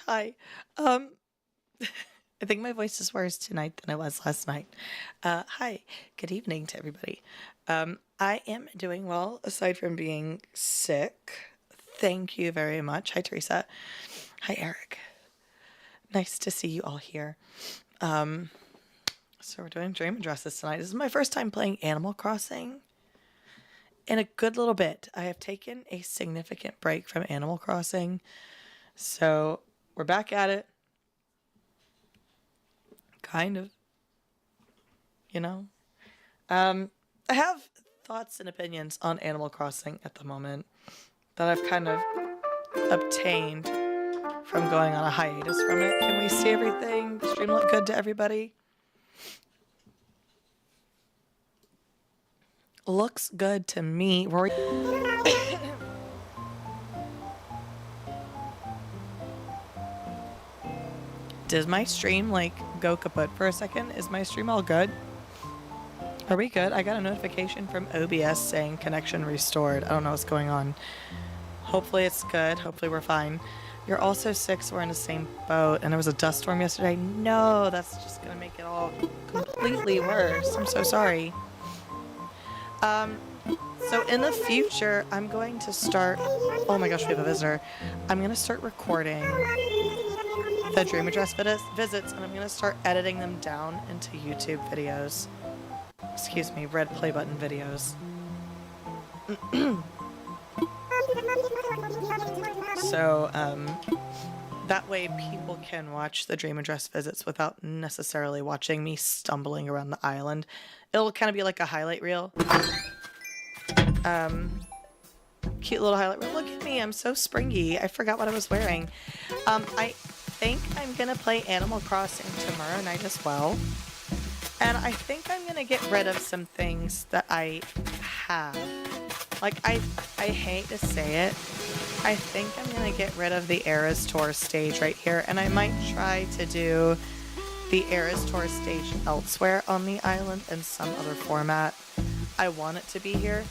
Hi. Um, I think my voice is worse tonight than it was last night. Hi. Good evening to everybody. I am doing well aside from being sick. Thank you very much. Hi, Teresa. Hi, Eric. Nice to see you all here. So we're doing dream addresses tonight. This is my first time playing Animal Crossing in a good little bit. I have taken a significant break from Animal Crossing. So we're back at it. Kind of, you know. I have thoughts and opinions on Animal Crossing at the moment that I've kind of obtained from going on a hiatus from it. Can we see everything? The stream look good to everybody? Looks good to me. Rory. Does my stream like go kaput for a second? Is my stream all good? Are we good? I got a notification from OBS saying connection restored. I don't know what's going on. Hopefully it's good. Hopefully we're fine. You're also sick, so we're in the same boat. And there was a dust storm yesterday. No, that's just gonna make it all completely worse. I'm so sorry. So in the future, I'm going to start... Oh my gosh, we have a visitor. I'm gonna start recording the Dream Address visits, and I'm gonna start editing them down into YouTube videos. Excuse me, red play button videos. So, that way people can watch the Dream Address visits without necessarily watching me stumbling around the island. It'll kind of be like a highlight reel. Cute little highlight reel. Look at me, I'm so springy. I forgot what I was wearing. I think I'm gonna play Animal Crossing tomorrow night as well. And I think I'm gonna get rid of some things that I have. Like, I hate to say it, I think I'm gonna get rid of the Eras Tour stage right here, and I might try to do the Eras Tour stage elsewhere on the island in some other format. I want it to be here.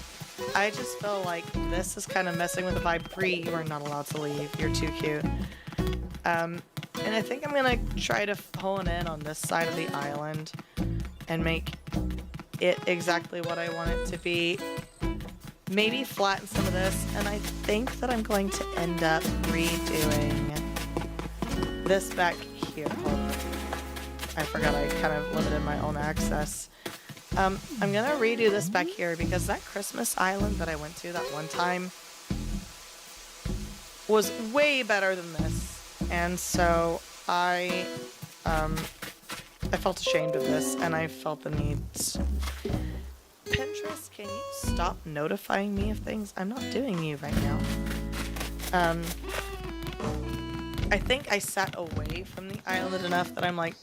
I just feel like this is kind of messing with the vibe. Bree, you are not allowed to leave. You're too cute. And I think I'm gonna try to hone in on this side of the island and make it exactly what I want it to be. Maybe flatten some of this, and I think that I'm going to end up redoing this back here. Hold on. I forgot I kind of limited my own access. I'm gonna redo this back here because that Christmas island that I went to that one time was way better than this. And so I felt ashamed of this, and I felt the need. Pinterest, can you stop notifying me of things? I'm not doing you right now. I think I sat away from the island enough that I'm like,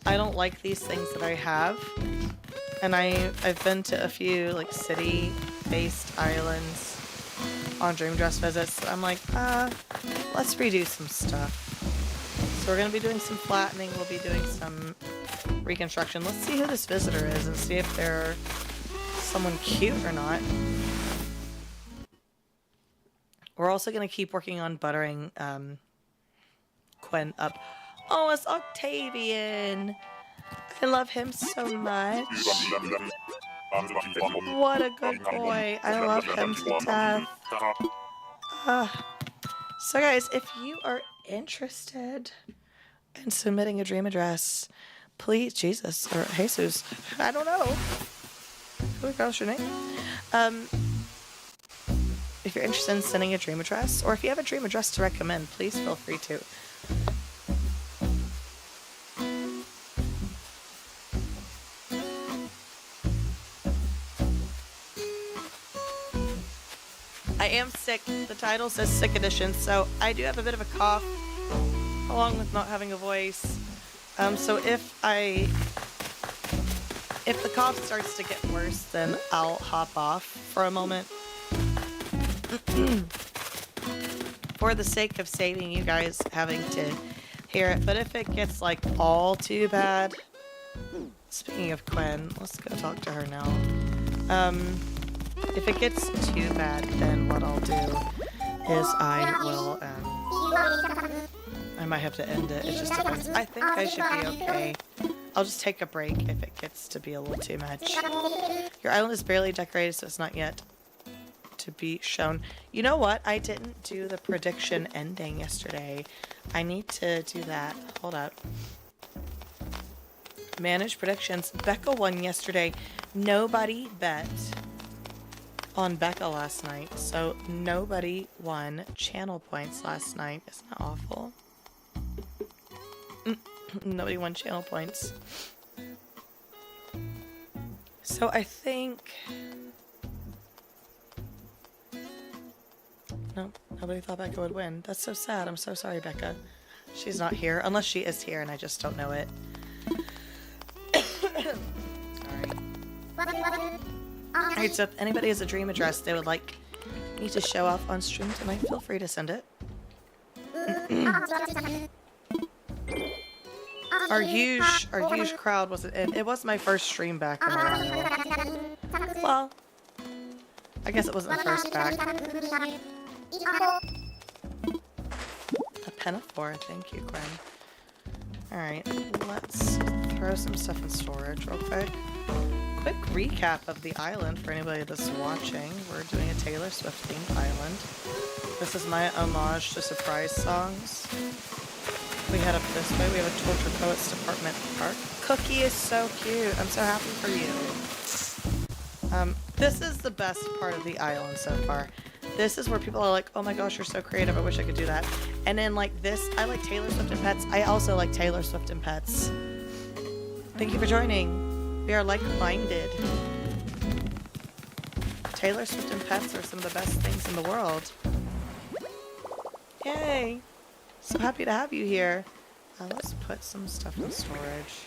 I don't like these things that I have. And I've been to a few like city-based islands on Dream Address visits. I'm like, let's redo some stuff. So we're gonna be doing some flattening. We'll be doing some reconstruction. Let's see who this visitor is and see if they're someone cute or not. We're also gonna keep working on buttering Quinn up. Oh, it's Octavian. I love him so much. What a good boy. I love him to death. So guys, if you are interested in submitting a dream address, please, Jesus, or Jesus, I don't know. Who the hell's your name? If you're interested in sending a dream address, or if you have a dream address to recommend, please feel free to. I am sick. The title says Sick Edition, so I do have a bit of a cough, along with not having a voice. So if the cough starts to get worse, then I'll hop off for a moment. for the sake of saving you guys having to hear it. But if it gets like all too bad, speaking of Quinn, let's go talk to her now. If it gets too bad, then what I'll do is I will, I might have to end it. It just depends. I think I should be okay. I'll just take a break if it gets to be a little too much. Your island is barely decorated, so it's not yet to be shown. You know what? I didn't do the prediction ending yesterday. I need to do that. Hold up. Manage predictions. Becca won yesterday. Nobody bet on Becca last night, so nobody won channel points last night. Isn't that awful? Nobody won channel points. So I think... No, nobody thought Becca would win. That's so sad. I'm so sorry, Becca. She's not here. Unless she is here and I just don't know it. Sorry. Alright, so if anybody has a dream address they would like me to show off on stream tonight, feel free to send it. Our huge crowd wasn't in. It was my first stream back in a while. Well, I guess it wasn't the first back. A Pinafore, thank you, Quinn. Alright, let's throw some stuff in storage real quick. Quick recap of the island for anybody that's watching. We're doing a Taylor Swift themed island. This is my homage to surprise songs. We head up this way. We have a Torture Poets Department Park. Cookie is so cute. I'm so happy for you. This is the best part of the island so far. This is where people are like, oh my gosh, you're so creative. I wish I could do that. And then like this, I like Taylor Swift and pets. I also like Taylor Swift and pets. Thank you for joining. We are like-minded. Taylor Swift and pets are some of the best things in the world. Yay. So happy to have you here. Let's put some stuff in storage.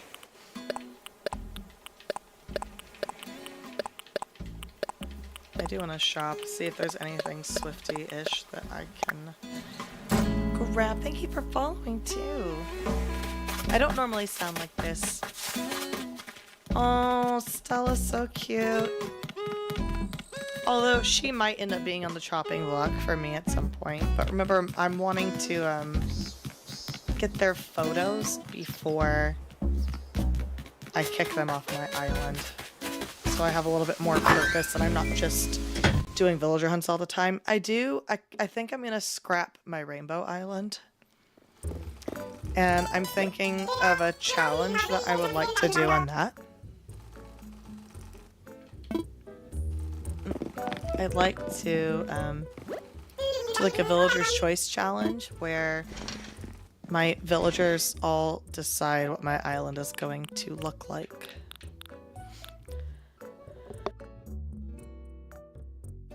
I do want to shop, see if there's anything Swifty-ish that I can grab. Thank you for following too. I don't normally sound like this. Oh, Stella's so cute. Although she might end up being on the chopping block for me at some point. But remember, I'm wanting to get their photos before I kick them off my island. So I have a little bit more purpose and I'm not just doing villager hunts all the time. I think I'm going to scrap my Rainbow Island. And I'm thinking of a challenge that I would like to do on that. I'd like to do like a villager's choice challenge where my villagers all decide what my island is going to look like.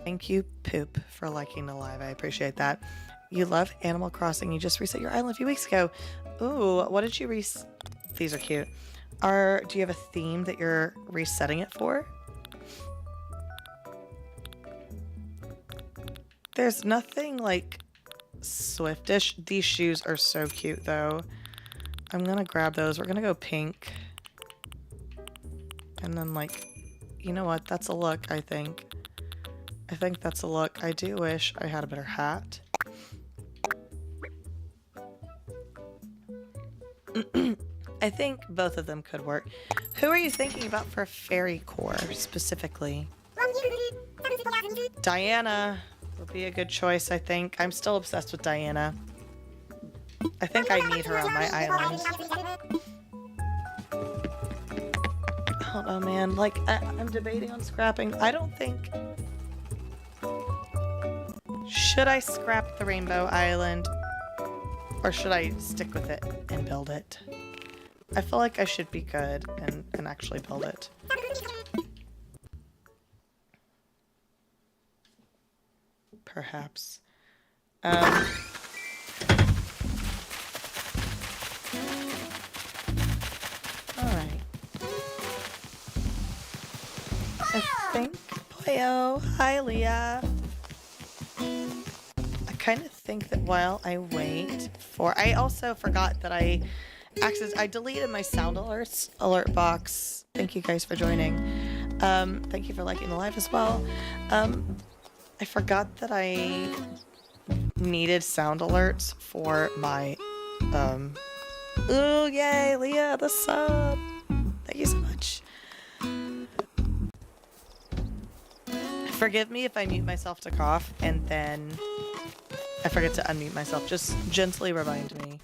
Thank you, Poop, for liking the live. I appreciate that. You love Animal Crossing. You just reset your island a few weeks ago. Ooh, what did you These are cute. Do you have a theme that you're resetting it for? There's nothing like Swiftish. These shoes are so cute though. I'm gonna grab those. We're gonna go pink. And then like, you know what? That's a look, I think. I think that's a look. I do wish I had a better hat. I think both of them could work. Who are you thinking about for fairy core specifically? Diana would be a good choice, I think. I'm still obsessed with Diana. I think I need her on my island. Oh man, like I'm debating on scrapping. I don't think... Should I scrap the Rainbow Island? Or should I stick with it and build it? I feel like I should be good and actually build it. Perhaps. Alright. I think... Boyo! Hi, Leah! I kind of think that while I wait for... I also forgot that I deleted my sound alerts alert box. Thank you guys for joining. Thank you for liking the live as well. I forgot that I needed sound alerts for my... Ooh, yay, Leah, the sub! Thank you so much. Forgive me if I mute myself to cough and then I forget to unmute myself. Just gently remind me.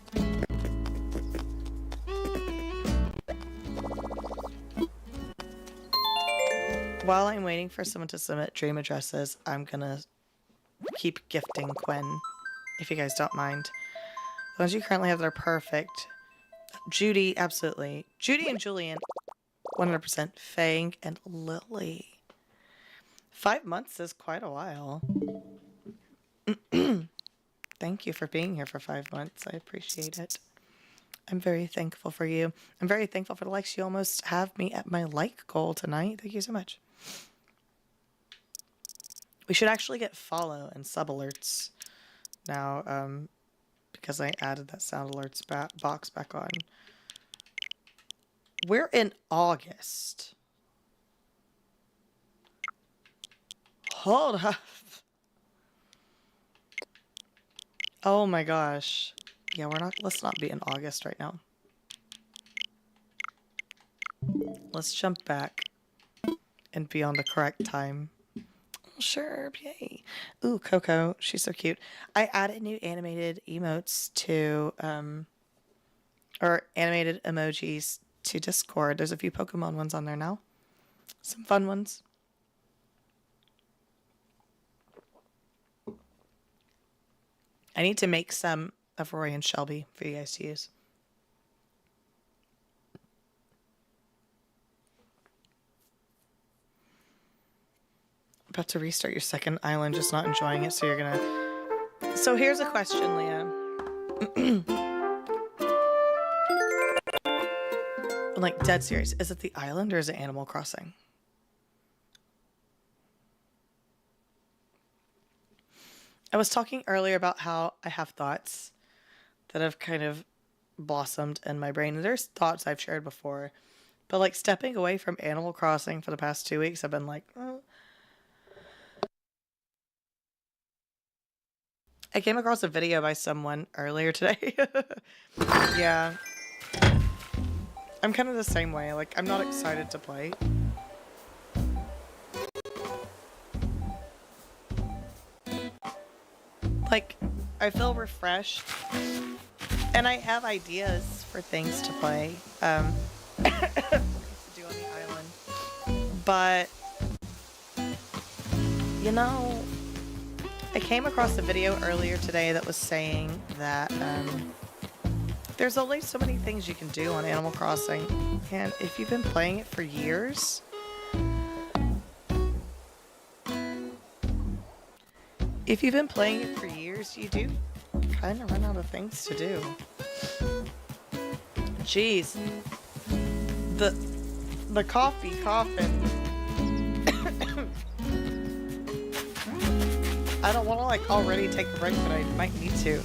While I'm waiting for someone to submit dream addresses, I'm gonna keep gifting Quinn, if you guys don't mind. The ones you currently have that are perfect. Judy, absolutely. Judy and Julian, 100%. Fang and Lily. 5 months is quite a while. Thank you for being here for 5 months. I appreciate it. I'm very thankful for you. I'm very thankful for the likes. You almost have me at my like goal tonight. Thank you so much. We should actually get follow and sub alerts now, because I added that sound alerts box back on. We're in August. Hold up. Oh my gosh. Yeah, let's not be in August right now. Let's jump back and be on the correct time. Oh, sure, yay. Ooh, Coco, she's so cute. I added new animated emotes to, or animated emojis to Discord. There's a few Pokemon ones on there now. Some fun ones. I need to make some of Roy and Shelby for you guys to use. About to restart your second island, just not enjoying it, so you're gonna... So here's a question, Leah. I'm like, dead serious. Is it the island or is it Animal Crossing? I was talking earlier about how I have thoughts that have kind of blossomed in my brain. And there's thoughts I've shared before. But like stepping away from Animal Crossing for the past 2 weeks, I've been like, oh. I came across a video by someone earlier today. Yeah. I'm kind of the same way. Like, I'm not excited to play. Like, I feel refreshed, and I have ideas for things to play, to do on the island, but, you know, I came across a video earlier today that was saying that, there's only so many things you can do on Animal Crossing, and if you've been playing it for years, you do kind of run out of things to do. Jeez. The coffee coughing. I don't want to like already take a break, but I might need to.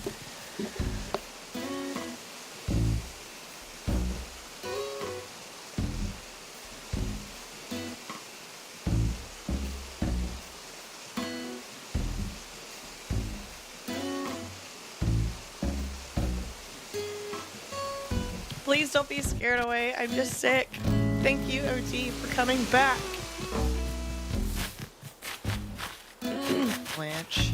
Please don't be scared away. I'm just sick. Thank you, OG, for coming back. Blanche.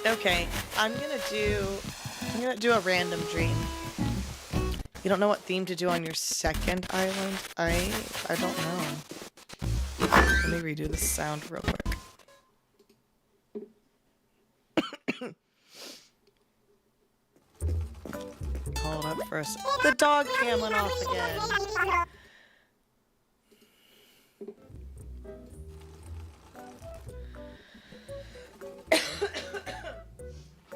Okay, I'm gonna do a random dream. You don't know what theme to do on your second island? I don't know. Let me redo the sound real quick. Hold up for a second. The dog cam went off again.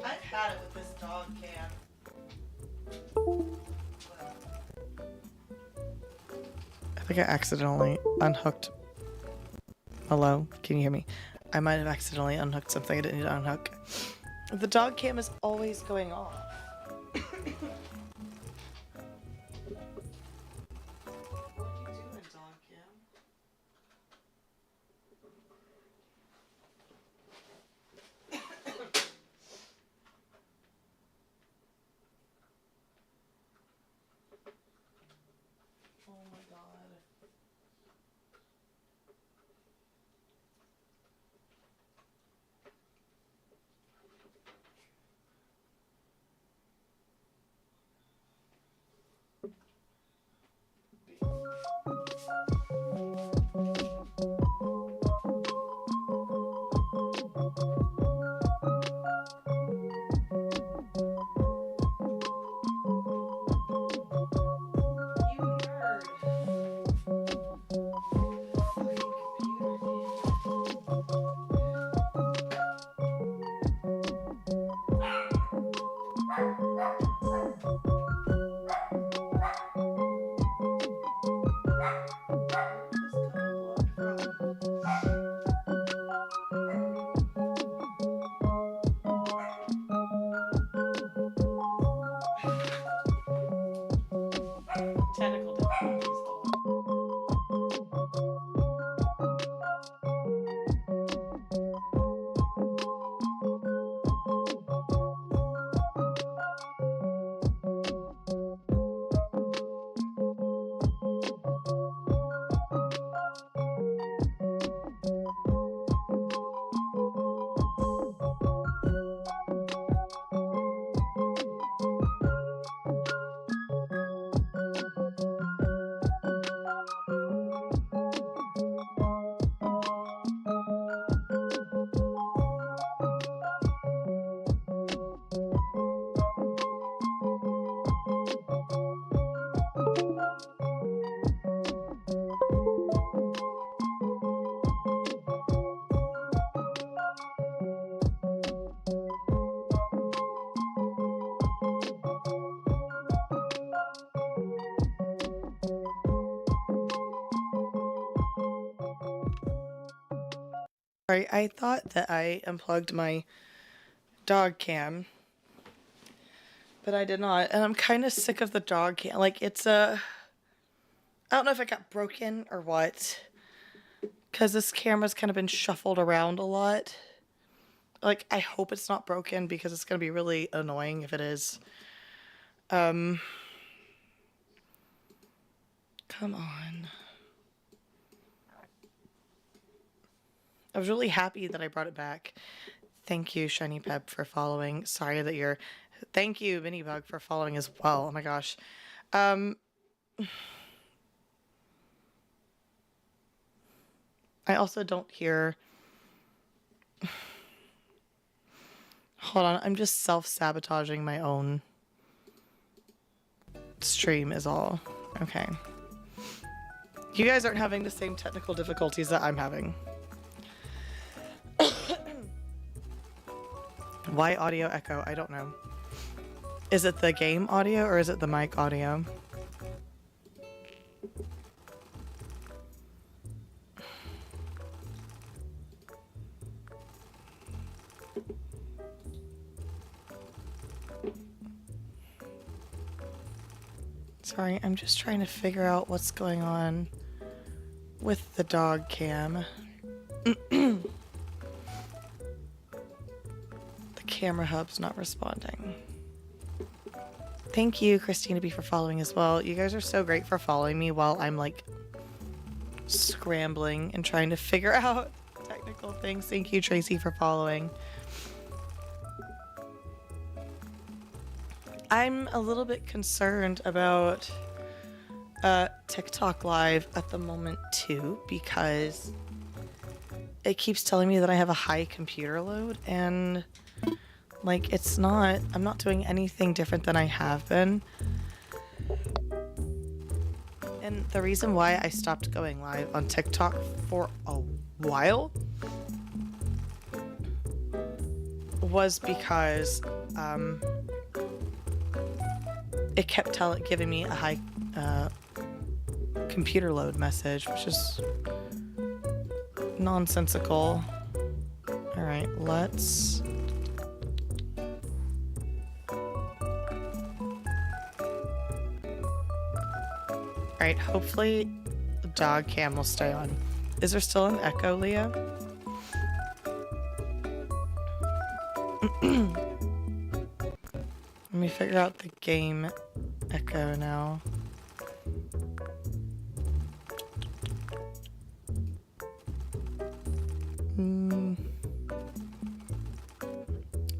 I've had it with this dog cam. I think I accidentally unhooked. Hello? Can you hear me? I might have accidentally unhooked something I didn't need to unhook. The dog cam is always going off. Technical difficulties. Sorry, I thought that I unplugged my dog cam, but I did not, and I'm kind of sick of the dog cam. Like, it's I don't know if it got broken or what, because this camera's kind of been shuffled around a lot. Like, I hope it's not broken because it's going to be really annoying if it is. Come on. I was really happy that I brought it back. Thank you, Shiny Pep, for following. Sorry that you're... Thank you, Minibug, for following as well. Oh my gosh. I also don't hear... Hold on, I'm just self-sabotaging my own stream is all. Okay. You guys aren't having the same technical difficulties that I'm having. Why audio echo? I don't know. Is it the game audio or is it the mic audio? Sorry, I'm just trying to figure out what's going on with the dog cam. The camera hub's not responding. Thank you, Christina B, for following as well. You guys are so great for following me while I'm like scrambling and trying to figure out technical things. Thank you, Tracy, for following. I'm a little bit concerned about TikTok Live at the moment too, because it keeps telling me that I have a high computer load, and like it's not, I'm not doing anything different than I have been. And the reason why I stopped going live on TikTok for a while was because it kept giving me a high computer load message, which is nonsensical. Alright, let's... Alright, hopefully the dog cam will stay on. Is there still an echo, Leah? Let me figure out the game echo now.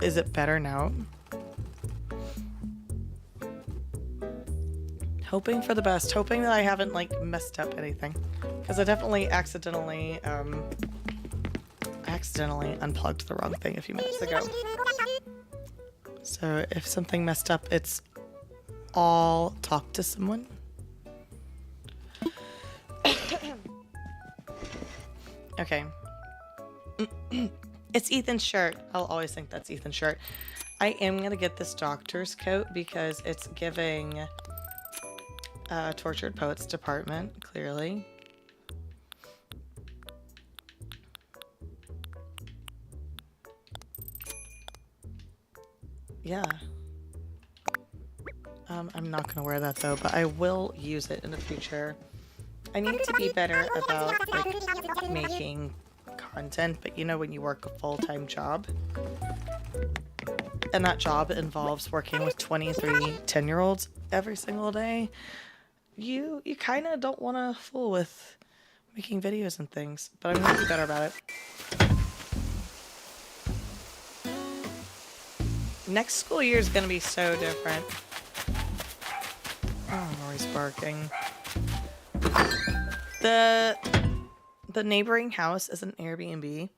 Is it better now? Hoping for the best. Hoping that I haven't, like, messed up anything. Because I definitely accidentally unplugged the wrong thing a few minutes ago. So if something messed up, it's all talk to someone. Okay. It's Ethan's shirt. I'll always think that's Ethan's shirt. I am gonna get this doctor's coat because it's giving Tortured Poets Department, clearly. Yeah. I'm not gonna wear that though, but I will use it in the future. I need to be better about, like, making content, but you know when you work a full-time job and that job involves working with 23 10-year-olds every single day, you kind of don't want to fool with making videos and things, but I'm gonna be better about it. Next school year is gonna be so different. Oh, Rory's barking. The neighboring house is an Airbnb,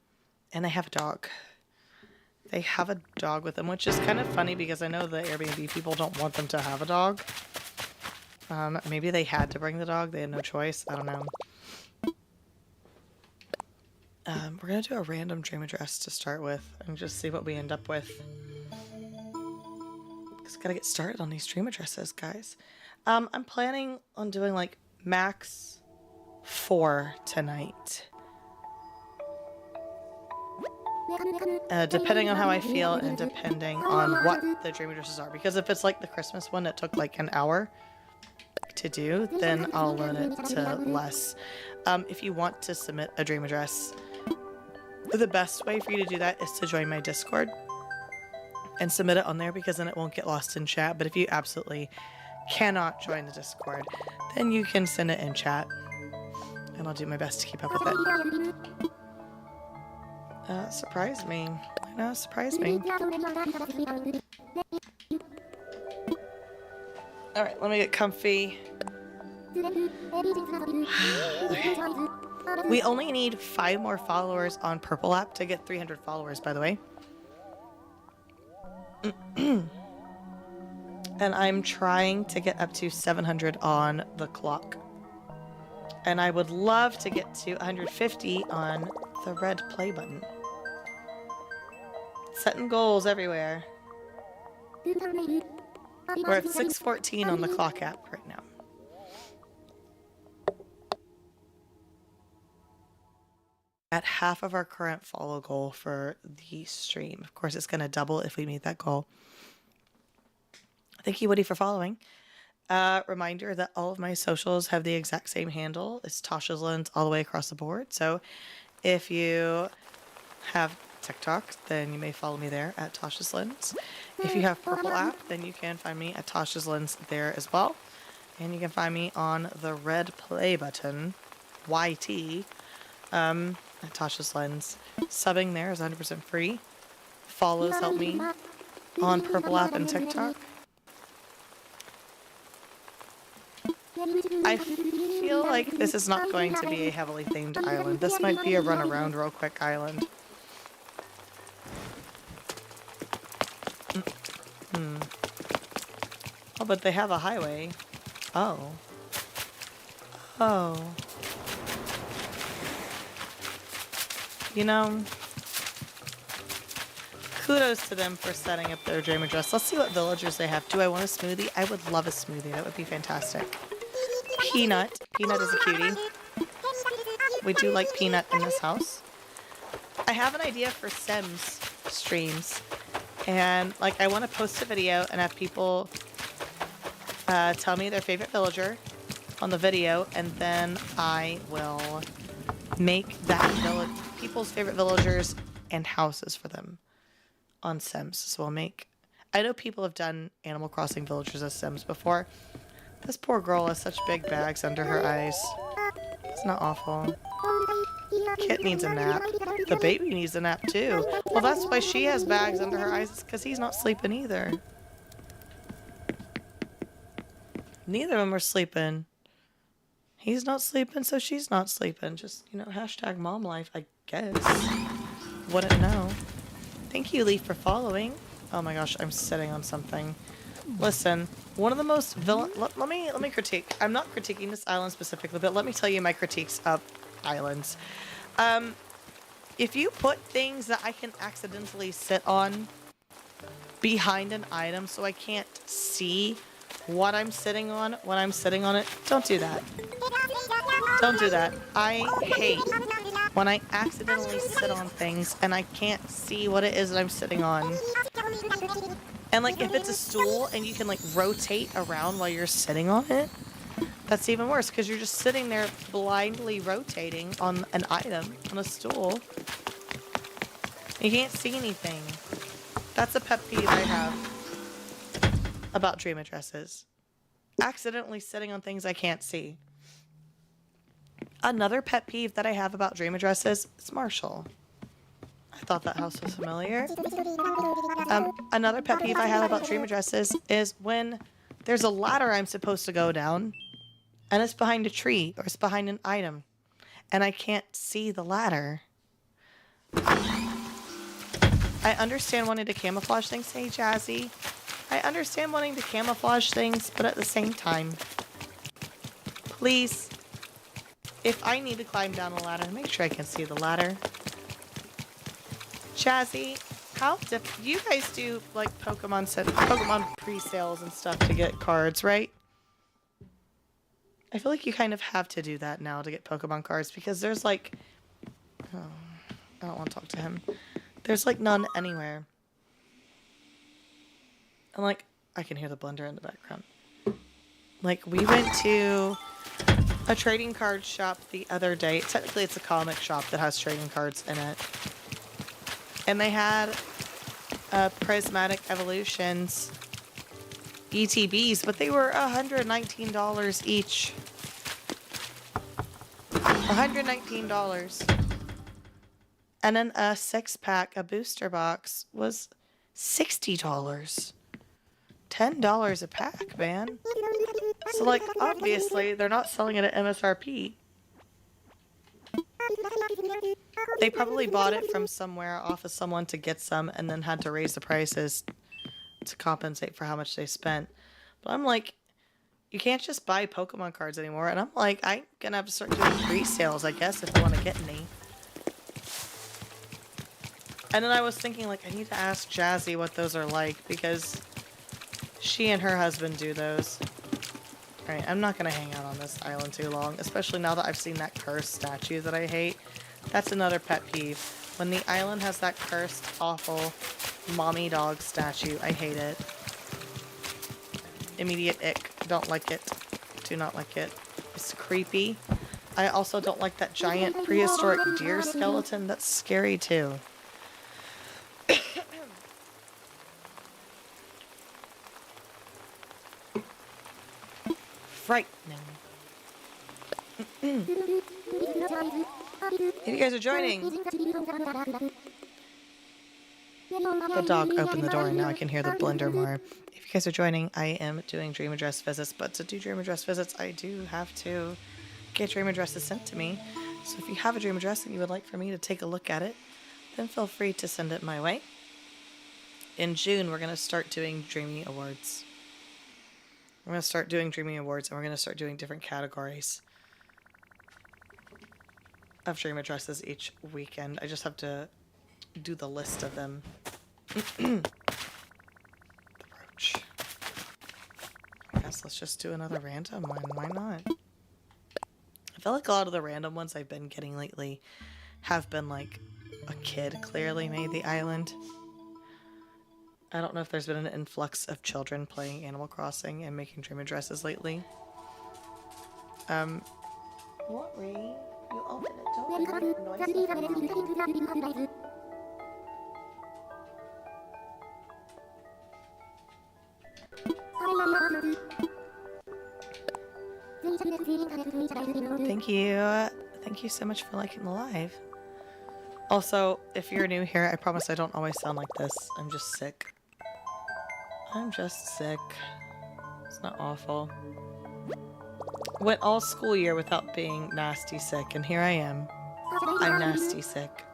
and they have a dog. They have a dog with them, which is kind of funny because I know the Airbnb people don't want them to have a dog. Maybe they had to bring the dog. They had no choice. I don't know. We're gonna do a random dream address to start with and just see what we end up with. Just gotta get started on these dream addresses, guys. I'm planning on doing like max 4 tonight. Depending on how I feel and depending on what the dream addresses are. Because if it's like the Christmas one that took like an hour to do, then I'll limit it to less. If you want to submit a dream address, the best way for you to do that is to join my Discord and submit it on there, because then it won't get lost in chat. But if you absolutely cannot join the Discord, then you can send it in chat. And I'll do my best to keep up with it. Surprise me. I know, surprise me. Alright, let me get comfy. We only need 5 more followers on Purple app to get 300 followers, by the way. And I'm trying to get up to 700 on the clock. And I would love to get to 150 on the red play button. Setting goals everywhere. We're at 6:14 on the clock app right now. At half of our current follow goal for the stream. Of course, it's going to double if we meet that goal. Thank you, Woody, for following. Reminder that all of my socials have the exact same handle. It's Tasha's Lens all the way across the board. So if you have TikTok, then you may follow me there at Tasha's Lens. If you have Purple app, then you can find me at Tasha's Lens there as well. And you can find me on the red play button, YT, at Tasha's Lens. Subbing there is 100% free. Follows help me on Purple app and TikTok. I feel like this is not going to be a heavily themed island. This might be a run around real quick island. Oh, but they have a highway. Oh. Oh. You know, kudos to them for setting up their dream address. Let's see what villagers they have. Do I want a smoothie? I would love a smoothie. That would be fantastic. Peanut. Peanut is a cutie. We do like Peanut in this house. I have an idea for Sims streams, and like I want to post a video and have people tell me their favorite villager on the video, and then I will make that people's favorite villagers and houses for them on Sims. So I'll make. I know people have done Animal Crossing villagers as Sims before. This poor girl has such big bags under her eyes. It's not awful. Kit needs a nap. The baby needs a nap too. Well, that's why she has bags under her eyes. It's because he's not sleeping either. Neither of them are sleeping. He's not sleeping, so she's not sleeping. Just, you know, hashtag mom life, I guess. Wouldn't know. Thank you, Leaf, for following. Oh my gosh, I'm sitting on something. Listen, one of the most let me critique. I'm not critiquing this island specifically, but let me tell you my critiques of islands. If you put things that I can accidentally sit on behind an item so I can't see what I'm sitting on when I'm sitting on it, don't do that. Don't do that. I hate when I accidentally sit on things and I can't see what it is that I'm sitting on. And like if it's a stool and you can like rotate around while you're sitting on it, that's even worse because you're just sitting there blindly rotating on an item, on a stool. You can't see anything. That's a pet peeve I have about dream addresses. Accidentally sitting on things I can't see. Another pet peeve that I have about dream addresses is Marshall. I thought that house was familiar. Another pet peeve I have about dream addresses is when there's a ladder I'm supposed to go down and it's behind a tree or it's behind an item and I can't see the ladder. I understand wanting to camouflage things. Hey, Jazzy. I understand wanting to camouflage things, but at the same time, please, if I need to climb down a ladder, make sure I can see the ladder. Jazzy, you guys do like Pokemon pre-sales and stuff to get cards, right? I feel like you kind of have to do that now to get Pokemon cards because there's like, oh, I don't want to talk to him. There's like none anywhere. And like, I can hear the blender in the background. Like, we went to a trading card shop the other day. Technically, it's a comic shop that has trading cards in it. And they had Prismatic Evolutions ETBs, but they were $119 each. $119. And then a 6-pack, a booster box, was $60. $10 a pack, man. So, like, obviously, they're not selling it at MSRP. They probably bought it from somewhere off of someone to get some and then had to raise the prices to compensate for how much they spent. But I'm like, you can't just buy Pokemon cards anymore. And I'm like, I'm gonna have to start doing pre-sales, I guess, if I want to get any. And then I was thinking, like, I need to ask Jazzy what those are like because she and her husband do those. Alright, I'm not gonna hang out on this island too long, especially now that I've seen that cursed statue that I hate. That's another pet peeve. When the island has that cursed, awful mommy dog statue, I hate it. Immediate ick. Don't like it. Do not like it. It's creepy. I also don't like that giant prehistoric deer skeleton. That's scary too. Frightening. If you guys are joining, the dog opened the door and now I can hear the blender more. If you guys are joining, I am doing dream address visits, but to do dream address visits, I do have to get dream addresses sent to me. So if you have a dream address and you would like for me to take a look at it, then feel free to send it my way. In June, we're going to start doing Dreamy Awards. We're going to start doing Dreamy Awards, and we're going to start doing different categories of dream addresses each weekend. I just have to do the list of them. The brooch. I guess let's just do another random one. Why not? I feel like a lot of the random ones I've been getting lately have been like a kid clearly made the island. I don't know if there's been an influx of children playing Animal Crossing and making dream addresses lately. What, Ree? You open it, don't make noise from Mommy. Thank you. Thank you so much for liking the live. Also, if you're new here, I promise I don't always sound like this. I'm just sick. I'm just sick. It's not awful. Went all school year without being nasty sick, and here I am. I'm nasty sick.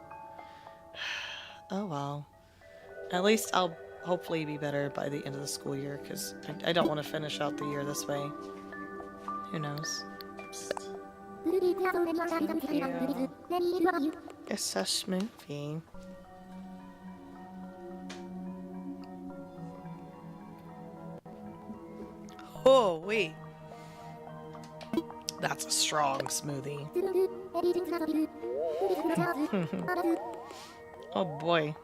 Oh well. At least I'll hopefully be better by the end of the school year, because I don't want to finish out the year this way. Who knows? Thank you. Assessment fee. Oh, wait. That's a strong smoothie. Oh boy.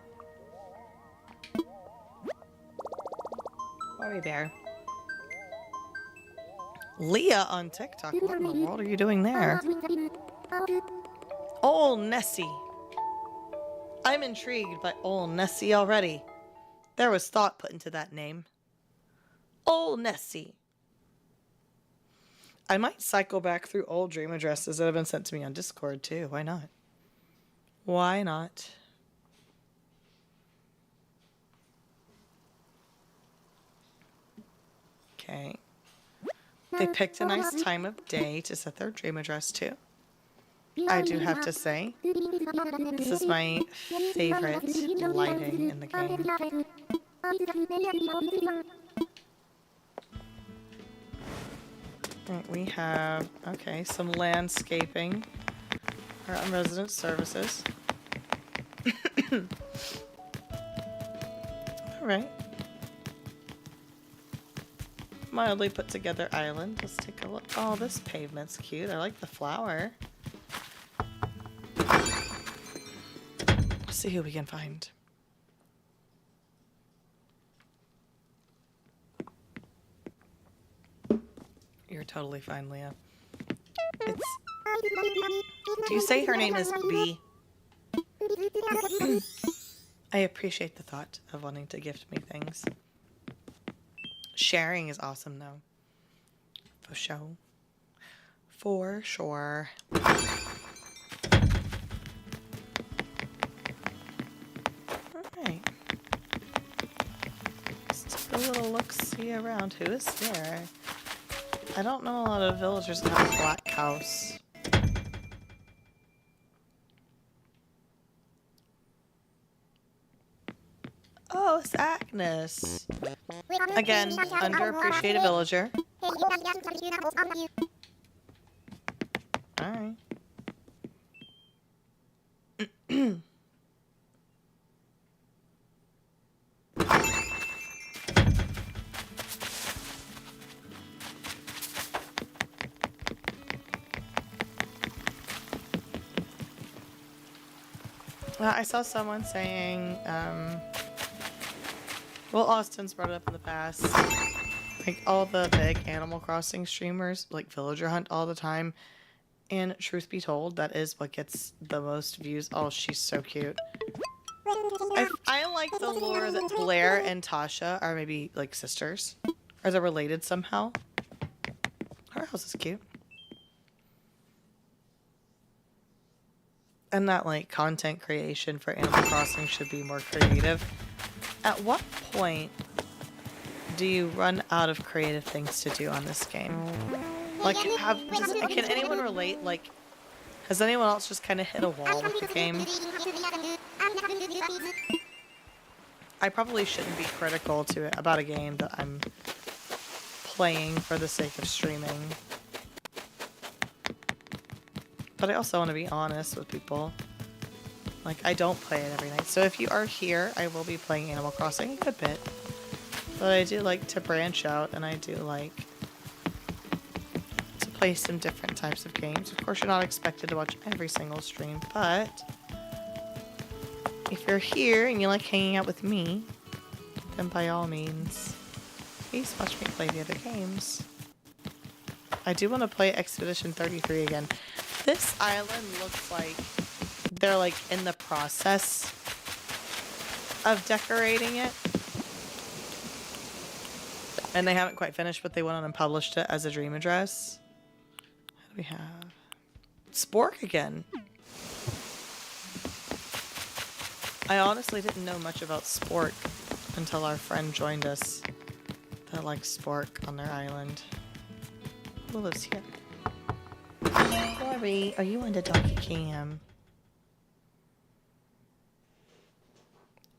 Barbie Bear. Leah on TikTok. What in the world are you doing there? Old Nessie. I'm intrigued by Old Nessie already. There was thought put into that name. Old Nessie. I might cycle back through old dream addresses that have been sent to me on Discord too. Why not? Why not? Okay. They picked a nice time of day to set their dream address to. I do have to say, this is my favorite lighting in the game. Right, we have, okay, some landscaping. Our resident services. Alright. Mildly put together island. Let's take a look. Oh, this pavement's cute. I like the flower. Let's see who we can find. You're totally fine, Leah. It's... Do you say her name is B? I appreciate the thought of wanting to gift me things. Sharing is awesome, though. For sure. For sure. Alright. Let's take a little look-see around. Who is there? I don't know a lot of villagers that have a black house. Oh, it's Agnes. Again, underappreciated villager. Alright. I saw someone saying, well, Austin's brought it up in the past. Like, all the big Animal Crossing streamers, like, villager hunt all the time. And truth be told, that is what gets the most views. Oh, she's so cute. I like the lore that Blair and Tasha are maybe, like, sisters. Or they're related somehow. Her house is cute. And that, like, content creation for Animal Crossing should be more creative. At what point do you run out of creative things to do on this game? Like, can anyone relate? Like, has anyone else just kind of hit a wall with the game? I probably shouldn't be critical to it about a game that I'm playing for the sake of streaming. But I also want to be honest with people. Like, I don't play it every night. So if you are here, I will be playing Animal Crossing a good bit. But I do like to branch out, and I do like to play some different types of games. Of course, you're not expected to watch every single stream, but if you're here and you like hanging out with me, then by all means, please watch me play the other games. I do want to play Expedition 33 again. This island looks like they're like in the process of decorating it. And they haven't quite finished, but they went on and published it as a dream address. What do we have? Spork again. I honestly didn't know much about Spork until our friend joined us that likes Spork on their island. Who lives here? Lori, are you into Doggy Cam?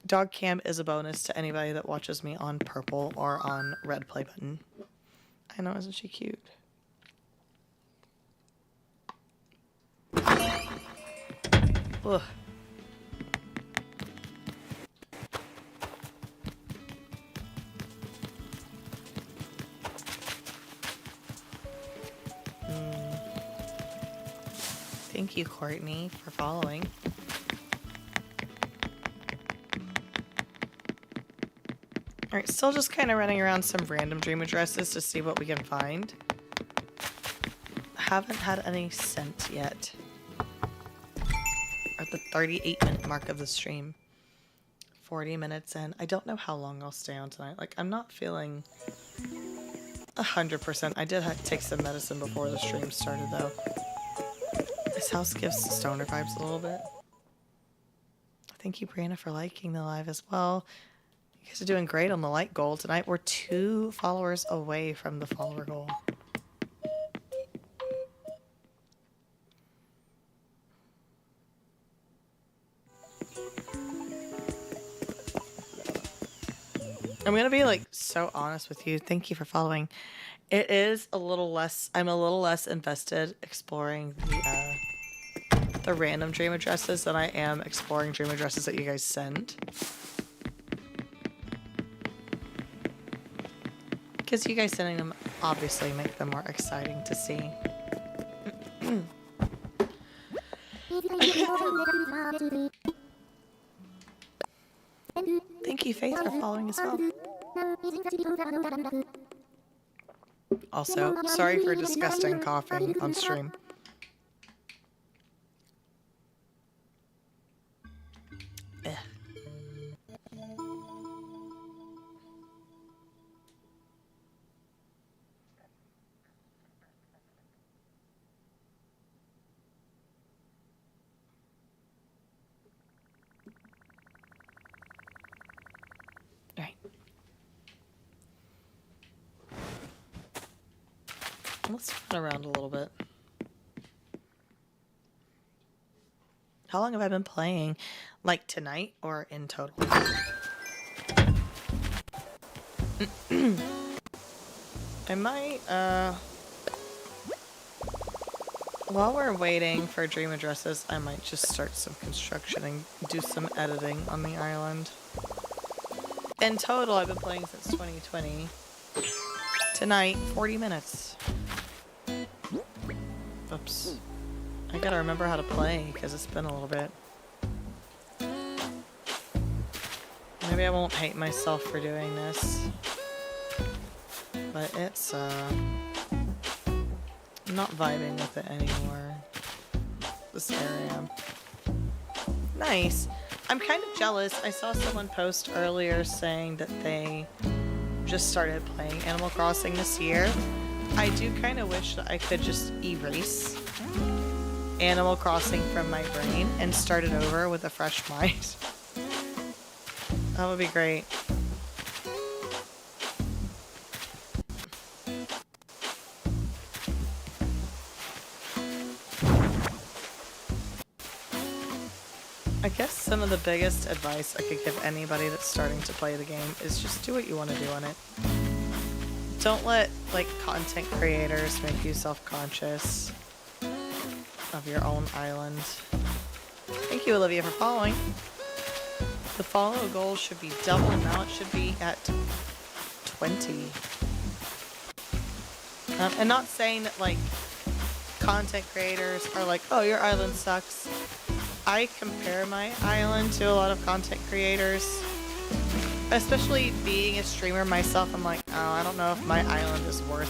Dog Cam is a bonus to anybody that watches me on purple or on red play button. I know, isn't she cute? Ugh. Thank you, Courtney, for following. Alright, still just kind of running around some random dream addresses to see what we can find. Haven't had any sent yet. We're at the 38-minute mark of the stream. 40 minutes in. I don't know how long I'll stay on tonight. Like, I'm not feeling 100%. I did have to take some medicine before the stream started, though. This house gives stoner vibes a little bit. Thank you, Brianna, for liking the live as well. You guys are doing great on the like goal tonight. We're 2 followers away from the follower goal. I'm going to be like so honest with you. Thank you for following. It is a little less, I'm a little less invested exploring the random dream addresses than I am exploring dream addresses that you guys send. Because you guys sending them obviously make them more exciting to see. Thank you, Faith, for following as well. Also, sorry for disgusting coughing on stream. Ugh. Right. Let's run around a little bit. How long have I been playing? Like tonight or in total? I might, while we're waiting for dream addresses, I might just start some construction and do some editing on the island. In total, I've been playing since 2020. Tonight, 40 minutes. Oops. I gotta remember how to play, because it's been a little bit. Maybe I won't hate myself for doing this. But it's, I'm not vibing with it anymore. This area. Nice. I'm kind of jealous. I saw someone post earlier saying that they just started playing Animal Crossing this year. I do kind of wish that I could just erase Animal Crossing from my brain and start it over with a fresh mind. That would be great. I guess some of the biggest advice I could give anybody that's starting to play the game is just do what you want to do on it. Don't let, like, content creators make you self-conscious of your own island. Thank you, Olivia, for following. The follow goal should be double now. It should be at 20. And not saying that, like, content creators are like, oh, your island sucks. I compare my island to a lot of content creators. Especially being a streamer myself, I'm like, oh, I don't know if my island is worth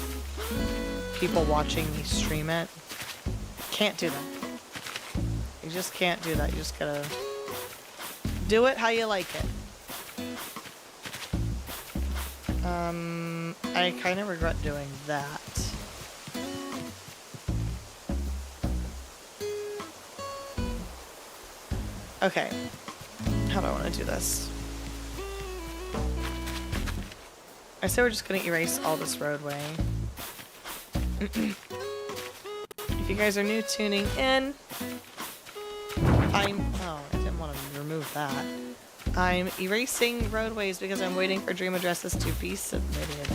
people watching me stream it. Can't do that. You just can't do that. You just gotta do it how you like it. I kind of regret doing that. Okay. How do I want to do this? I say we're just gonna erase all this roadway. If you guys are new tuning in, oh, I didn't want to remove that. I'm erasing roadways because I'm waiting for dream addresses to be submitted.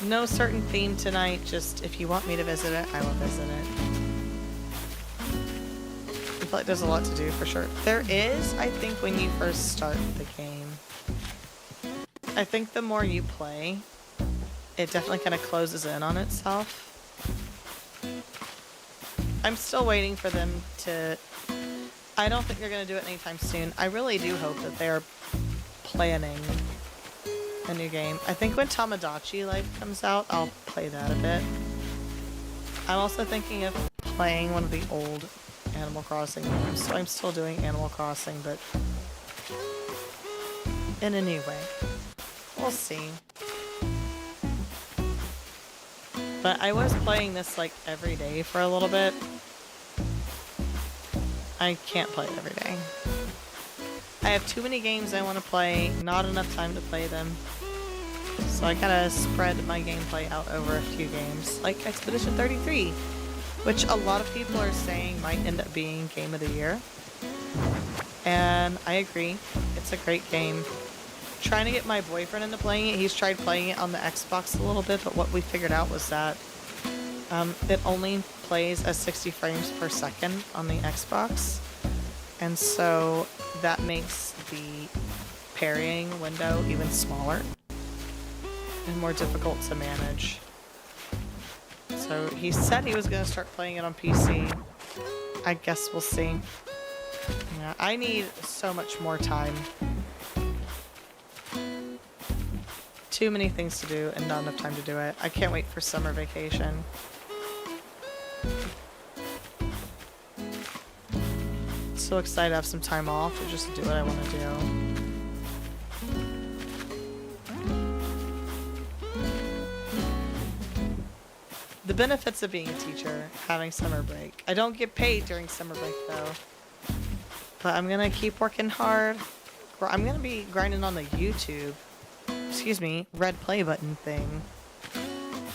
No certain theme tonight, just if you want me to visit it, I will visit it. I feel like there's a lot to do for sure. There is, I think, when you first start the game. I think the more you play, it definitely kind of closes in on itself. I'm still waiting for them to... I don't think they're going to do it anytime soon. I really do hope that they're planning a new game. I think when Tamagotchi Life comes out, I'll play that a bit. I'm also thinking of playing one of the old Animal Crossing games, so I'm still doing Animal Crossing, but in a new way. We'll see. But I was playing this like every day for a little bit. I can't play it every day. I have too many games I want to play, not enough time to play them. So I gotta spread my gameplay out over a few games, like Expedition 33, which a lot of people are saying might end up being Game of the Year. And I agree, it's a great game. Trying to get my boyfriend into playing it. He's tried playing it on the Xbox a little bit, but what we figured out was that it only plays at 60 frames per second on the Xbox. And so that makes the parrying window even smaller and more difficult to manage. So he said he was going to start playing it on PC. I guess we'll see. Yeah, I need so much more time. Too many things to do and not enough time to do it. I can't wait for summer vacation. So excited to have some time off to just do what I want to do. The benefits of being a teacher, having summer break. I don't get paid during summer break though. But I'm gonna keep working hard. I'm gonna be grinding on the YouTube, red play button thing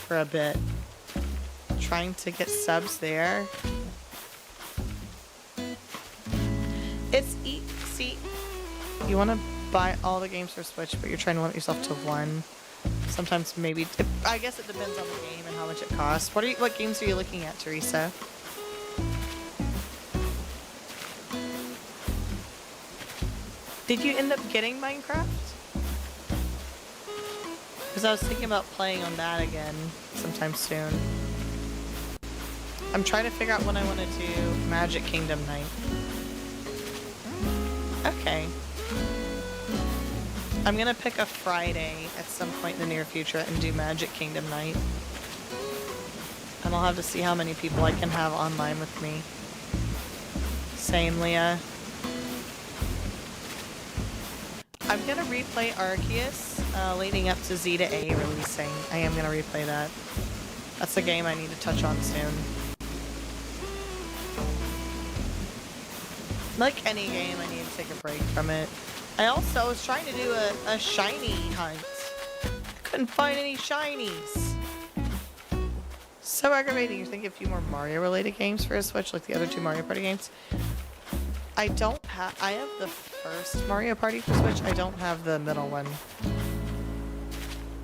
for a bit. Trying to get subs there. It's see, you want to buy all the games for Switch, but you're trying to limit yourself to one. Sometimes maybe, I guess it depends on the game and how much it costs. What games are you looking at, Teresa? Did you end up getting Minecraft? Because I was thinking about playing on that again sometime soon. I'm trying to figure out when I want to do Magic Kingdom night. Okay. I'm gonna pick a Friday at some point in the near future and do Magic Kingdom night. And I'll have to see how many people I can have online with me. Same, Leah. I'm gonna replay Arceus, leading up to Z to A releasing. I am gonna replay that. That's a game I need to touch on soon. Like any game, I need to take a break from it. I also was trying to do a shiny hunt. I couldn't find any shinies. So aggravating. You're thinking a few more Mario-related games for a Switch, like the other two Mario Party games. I have the first Mario Party for Switch. I don't have the middle one.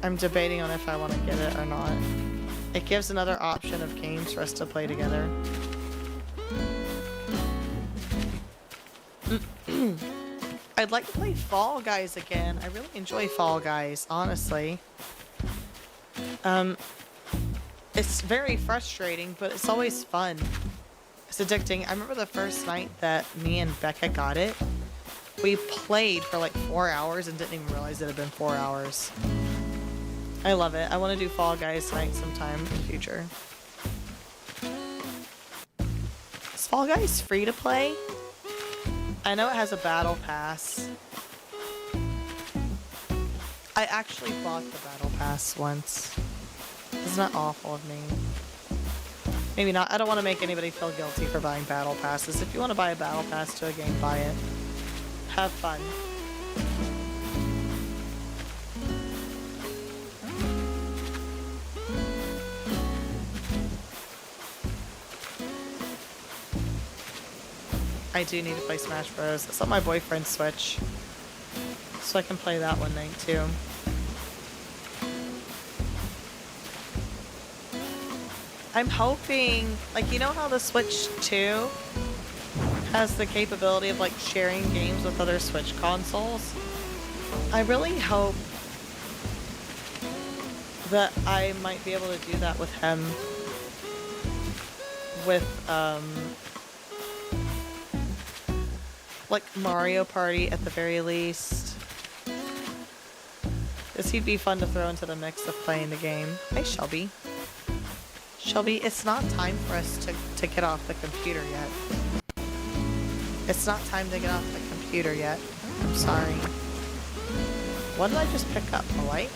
I'm debating on if I want to get it or not. It gives another option of games for us to play together. I'd like to play Fall Guys again. I really enjoy Fall Guys, honestly. It's very frustrating, but it's always fun. It's addicting. I remember the first night that me and Becca got it. We played for like 4 hours and didn't even realize it had been 4 hours. I love it. I want to do Fall Guys tonight sometime in the future. Is Fall Guys free to play? I know it has a battle pass. I actually bought the battle pass once. Isn't that awful of me? Maybe not. I don't want to make anybody feel guilty for buying battle passes. If you want to buy a battle pass to a game, buy it. Have fun. I do need to play Smash Bros. It's on my boyfriend's Switch, so I can play that one night too. I'm hoping, like, you know how the Switch 2 has the capability of like sharing games with other Switch consoles? I really hope that I might be able to do that with him. With like Mario Party at the very least. Because he'd be fun to throw into the mix of playing the game. Hey Shelby. Shelby, it's not time for us to get off the computer yet. It's not time to get off the computer yet. I'm sorry. What did I just pick up? A light?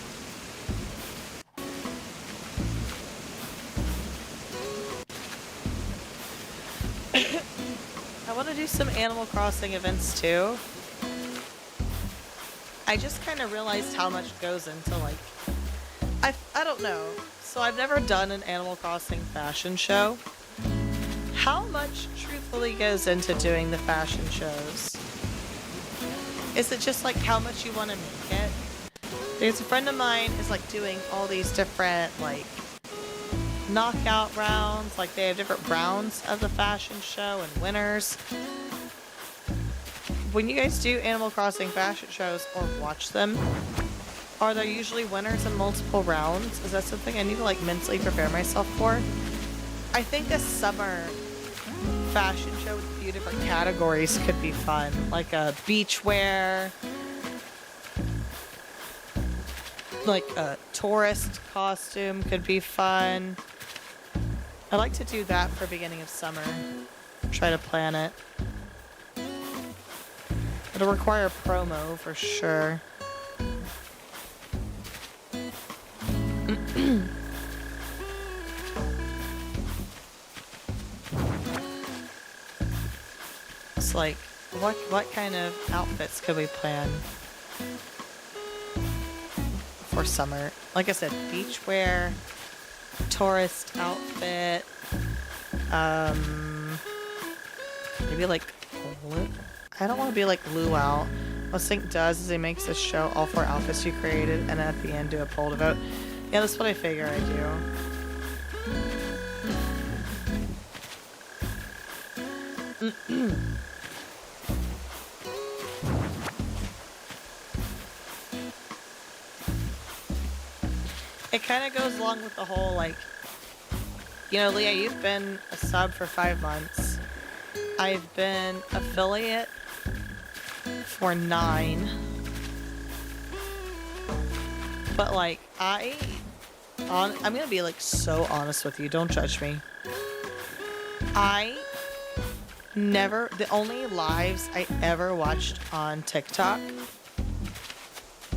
I want to do some Animal Crossing events too. I just kind of realized how much goes into like... I don't know. So I've never done an Animal Crossing fashion show. How much truthfully goes into doing the fashion shows? Is it just like how much you want to make it? There's a friend of mine is like doing all these different like knockout rounds. Like they have different rounds of the fashion show and winners. When you guys do Animal Crossing fashion shows or watch them, are there usually winners in multiple rounds? Is that something I need to like mentally prepare myself for? I think a summer fashion show with a few different categories could be fun. Like a beachwear, like a tourist costume could be fun. I like to do that for beginning of summer. Try to plan it. It'll require promo for sure. It's like, what kind of outfits could we plan for summer? Like I said, beachwear, tourist outfit, maybe like, I don't want to be like luau. What Sync does is he makes a show all 4 outfits you created and at the end do a poll to vote. Yeah, that's what I figure I do. It kind of goes along with the whole, like, you know, Leah, you've been a sub for 5 months. I've been affiliate for 9. But, like, I'm gonna be, like, so honest with you. Don't judge me. The only lives I ever watched on TikTok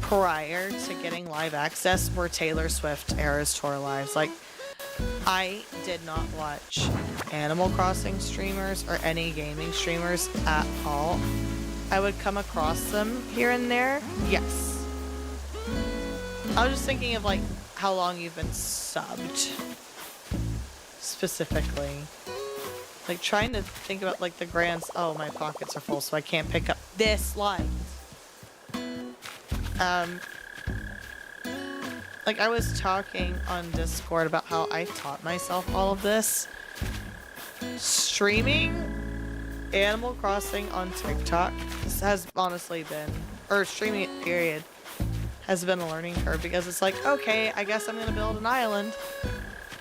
prior to getting live access were Taylor Swift Eras Tour lives. Like, I did not watch Animal Crossing streamers or any gaming streamers at all. I would come across them here and there. Yes. I was just thinking of, like, how long you've been subbed. Specifically. Like, trying to think about, like, the grands... Oh, my pockets are full, so I can't pick up this line. Like, I was talking on Discord about how I taught myself all of this. Streaming Animal Crossing on TikTok has honestly been... Or streaming it, period, has been a learning curve. Because it's like, okay, I guess I'm going to build an island.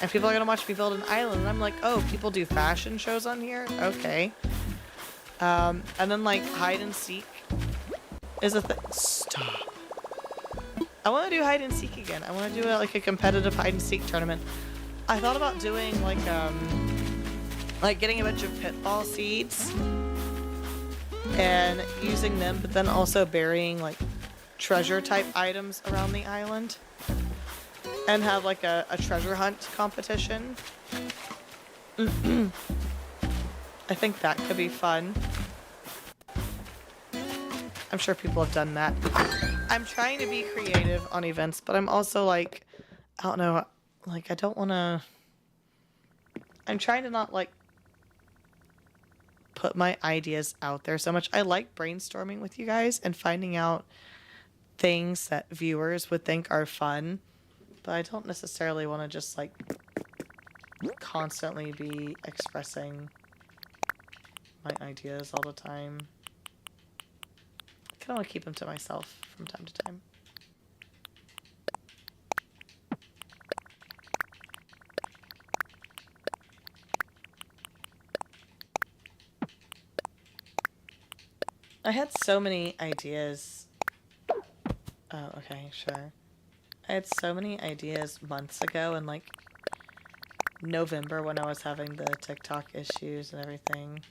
And people are gonna watch me build an island, and I'm like, oh, people do fashion shows on here? Okay. And then like hide and seek is a thing. Stop. I want to do hide and seek again. I want to do like a competitive hide and seek tournament. I thought about doing like getting a bunch of pitfall seeds and using them, but then also burying like treasure type items around the island and have like a treasure hunt competition. I think that could be fun. I'm sure people have done that. I'm trying to be creative on events, but I'm also like, I don't know, like I don't want to, I'm trying to not like put my ideas out there so much. I like brainstorming with you guys and finding out things that viewers would think are fun, but I don't necessarily want to just like constantly be expressing my ideas all the time. I kind of want to keep them to myself from time to time. I had so many ideas. Oh, okay, sure. I had so many ideas months ago in like November when I was having the TikTok issues and everything.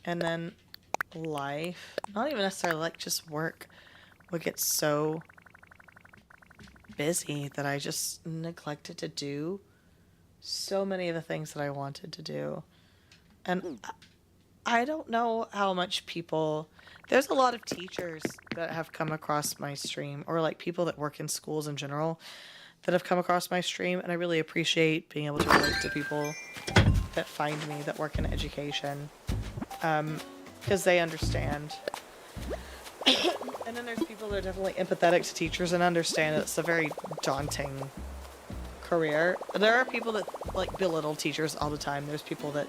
And then life, not even necessarily like just work, would get so busy that I just neglected to do so many of the things that I wanted to do. And I don't know how much people, there's a lot of teachers that have come across my stream, or like people that work in schools in general that have come across my stream, and I really appreciate being able to relate to people that find me that work in education, because they understand. And then there's people that are definitely empathetic to teachers and understand that it's a very daunting career. There are people that like belittle teachers all the time. There's people that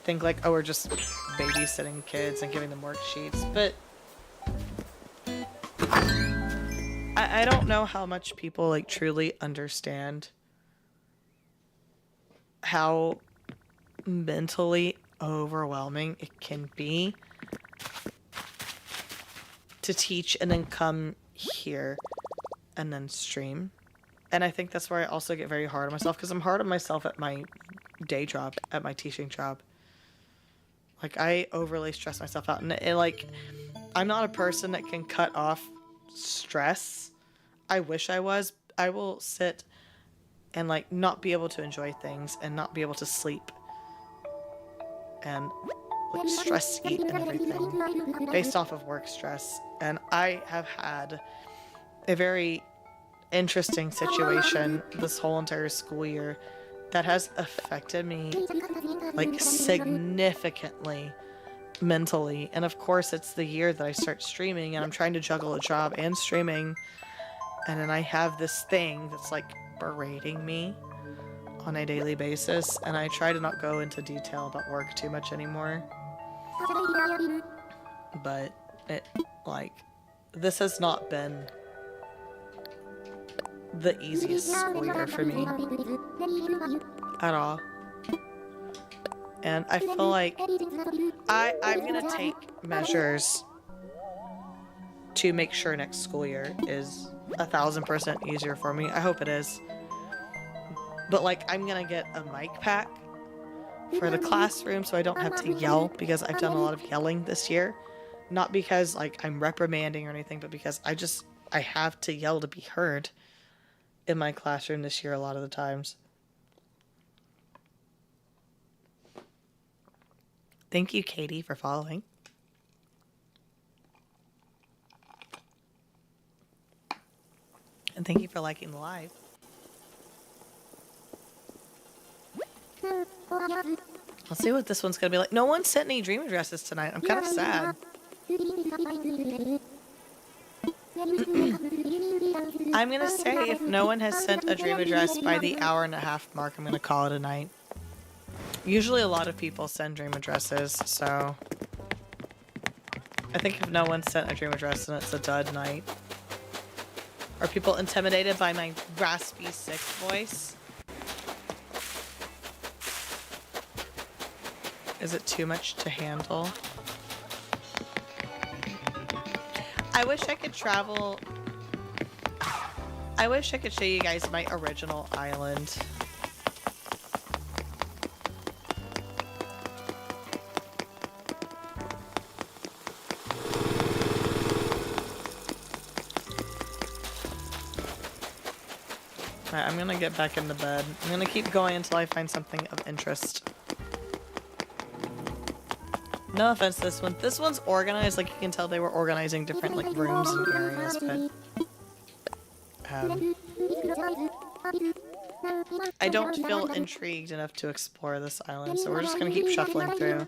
think like, oh, we're just babysitting kids and giving them worksheets, but I don't know how much people like truly understand how mentally overwhelming it can be to teach and then come here and then stream. And I think that's where I also get very hard on myself, because I'm hard on myself at my day job, at my teaching job. Like, I overly stress myself out, and like, I'm not a person that can cut off stress. I wish I was. I will sit and like not be able to enjoy things and not be able to sleep and like stress eat and everything based off of work stress. And I have had a very interesting situation this whole entire school year that has affected me like significantly mentally. And of course it's the year that I start streaming, and I'm trying to juggle a job and streaming, and then I have this thing that's like berating me on a daily basis, and I try to not go into detail about work too much anymore. But it, like, this has not been the easiest school year for me at all. And I feel like I'm gonna take measures to make sure next school year is 1000% easier for me. I hope it is. But like, I'm gonna get a mic pack for the classroom so I don't have to yell, because I've done a lot of yelling this year. Not because like I'm reprimanding or anything, but because I have to yell to be heard in my classroom this year a lot of the times. Thank you, Katie, for following. And thank you for liking the live. Let's see what this one's gonna be like. No one sent any dream addresses tonight. I'm kind of sad. I'm gonna say if no one has sent a dream address by the 1.5 hour mark, I'm gonna call it a night. Usually a lot of people send dream addresses, so I think if no one sent a dream address, then it's a dud night. Are people intimidated by my raspy, sick voice? Is it too much to handle? I wish I could travel. I wish I could show you guys my original island. Alright, I'm gonna get back into bed. I'm gonna keep going until I find something of interest. No offense to this one. This one's organized, like you can tell they were organizing different like rooms and areas, but I don't feel intrigued enough to explore this island, so we're just gonna keep shuffling through.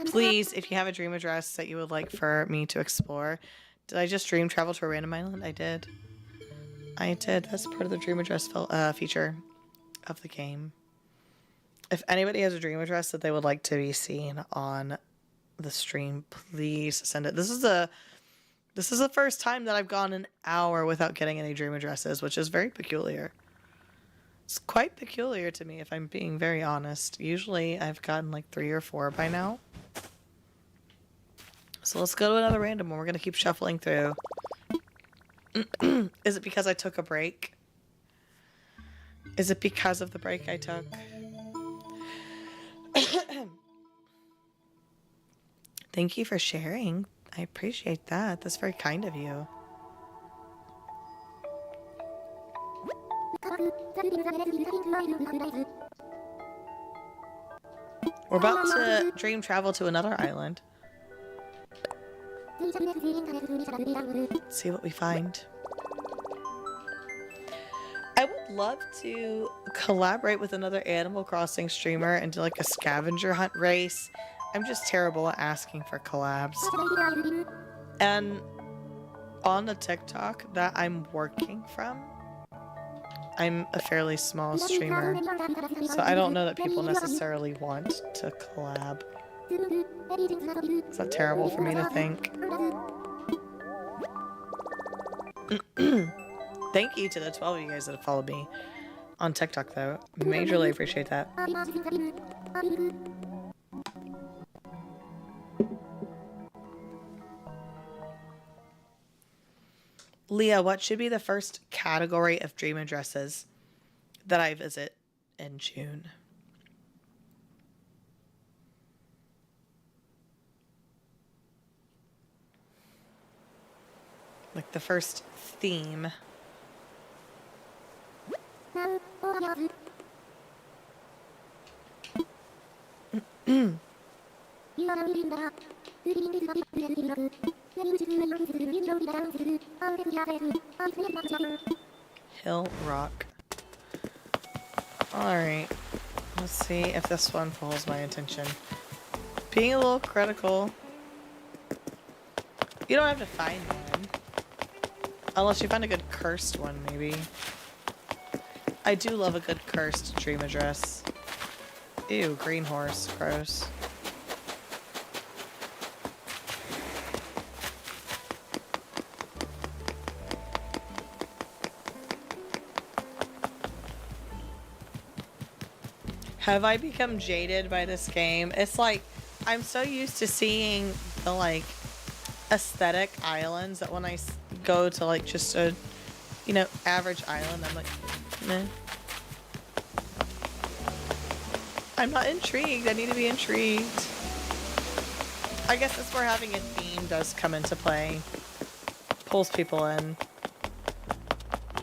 Please, if you have a dream address that you would like for me to explore. Did I just dream travel to a random island? I did. I did. That's part of the dream address feature of the game. If anybody has a dream address that they would like to be seen on the stream, please send it. This is the first time that I've gone an hour without getting any dream addresses, which is very peculiar. It's quite peculiar to me, if I'm being very honest. Usually I've gotten like 3 or 4 by now. So let's go to another random one. We're gonna keep shuffling through. Is it because I took a break? Is it because of the break I took? Thank you for sharing. I appreciate that. That's very kind of you. We're about to dream travel to another island. Let's see what we find. I would love to collaborate with another Animal Crossing streamer and do like a scavenger hunt race. I'm just terrible at asking for collabs. And on the TikTok that I'm working from, I'm a fairly small streamer, so I don't know that people necessarily want to collab. Is that terrible for me to think? Thank you to the 12 of you guys that have followed me on TikTok, though. Majorly appreciate that. Leah, what should be the first category of dream addresses that I visit in June? Like the first theme. Hill Rock. Alright. Let's see if this one pulls my attention. Being a little critical. You don't have to find one. Unless you find a good cursed one, maybe. I do love a good cursed dream address. Ew, green horse. Gross. Have I become jaded by this game? It's like, I'm so used to seeing the, like, aesthetic islands that when I go to, like, just a, you know, average island, I'm like, meh. I'm not intrigued. I need to be intrigued. I guess that's where having a theme does come into play. Pulls people in.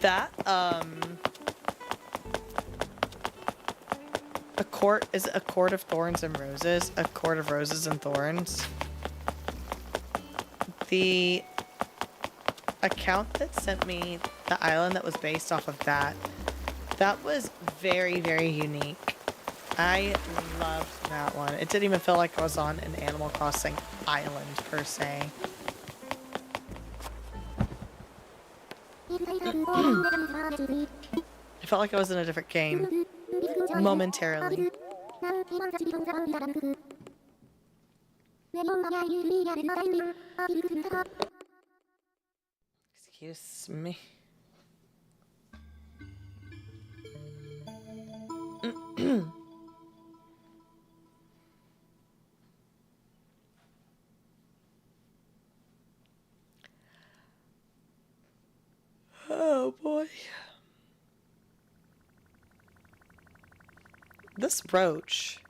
That, a court, is it a court of thorns and roses? A court of roses and thorns? The account that sent me the island that was based off of that was very, very unique. I loved that one. It didn't even feel like I was on an Animal Crossing island, per se. I felt like I was in a different game. Momentarily. Excuse me. this roach.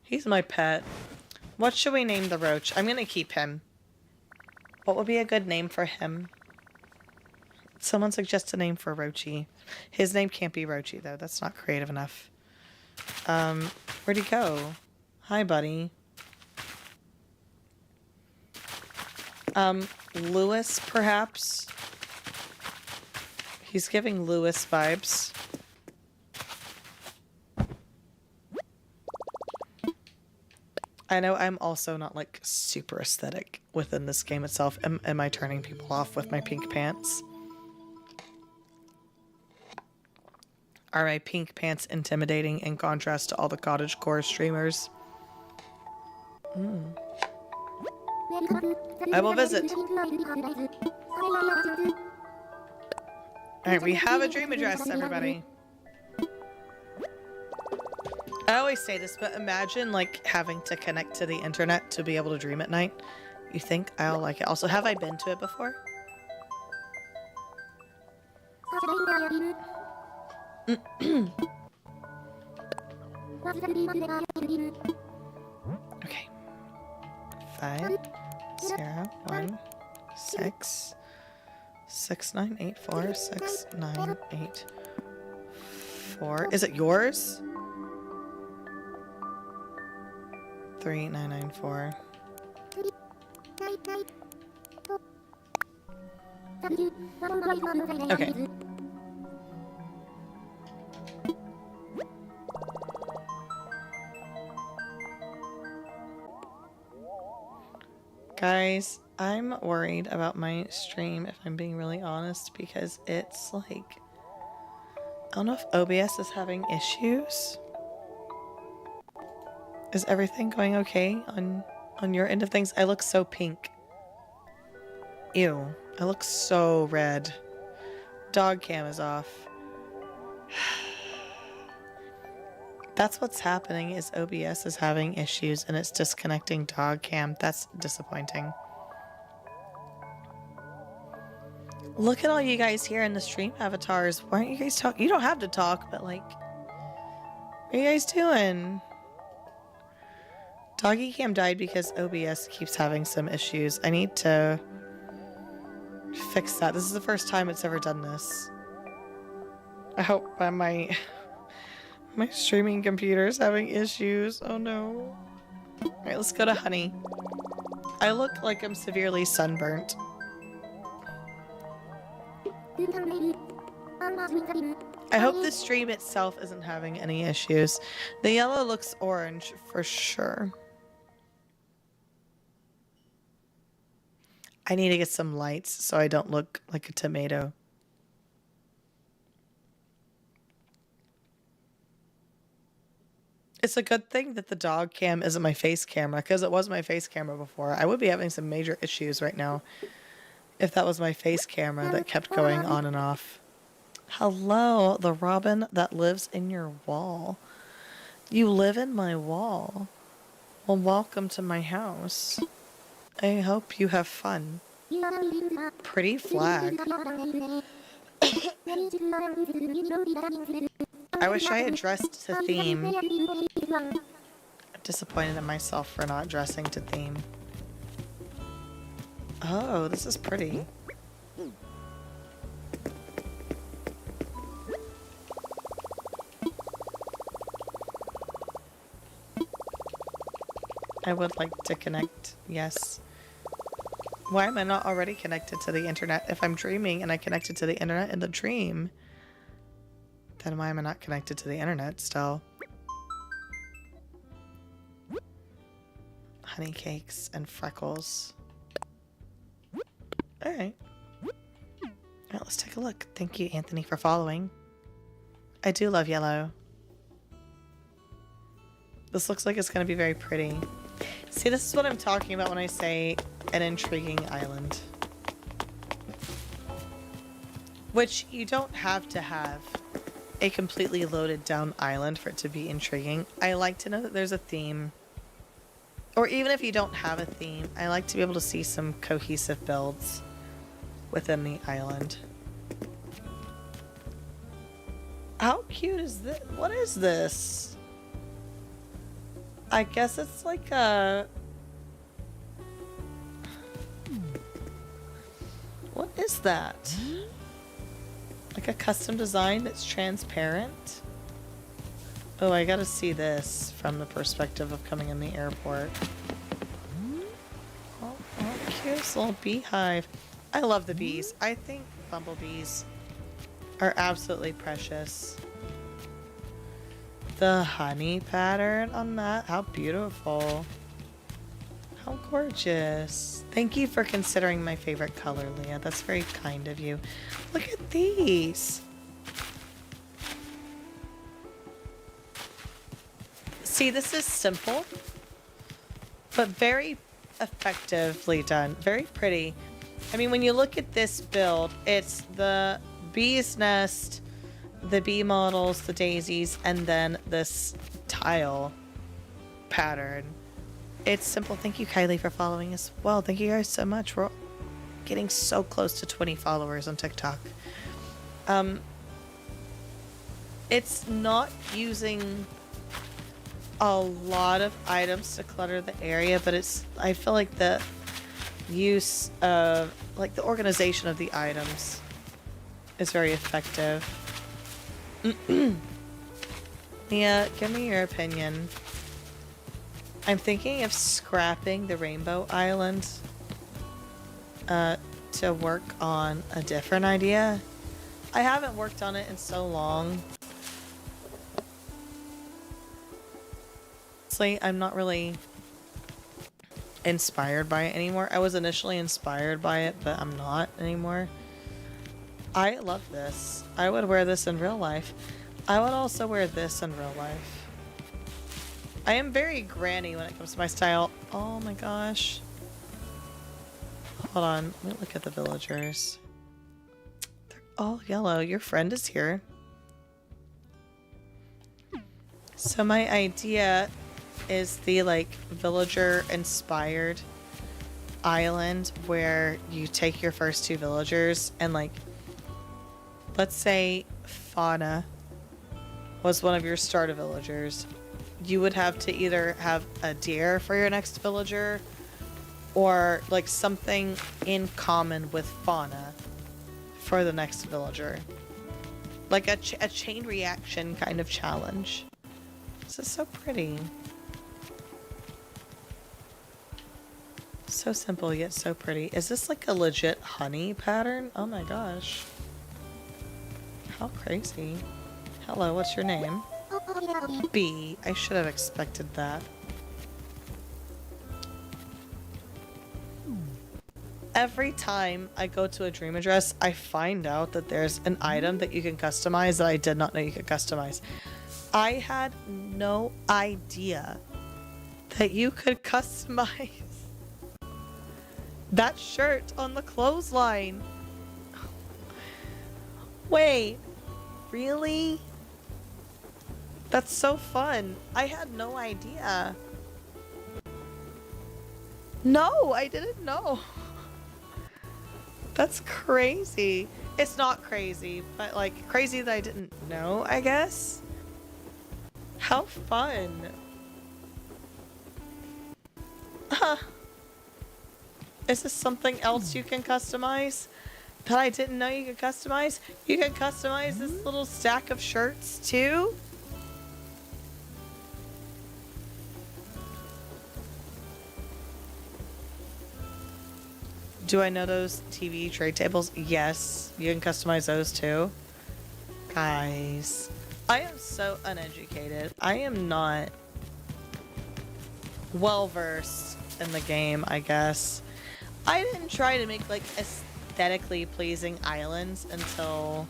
He's my pet. What should we name the roach? I'm gonna keep him. What would be a good name for him? Someone suggest a name for Roachy. His name can't be Roachy, though. That's not creative enough. Where'd he go? Hi, buddy. Lewis, perhaps? He's giving Lewis vibes. I know I'm also not, like, super aesthetic within this game itself. Am I turning people off with my pink pants? Are my pink pants intimidating in contrast to all the cottagecore streamers? I will visit. Alright, we have a dream address, everybody. I always say this, but imagine, like, having to connect to the internet to be able to dream at night. You think I'll like it? Also, have I been to it before? Okay. 5, 0, 1, 6, 6, 9, 8, 4, 6, 9, 8, 4. Is it yours? 3, 9, 9, 4. Okay. Guys, I'm worried about my stream, if I'm being really honest, because it's like, I don't know if OBS is having issues. Is everything going okay on your end of things? I look so pink. Ew, I look so red. Dog cam is off. That's what's happening, is OBS is having issues and it's disconnecting dog cam. That's disappointing. Look at all you guys here in the stream avatars. Why aren't you guys talking? You don't have to talk, but like, what are you guys doing? Doggy cam died because OBS keeps having some issues. I need to fix that. This is the first time it's ever done this. I hope my streaming computer's having issues. Oh no. Alright, let's go to Honey. I look like I'm severely sunburnt. I hope the stream itself isn't having any issues. The yellow looks orange for sure. I need to get some lights so I don't look like a tomato. It's a good thing that the dog cam isn't my face camera, because it was my face camera before. I would be having some major issues right now if that was my face camera that kept going on and off. Hello, the robin that lives in your wall. You live in my wall. Well, welcome to my house. I hope you have fun. Pretty flag. I wish I had dressed to theme. I'm disappointed in myself for not dressing to theme. Oh, this is pretty. I would like to connect, yes. Why am I not already connected to the internet? If I'm dreaming and I connected to the internet in the dream, then why am I not connected to the internet still? Honey cakes and freckles. Alright. Alright, let's take a look. Thank you, Anthony, for following. I do love yellow. This looks like it's going to be very pretty. See, this is what I'm talking about when I say an intriguing island. Which you don't have to have a completely loaded down island for it to be intriguing. I like to know that there's a theme. Or even if you don't have a theme, I like to be able to see some cohesive builds within the island. How cute is this? What is this? I guess it's like a... What is that? Like a custom design that's transparent? Oh, I gotta see this from the perspective of coming in the airport. Oh, cute little beehive. I love the bees. I think bumblebees are absolutely precious. The honey pattern on that, how beautiful. How gorgeous. Thank you for considering my favorite color, Leah. That's very kind of you. Look at these. See, this is simple, but very effectively done. Very pretty. I mean, when you look at this build, it's the bee's nest, the bee models, the daisies, and then this tile pattern. It's simple. Thank you, Kylie, for following as well. Thank you guys so much. We're getting so close to 20 followers on TikTok. It's not using a lot of items to clutter the area, but I feel like the use of, like, the organization of the items is very effective. Mia, give me your opinion. I'm thinking of scrapping the Rainbow Island to work on a different idea. I haven't worked on it in so long. Honestly, I'm not really inspired by it anymore. I was initially inspired by it, but I'm not anymore. I love this. I would wear this in real life. I would also wear this in real life. I am very granny when it comes to my style. Oh my gosh. Hold on. Let me look at the villagers. They're all yellow. Your friend is here. So my idea is the, like, villager inspired island where you take your first two villagers and, like, let's say Fauna was one of your starter villagers. You would have to either have a deer for your next villager or, like, something in common with Fauna for the next villager. Like a chain reaction kind of challenge. This is so pretty. So simple yet so pretty. Is this like a legit honey pattern? Oh my gosh. How crazy. Hello, what's your name? B. I should have expected that. Every time I go to a dream address, I find out that there's an item that you can customize that I did not know you could customize. I had no idea that you could customize that shirt on the clothesline. Wait, really? That's so fun. I had no idea. No, I didn't know. That's crazy. It's not crazy, but like crazy that I didn't know, I guess. How fun. Huh. Is this something else you can customize that I didn't know you could customize? You can customize this little stack of shirts too? Do I know those TV tray tables? Yes, you can customize those too. Guys, I am so uneducated. I am not well versed in the game, I guess. I didn't try to make like aesthetically pleasing islands until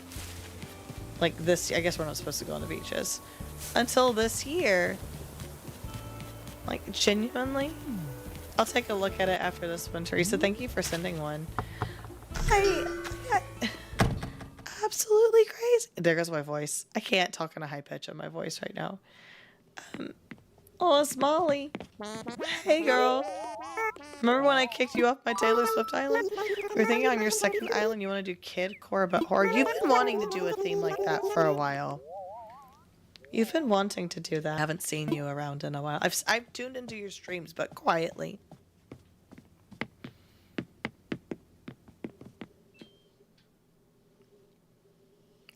like this. I guess we're not supposed to go on the beaches until this year. Like genuinely. I'll take a look at it after this one, Teresa. Thank you for sending one. I absolutely crazy. There goes my voice. I can't talk in a high pitch on my voice right now. Oh, it's Molly. Hey, girl. Remember when I kicked you off my Taylor Swift island? You're thinking on your second island you want to do kid core but horror. You've been wanting to do a theme like that for a while. You've been wanting to do that. I haven't seen you around in a while. I've tuned into your streams, but quietly.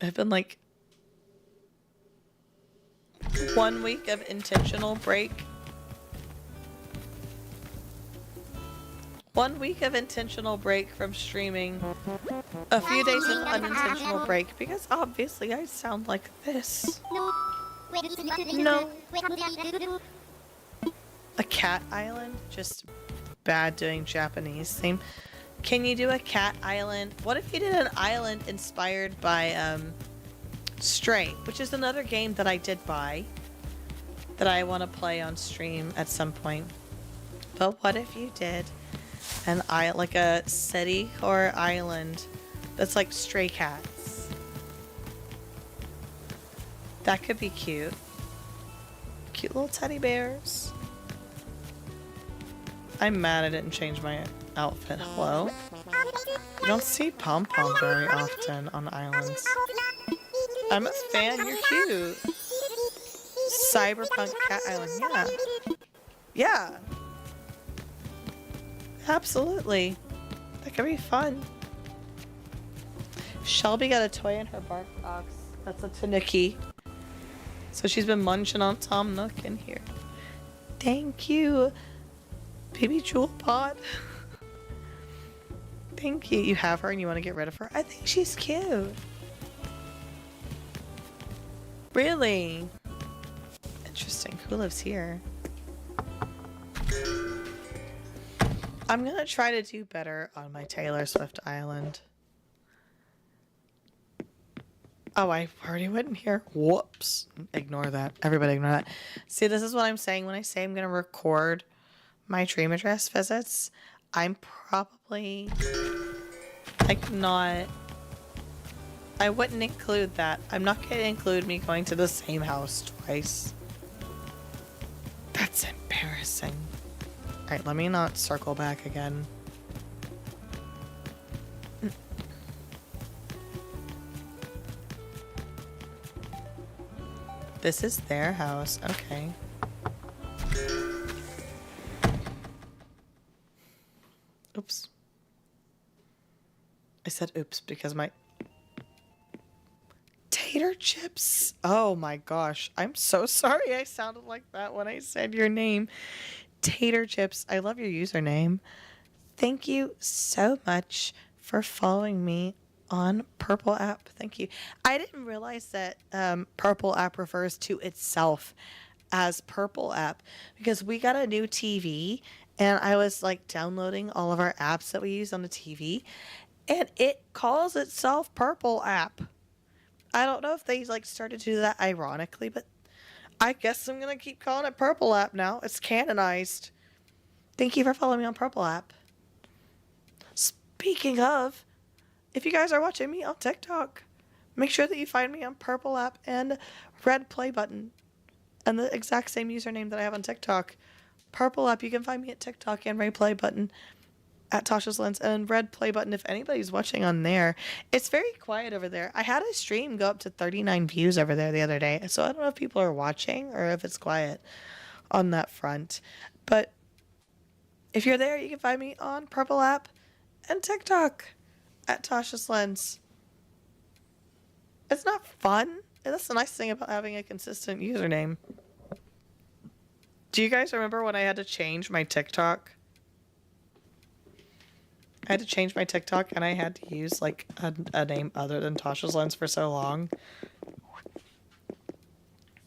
I've been like 1 week of intentional break. 1 week of intentional break from streaming. A few days of unintentional break because obviously I sound like this. No. A cat island? Just bad doing Japanese. Same. Can you do a cat island? What if you did an island inspired by Stray, which is another game that I did buy that I want to play on stream at some point. But what if you did an like a city or island that's like stray cats? That could be cute. Cute little teddy bears. I'm mad I didn't change my outfit. Hello? You don't see pom-pom very often on islands. I'm a fan, you're cute. Cyberpunk Cat Island, yeah. Yeah. Absolutely. That could be fun. Shelby got a toy in her bark box. That's a Tanuki. So she's been munching on Tom Nook in here. Thank you, baby Jewel Pod. Thank you. You have her and you want to get rid of her? I think she's cute. Really? Interesting. Who lives here? I'm gonna try to do better on my Taylor Swift island. Oh, I already went in here. Whoops. Ignore that. Everybody ignore that. See, this is what I'm saying when I say I'm gonna record my dream address visits. I'm probably like not... I wouldn't include that. I'm not gonna include me going to the same house twice. That's embarrassing. Alright, let me not circle back again. This is their house. Okay. Oops. I said oops because my... Tater chips. Oh my gosh. I'm so sorry I sounded like that when I said your name. Tater chips. I love your username. Thank you so much for following me on Purple app. Thank you. I didn't realize that Purple app refers to itself as Purple app because we got a new TV and I was like downloading all of our apps that we use on the TV and it calls itself Purple app. I don't know if they like started to do that ironically, but I guess I'm going to keep calling it Purple app now. It's canonized. Thank you for following me on Purple app. Speaking of, if you guys are watching me on TikTok, make sure that you find me on Purple app and red play button and the exact same username that I have on TikTok. Purple app, you can find me at TikTok and red play button at Tasha's Lens and red play button if anybody's watching on there. It's very quiet over there. I had a stream go up to 39 views over there the other day, so I don't know if people are watching or if it's quiet on that front. But if you're there, you can find me on Purple app and TikTok at Tasha's Lens. It's not fun. And that's the nice thing about having a consistent username. Do you guys remember when I had to change my TikTok? I had to change my TikTok and I had to use like a name other than Tasha's Lens for so long.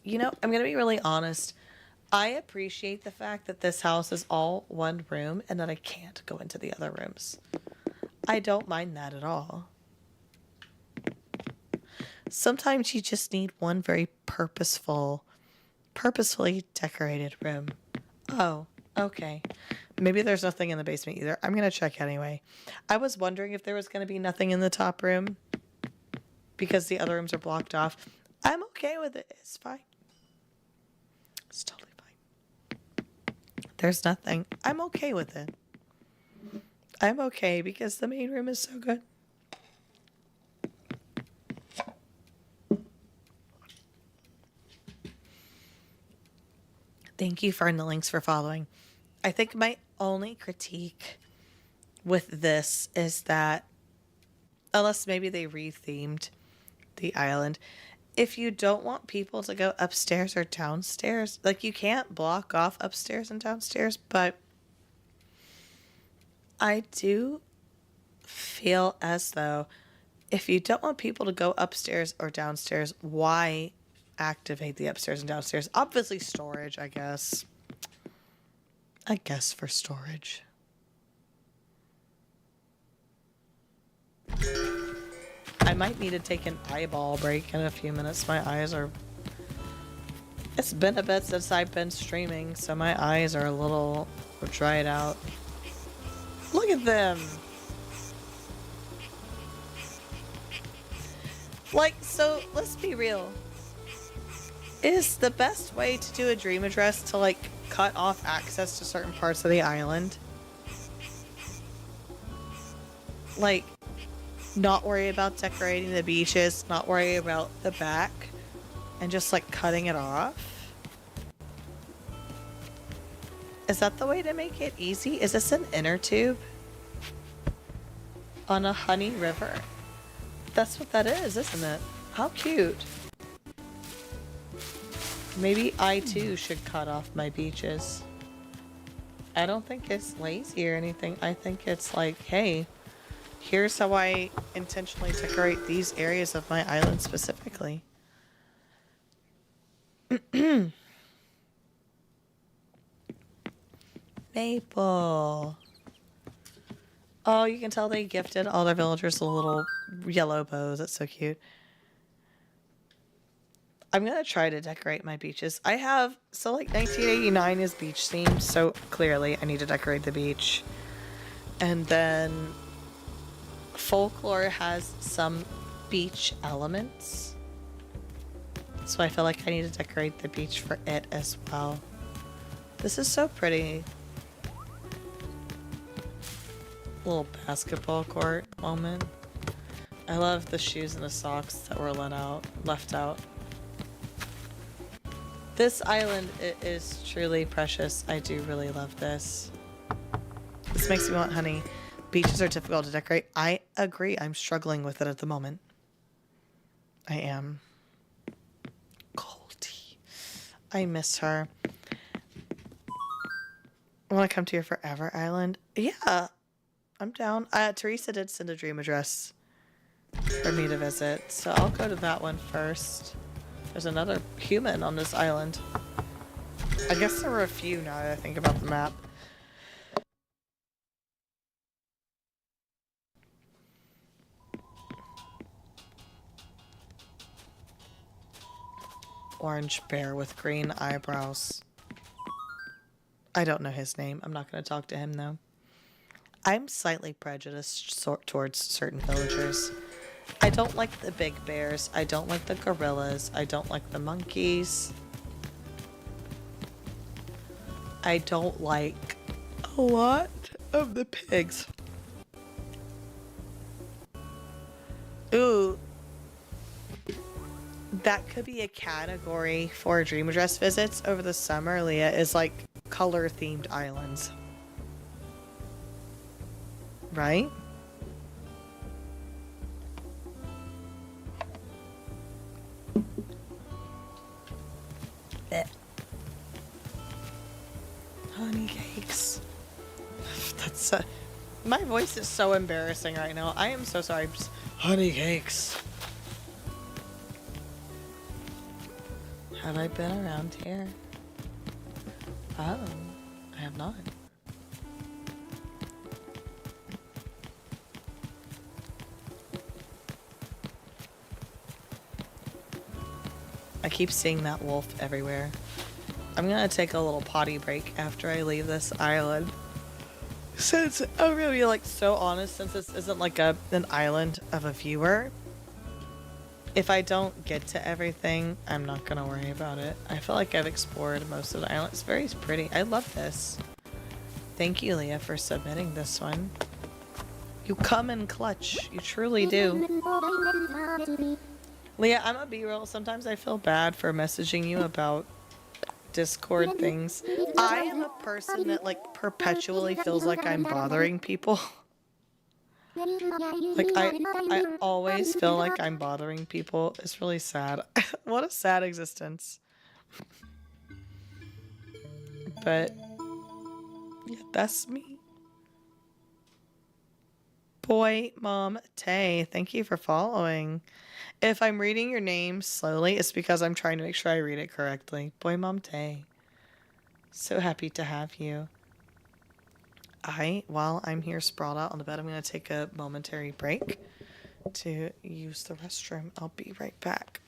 You know, I'm going to be really honest. I appreciate the fact that this house is all one room and that I can't go into the other rooms. I don't mind that at all. Sometimes you just need one very purposefully decorated room. Oh, okay. Maybe there's nothing in the basement either. I'm going to check anyway. I was wondering if there was going to be nothing in the top room because the other rooms are blocked off. I'm okay with it. It's fine. It's totally fine. There's nothing. I'm okay with it. I'm okay because the main room is so good. Thank you for the links for following. I think my only critique with this is that, unless maybe they rethemed the island, if you don't want people to go upstairs or downstairs, like, you can't block off upstairs and downstairs, but I do feel as though if you don't want people to go upstairs or downstairs, why activate the upstairs and downstairs? Obviously storage, I guess. I guess for storage. I might need to take an eyeball break in a few minutes. My eyes are... It's been a bit since I've been streaming, so my eyes are a little dried out. Look at them! Like, so, let's be real. Is the best way to do a dream address to, like, cut off access to certain parts of the island? Like, not worry about decorating the beaches, not worry about the back, and just, like, cutting it off? Is that the way to make it easy? Is this an inner tube? On a honey river? That's what that is, isn't it? How cute. Maybe I too should cut off my beaches. I don't think it's lazy or anything. I think it's like, hey, here's how I intentionally decorate these areas of my island specifically. Maple. Oh, you can tell they gifted all their villagers a little yellow bows. That's so cute. I'm going to try to decorate my beaches. I have, so like 1989 is beach themed, so clearly I need to decorate the beach. And then folklore has some beach elements. So I feel like I need to decorate the beach for it as well. This is so pretty. Little basketball court moment. I love the shoes and the socks that were left out. This island is truly precious. I do really love this. This makes me want honey. Beaches are difficult to decorate. I agree. I'm struggling with it at the moment. I am. Goldie. I miss her. I want to come to your forever island. Yeah. I'm down. Teresa did send a dream address for me to visit, so I'll go to that one first. There's another human on this island. I guess there were a few now that I think about the map. Orange bear with green eyebrows. I don't know his name. I'm not going to talk to him though. I'm slightly prejudiced towards certain villagers. I don't like the big bears. I don't like the gorillas. I don't like the monkeys. I don't like a lot of the pigs. Ooh. That could be a category for dream address visits over the summer, Leah, is like color themed islands. Right? Blech. Honey cakes. That's my voice is so embarrassing right now. I am so sorry. Just, honey cakes. Have I been around here? Oh, I have not. I keep seeing that wolf everywhere. I'm gonna take a little potty break after I leave this island. Since I'm gonna be like so honest, since this isn't like an island of a viewer, if I don't get to everything, I'm not gonna worry about it. I feel like I've explored most of the island. It's very pretty. I love this. Thank you, Leah, for submitting this one. You come in clutch. You truly do. Leah, I'm a B-roll. Sometimes I feel bad for messaging you about Discord things. I am a person that like perpetually feels like I'm bothering people. Like I always feel like I'm bothering people. It's really sad. What a sad existence. But yeah, that's me. Boy Mom Tay, thank you for following. If I'm reading your name slowly, it's because I'm trying to make sure I read it correctly. Boy Mom Tay. So happy to have you. While I'm here sprawled out on the bed, I'm going to take a momentary break to use the restroom. I'll be right back.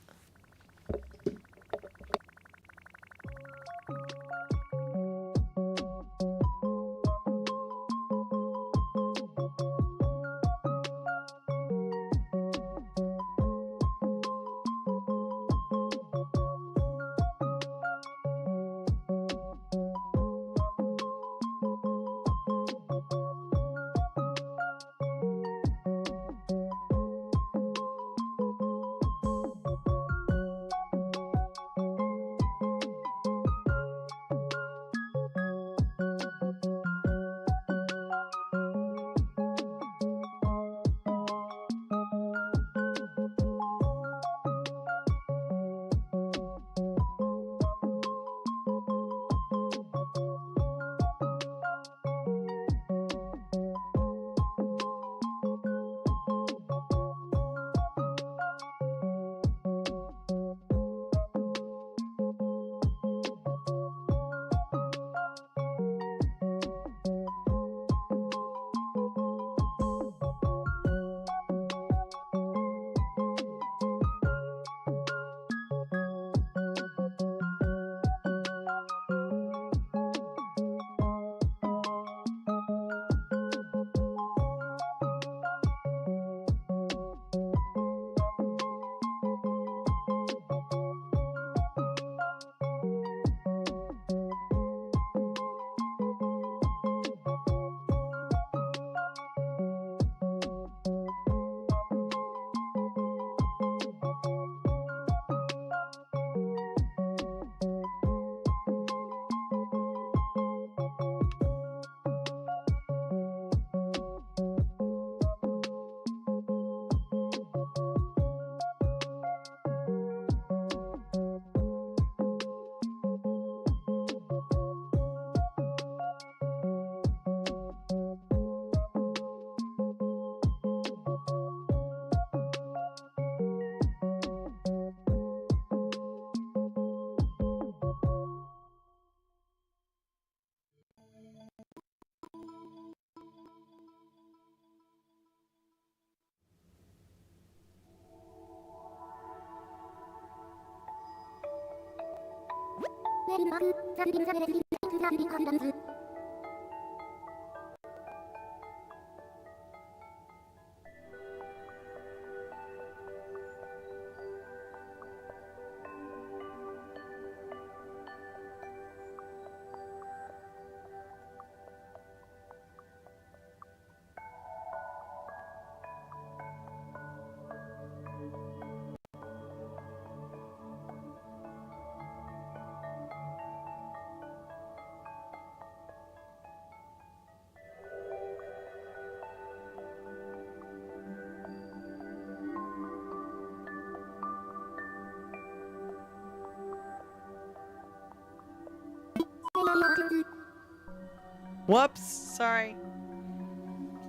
Whoops, sorry.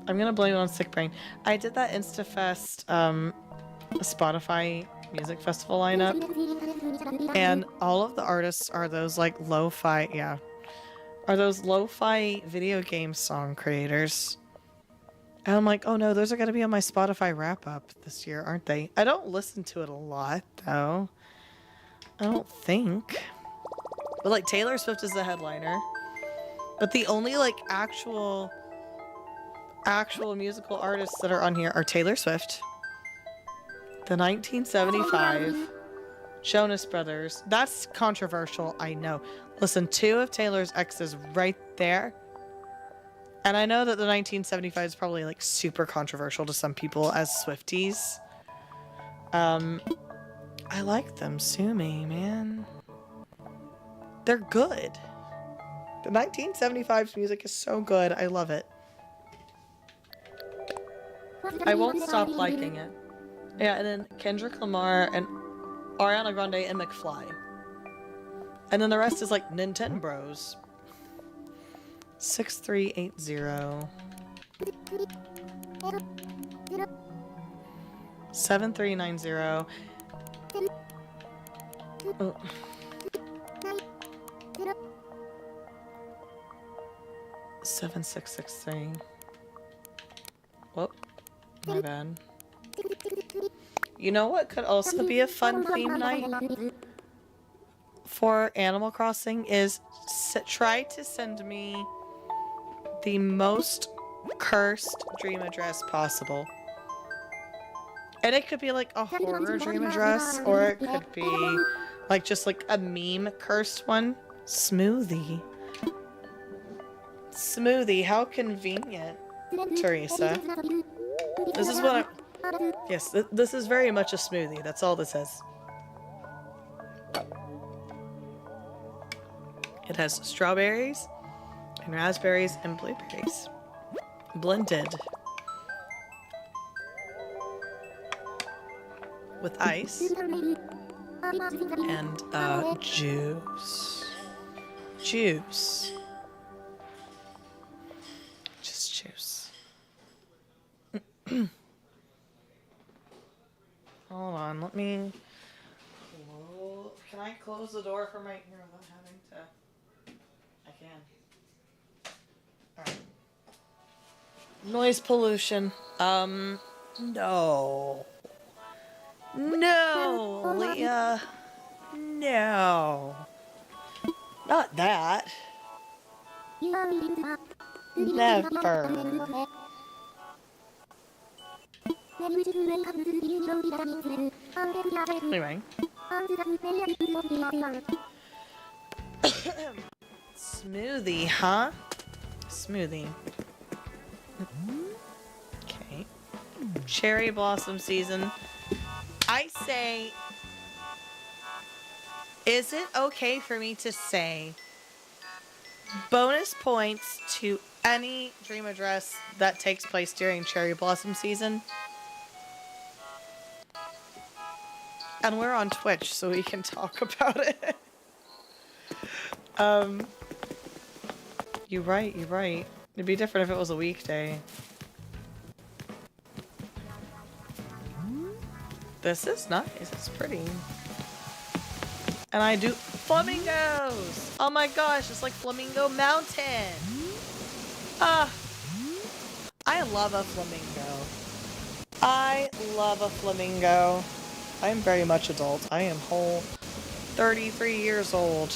I'm gonna blame it on sick brain. I did that InstaFest Spotify music festival lineup, and all of the artists are those like lo-fi, are those lo-fi video game song creators. And I'm like, oh no, those are gonna be on my Spotify wrap-up this year, aren't they? I don't listen to it a lot, though. I don't think. But like Taylor Swift is the headliner. But the only like actual musical artists that are on here are Taylor Swift, the 1975 Jonas Brothers. That's controversial, I know. Listen, 2 of Taylor's exes right there. And I know that the 1975 is probably like super controversial to some people as Swifties. I like them. Sue me, man. They're good. The 1975's music is so good. I love it. I won't stop liking it. Yeah, and then Kendrick Lamar and Ariana Grande and McFly. And then the rest is like Nintendo Bros. 6380. 7390. Oh. 7663. Whoop. My bad. You know what could also be a fun theme night for Animal Crossing is try to send me the most cursed dream address possible. And it could be like a horror dream address, or it could be like just like a meme cursed one. Smoothie. Smoothie, how convenient, Teresa. This is what I... Yes, this is very much a smoothie. That's all this is. It has strawberries and raspberries and blueberries blended with ice and juice. Juice. Just juice. Hold on, let me... Can I close the door from right here without having to... I can. Alright. Noise pollution. No. No, Leah. No. Not that. Never. Anyway. Smoothie, huh? Smoothie. Okay. Cherry blossom season. I say, is it okay for me to say bonus points to any dream address that takes place during cherry blossom season? And we're on Twitch, so we can talk about it. You're right, you're right. It'd be different if it was a weekday. This is nice, it's pretty. And I do flamingos! Oh my gosh, it's like Flamingo Mountain! Ah, I love a flamingo. I love a flamingo. I am very much adult. I am whole 33 years old.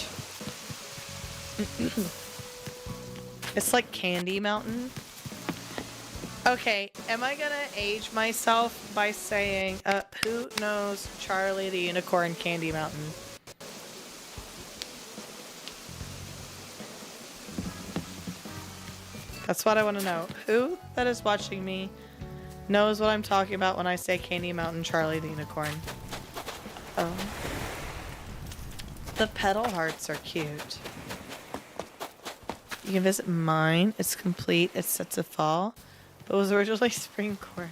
It's like Candy Mountain. Okay, am I gonna age myself by saying, who knows Charlie the Unicorn Candy Mountain? That's what I want to know. Who that is watching me knows what I'm talking about when I say Candy Mountain Charlie the Unicorn? Oh. The petal hearts are cute. You can visit mine. It's complete. It's set to fall. But it was originally spring core.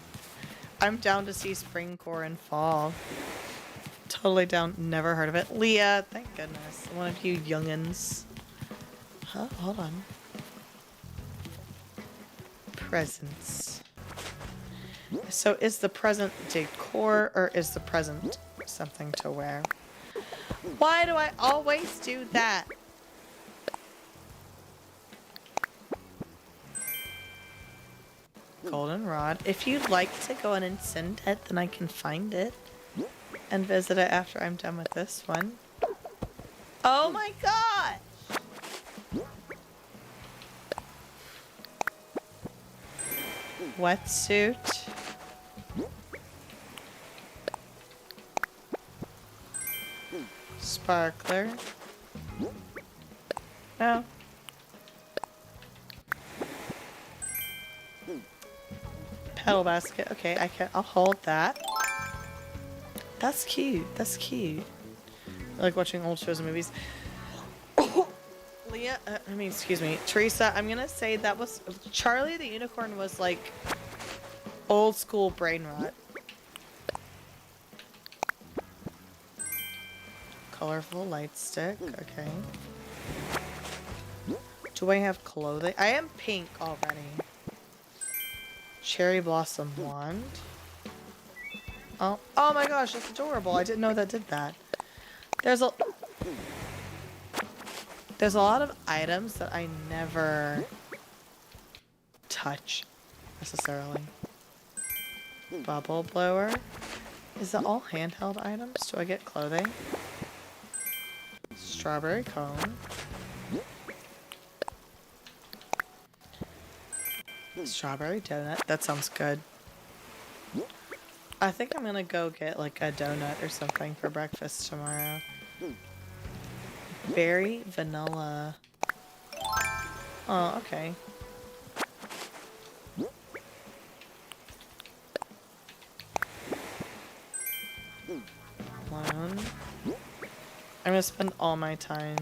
I'm down to see spring core in fall. Totally down. Never heard of it. Leah, thank goodness. One of you youngins. Huh? Hold on. Presents. So is the present decor or is the present something to wear? Why do I always do that? Goldenrod. If you'd like to go in and send it, then I can find it and visit it after I'm done with this one. Oh my god! Wetsuit. Sparkler. No. Petal basket. Okay, I'll hold that. That's cute. That's cute. I like watching old shows and movies. Leah, excuse me, Teresa, I'm gonna say that was Charlie the Unicorn was like old school brain rot. Colorful light stick, okay. Do I have clothing? I am pink already. Cherry blossom wand. Oh my gosh, that's adorable. I didn't know that did that. There's a lot of items that I never touch necessarily. Bubble blower. Is it all handheld items? Do I get clothing? Strawberry cone. Strawberry donut. That sounds good. I think I'm gonna go get like a donut or something for breakfast tomorrow. Berry vanilla. Oh, okay. Alone. I'm gonna spend all my time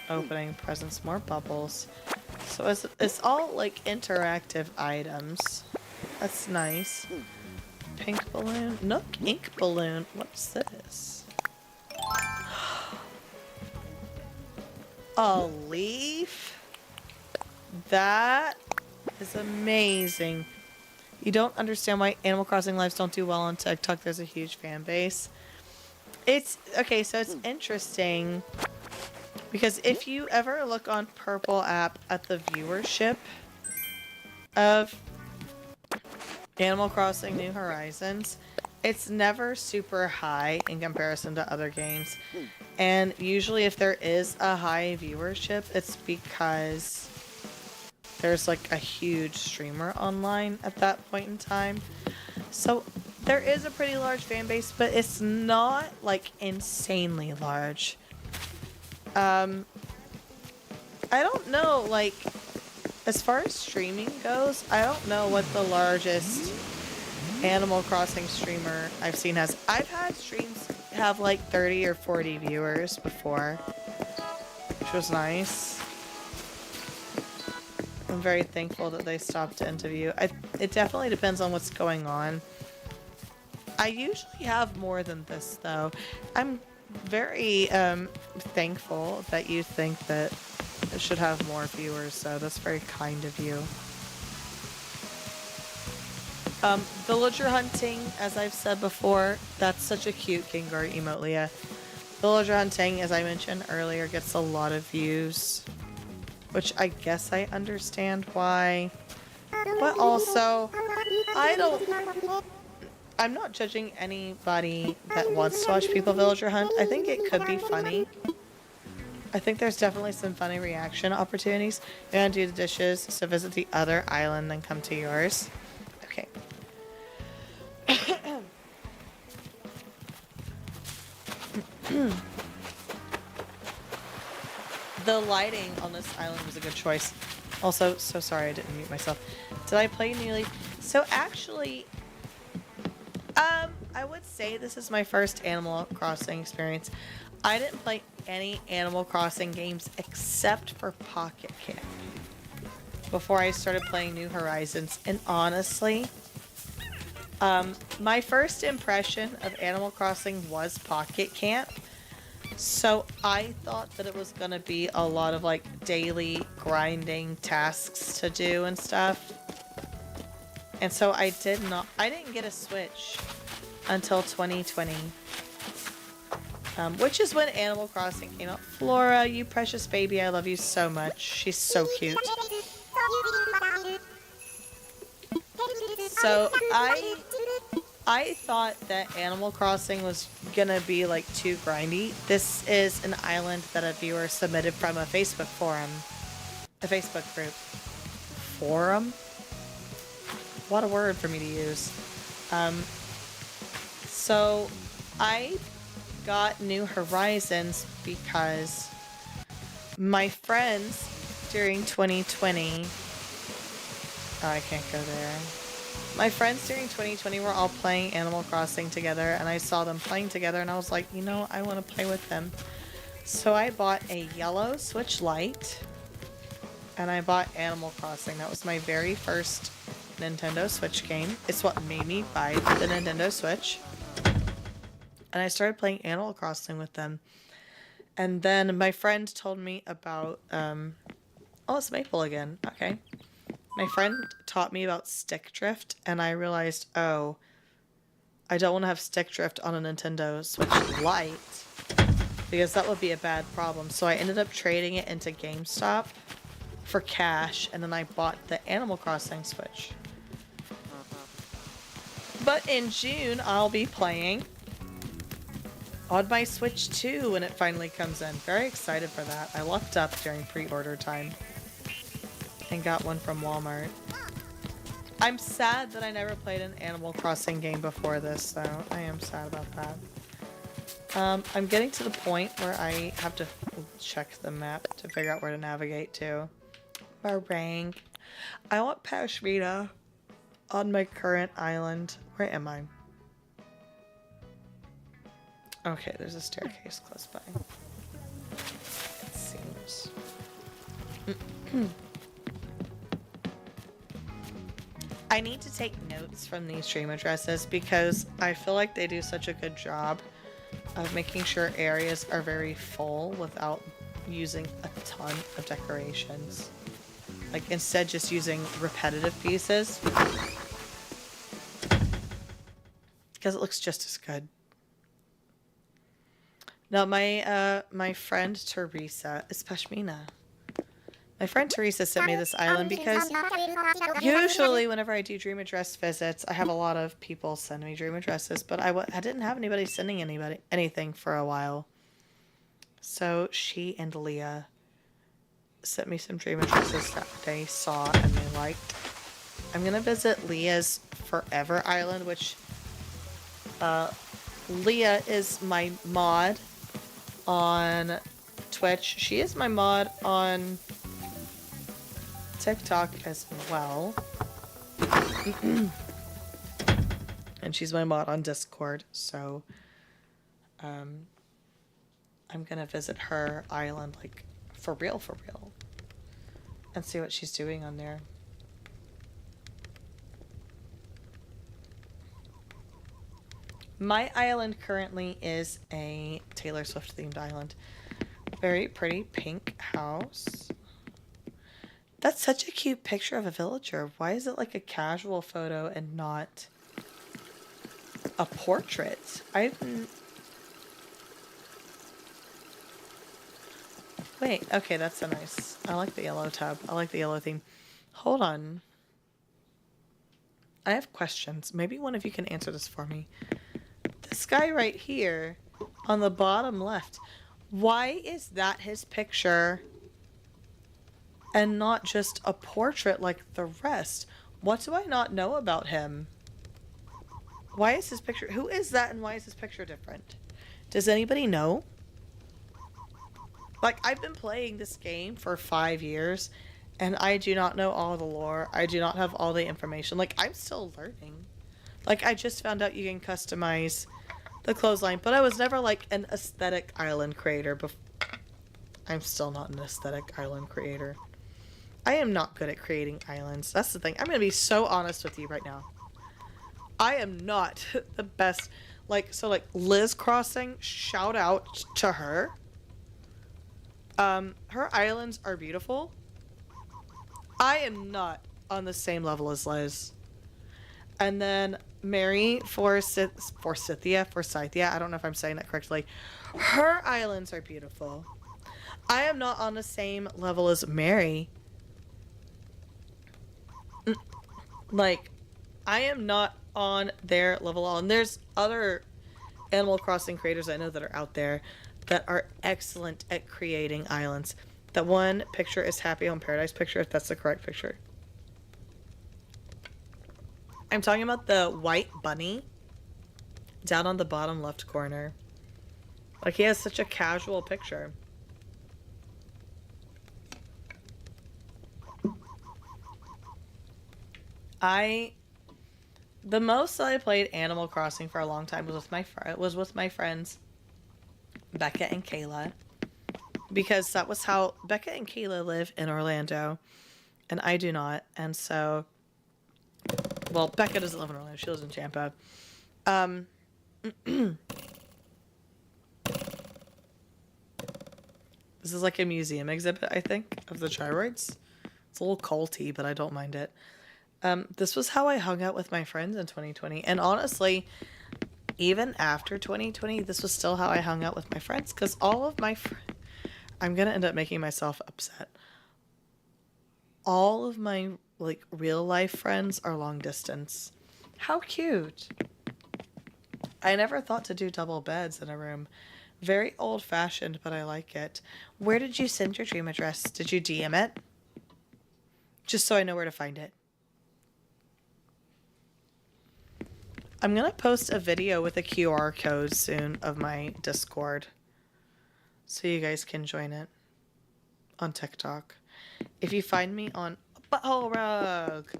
opening presents. More bubbles. So it's all like interactive items. That's nice. Pink balloon. Nook ink balloon. What's this? A leaf? That is amazing. You don't understand why Animal Crossing lives don't do well on TikTok. There's a huge fan base. It's okay, so it's interesting because if you ever look on Purple app at the viewership of Animal Crossing New Horizons, it's never super high in comparison to other games. And usually if there is a high viewership, it's because there's like a huge streamer online at that point in time. So there is a pretty large fan base, but it's not like insanely large. I don't know, like, as far as streaming goes, I don't know what the largest Animal Crossing streamer I've seen has. I've had streams have like 30 or 40 viewers before, which was nice. I'm very thankful that they stopped to interview. It definitely depends on what's going on. I usually have more than this, though. I'm very thankful that you think that it should have more viewers, so that's very kind of you. Villager hunting, as I've said before, that's such a cute Gengar emote, Leah. Villager hunting, as I mentioned earlier, gets a lot of views, which I guess I understand why. But also, I'm not judging anybody that wants to watch people villager hunt. I think it could be funny. I think there's definitely some funny reaction opportunities. You're gonna do the dishes, so visit the other island, then come to yours. Okay. The lighting on this island was a good choice. Also, so sorry I didn't mute myself. Did I play New Leaf? So actually, I would say this is my first Animal Crossing experience. I didn't play any Animal Crossing games except for Pocket Camp before I started playing New Horizons. And honestly, my first impression of Animal Crossing was Pocket Camp. So I thought that it was going to be a lot of like daily grinding tasks to do and stuff. And so I didn't get a Switch until 2020. Which is when Animal Crossing came out. Flora, you precious baby, I love you so much. She's so cute. So I thought that Animal Crossing was gonna be like too grindy. This is an island that a viewer submitted from a Facebook forum. A Facebook group. Forum? What a word for me to use. So I got New Horizons because my friends during 2020... Oh, I can't go there. My friends during 2020 were all playing Animal Crossing together, and I saw them playing together, and I was like, you know, I want to play with them. So I bought a yellow Switch Lite, and I bought Animal Crossing. That was my very first Nintendo Switch game. It's what made me buy the Nintendo Switch. And I started playing Animal Crossing with them. And then my friend told me about, oh, it's Maple again. Okay. My friend taught me about stick drift, and I realized, oh, I don't want to have stick drift on a Nintendo Switch Lite, because that would be a bad problem. So I ended up trading it into GameStop for cash, and then I bought the Animal Crossing Switch. But in June, I'll be playing on my Switch 2 when it finally comes in. Very excited for that. I lucked up during pre-order time and got one from Walmart. I'm sad that I never played an Animal Crossing game before this, though. I am sad about that. I'm getting to the point where I have to check the map to figure out where to navigate to. Meringue. I want Pashmina on my current island. Where am I? Okay, there's a staircase close by. It seems. I need to take notes from these stream addresses because I feel like they do such a good job of making sure areas are very full without using a ton of decorations. Like, instead just using repetitive pieces. Because it looks just as good. Now, my friend Teresa is Pashmina. My friend Teresa sent me this island because usually whenever I do dream address visits, I have a lot of people send me dream addresses, but I didn't have anybody sending anything for a while. So she and Leah sent me some dream addresses that they saw and they liked. I'm going to visit Leah's Forever Island, which Leah is my mod on Twitch. She is my mod on TikTok as well. And she's my mod on Discord, so I'm gonna visit her island, like, for real, and see what she's doing on there. My island currently is a Taylor Swift themed island. Very pretty pink house. That's such a cute picture of a villager. Why is it like a casual photo and not a portrait? Wait, okay, that's so nice. I like the yellow tub. I like the yellow theme. Hold on. I have questions. Maybe one of you can answer this for me. This guy right here on the bottom left, why is that his picture and not just a portrait like the rest? What do I not know about him? Why is his picture... Who is that and why is his picture different? Does anybody know? Like, I've been playing this game for 5 years and I do not know all the lore. I do not have all the information. Like, I'm still learning. Like, I just found out you can customize the clothesline, but I was never like an aesthetic island creator. I'm still not an aesthetic island creator. I am not good at creating islands. That's the thing. I'm going to be so honest with you right now. I am not the best. Like, so like Liz Crossing, shout out to her. Her islands are beautiful. I am not on the same level as Liz. And then Mary Forsythia, I don't know if I'm saying that correctly. Her islands are beautiful. I am not on the same level as Mary. Like, I am not on their level at all. And there's other Animal Crossing creators I know that are out there that are excellent at creating islands. That one picture is Happy Home Paradise picture, if that's the correct picture. I'm talking about the white bunny down on the bottom left corner. Like, he has such a casual picture. The most that I played Animal Crossing for a long time was with my friends Becca and Kayla. because that was how Becca and Kayla live in Orlando, and I do not. And so, well, Becca doesn't live in Orlando; she lives in Tampa. Um, this is like a museum exhibit, I think, of the Gyroids. It's a little culty, but I don't mind it. This was how I hung out with my friends in 2020, and honestly, even after 2020, this was still how I hung out with my friends, because all of my I'm gonna end up making myself upset. All of my, like, real life friends are long distance. How cute. I never thought to do double beds in a room. Very old fashioned, but I like it. Where did you send your dream address? Did you DM it? Just so I know where to find it. I'm gonna post a video with a QR code soon of my Discord, so you guys can join it on TikTok. If you find me on Butthole Rug,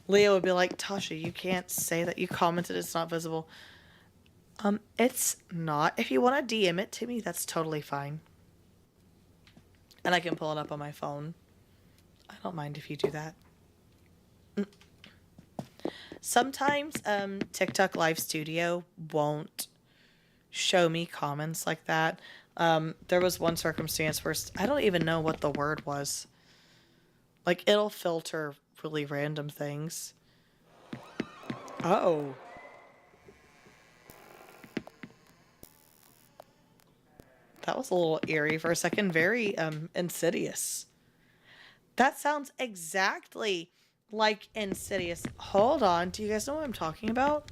Leo would be like, Tasha, you can't say that you commented it's not visible. It's not. If you want to DM it to me, that's totally fine. And I can pull it up on my phone. I don't mind if you do that. Sometimes TikTok Live Studio won't show me comments like that. There was one circumstance where I don't even know what the word was. Like, it'll filter really random things. Oh. That was a little eerie for a second. Very Insidious. That sounds exactly like Insidious. Hold on. Do you guys know what I'm talking about?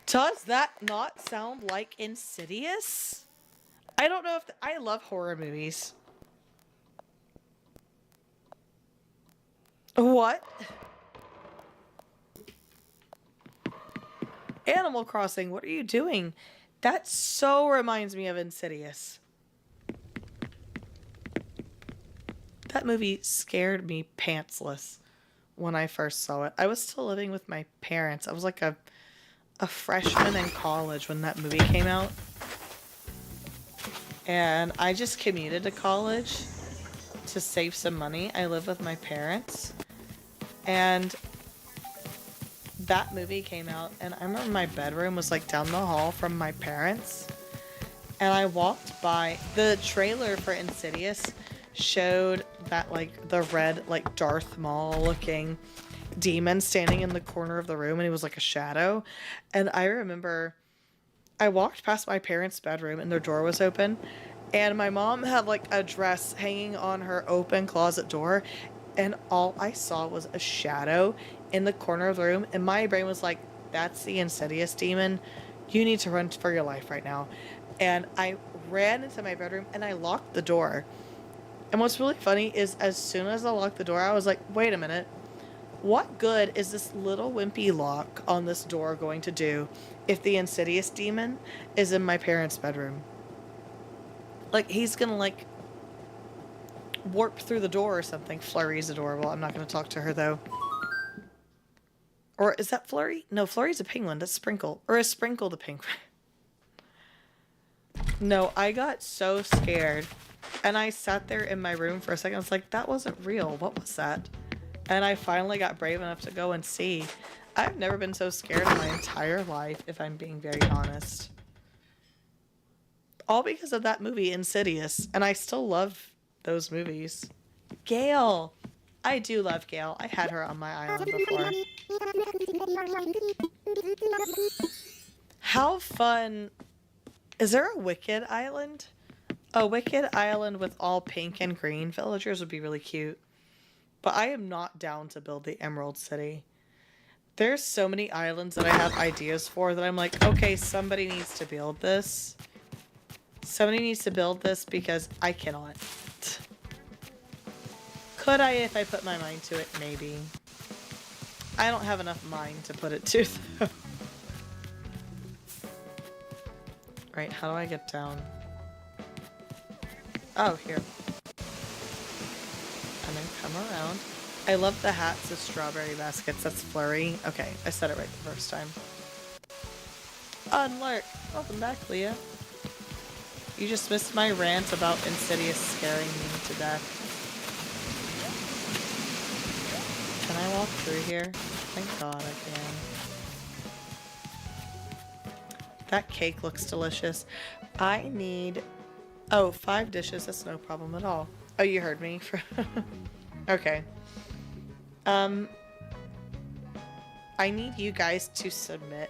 Does that not sound like Insidious? I don't know if... I love horror movies. What? Animal Crossing, what are you doing? That so reminds me of Insidious. That movie scared me pantsless when I first saw it. I was still living with my parents. I was like a freshman in college when that movie came out. And I just commuted to college to save some money. I live with my parents. And that movie came out, and I remember my bedroom was like down the hall from my parents. And I walked by, the trailer for Insidious showed that, like, the red, like, Darth Maul looking demon standing in the corner of the room, and he was like a shadow. And I remember I walked past my parents' bedroom and their door was open, and my mom had like a dress hanging on her open closet door, and all I saw was a shadow in the corner of the room, and my brain was like, that's the Insidious demon. You need to run for your life right now. And I ran into my bedroom and I locked the door. And what's really funny is as soon as I locked the door, I was like, wait a minute. What good is this little wimpy lock on this door going to do if the Insidious demon is in my parents' bedroom? Like, he's gonna, like, warp through the door or something. Flurry's adorable. I'm not gonna talk to her, though. Or is that Flurry? No, Flurry's a penguin. That's Sprinkle. Or is Sprinkle the penguin? No, I got so scared. And I sat there in my room for a second. I was like, that wasn't real. What was that? And I finally got brave enough to go and see. I've never been so scared in my entire life, if I'm being very honest. All because of that movie, Insidious. And I still love those movies. Gail! I do love Gail. I had her on my island before. How fun. Is there a Wicked Island? A Wicked Island with all pink and green villagers would be really cute. But I am not down to build the Emerald City. There's so many islands that I have ideas for that I'm like, okay, somebody needs to build this. Somebody needs to build this because I cannot. Could I if I put my mind to it? Maybe. I don't have enough mind to put it to, though. Right, how do I get down? Oh, here. And then come around. I love the hats of strawberry baskets. That's flurry. Okay, I said it right the first time. Unlurk! Welcome back, Leah. You just missed my rant about Insidious scaring me to death. Can I walk through here? Thank God I can. That cake looks delicious. I need... Oh, 5 dishes. That's no problem at all. Oh, you heard me. Okay. I need you guys to submit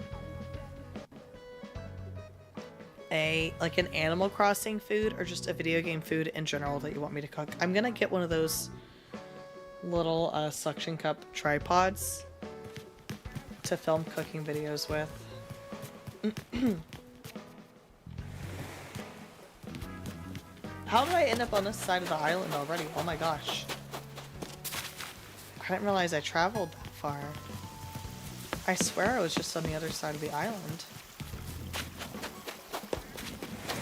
like an Animal Crossing food or just a video game food in general that you want me to cook. I'm gonna get one of those little suction cup tripods to film cooking videos with. How did I end up on this side of the island already? Oh my gosh. I didn't realize I traveled that far. I swear I was just on the other side of the island.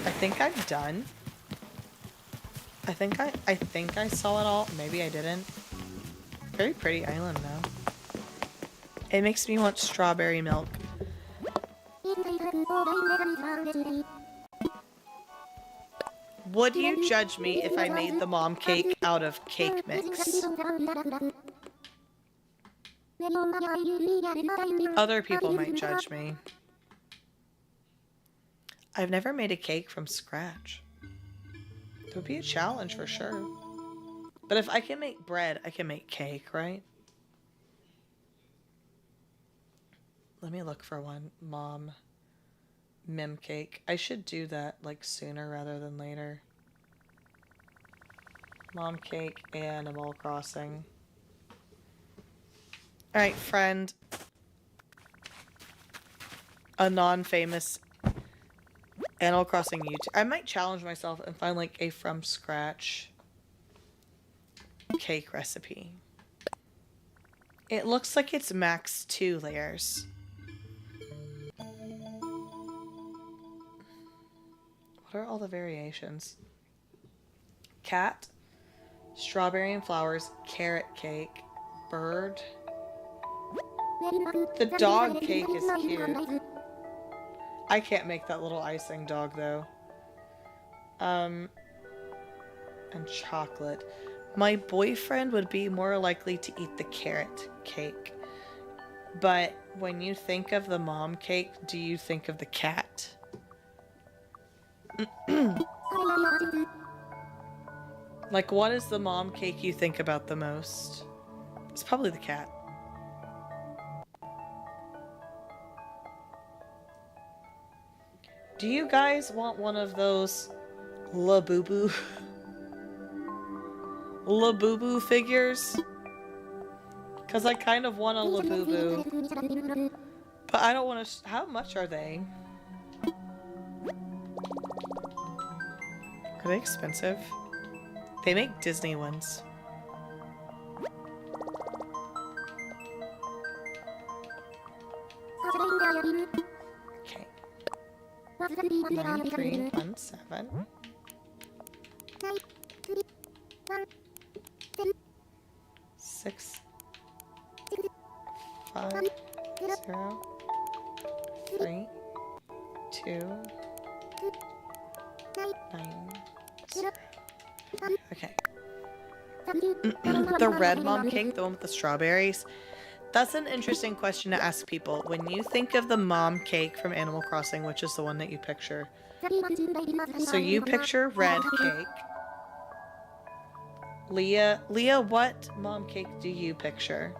I think I'm done. I think I saw it all. Maybe I didn't. Very pretty island though. It makes me want strawberry milk. Would you judge me if I made the mom cake out of cake mix? Other people might judge me. I've never made a cake from scratch. It would be a challenge for sure. But if I can make bread, I can make cake, right? Let me look for one. Mom Mim cake. I should do that like sooner rather than later. Mom cake, Animal Crossing. Alright, friend. A non-famous Animal Crossing YouTube. I might challenge myself and find like a from scratch cake recipe. It looks like it's max 2 layers. What are all the variations? Cat, strawberry and flowers, carrot cake, bird. The dog cake is cute. I can't make that little icing dog though. And chocolate. My boyfriend would be more likely to eat the carrot cake. But when you think of the mom cake, do you think of the cat? Like, what is the mom cake you think about the most? It's probably the cat. Do you guys want one of those Labubu Labubu figures? Because I kind of want a Labubu. But I don't want to... How much are they? Are they expensive? They make Disney ones. Okay. 9317. 6 5 0 3 2 9 0. Okay. The red mom cake, the one with the strawberries. That's an interesting question to ask people. When you think of the mom cake from Animal Crossing, which is the one that you picture? So you picture red cake. Leah, what mom cake do you picture?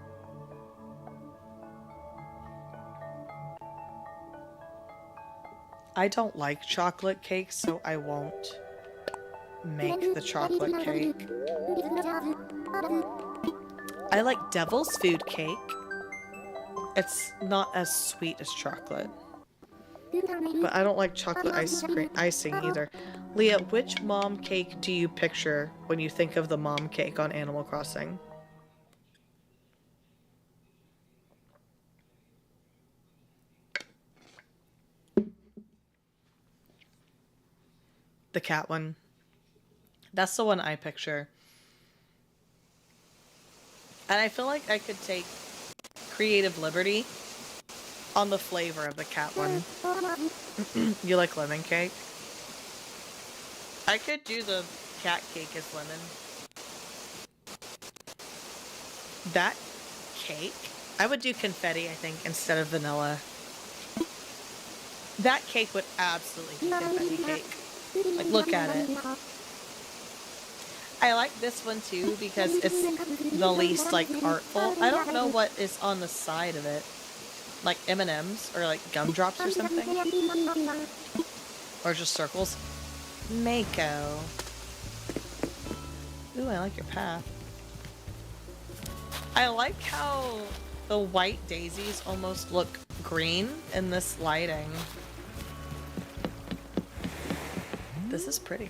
I don't like chocolate cake, so I won't make the chocolate cake. I like devil's food cake. It's not as sweet as chocolate. But I don't like chocolate icing either. Leah, which mom cake do you picture when you think of the mom cake on Animal Crossing? The cat one. That's the one I picture. And I feel like I could take creative liberty on the flavor of the cat one. You like lemon cake? I could do the cat cake as lemon. That cake? I would do confetti, I think, instead of vanilla. That cake would absolutely be confetti cake. Like, look at it. I like this one too because it's the least, like, artful. I don't know what is on the side of it. Like M&Ms or like gumdrops or something. Or just circles. Mako. Ooh, I like your path. I like how the white daisies almost look green in this lighting. This is pretty.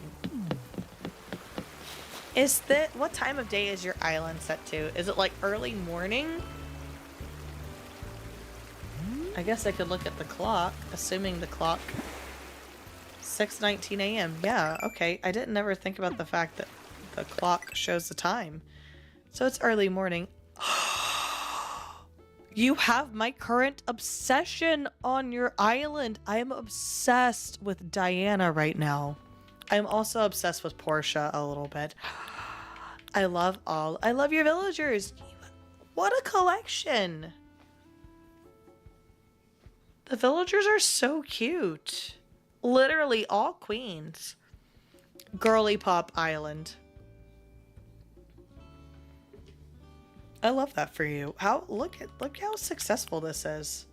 What time of day is your island set to? Is it like early morning? I guess I could look at the clock, assuming the clock. 6:19 a.m. Yeah, okay. I didn't ever think about the fact that the clock shows the time. So it's early morning. You have my current obsession on your island. I am obsessed with Diana right now. I'm also obsessed with Portia a little bit. I love your villagers. What a collection. The villagers are so cute. Literally all queens. Girly Pop Island. I love that for you. Look how successful this is.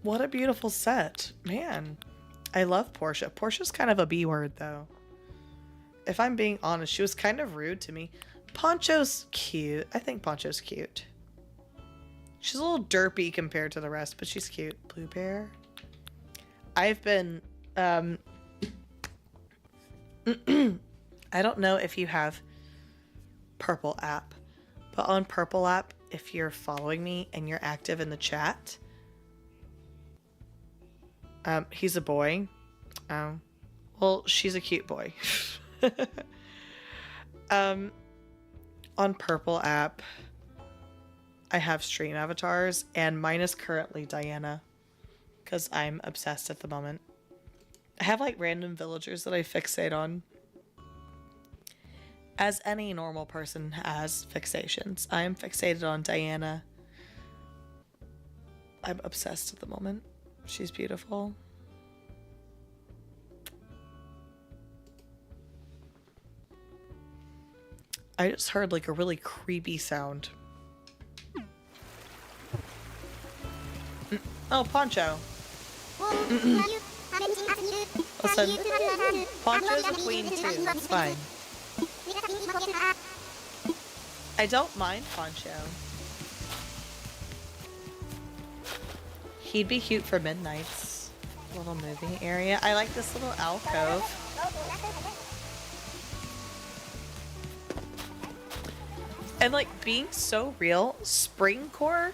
What a beautiful set. Man, I love Portia. Portia's kind of a B word though. If I'm being honest, she was kind of rude to me. Poncho's cute. I think Poncho's cute. She's a little derpy compared to the rest, but she's cute. Blue Bear. I've been, I don't know if you have Purple app, but on Purple app, if you're following me and you're active in the chat, he's a boy. Well, she's a cute boy. On Purple app, I have stream avatars, and mine is currently Diana, because I'm obsessed at the moment. I have like random villagers that I fixate on. As any normal person has fixations. I am fixated on Diana. I'm obsessed at the moment. She's beautiful. I just heard like a really creepy sound. Oh, Poncho. Listen, Poncho's a queen too. It's fine. I don't mind Poncho. He'd be cute for Midnight's little movie area. I like this little alcove. And like being so real, Spring Core,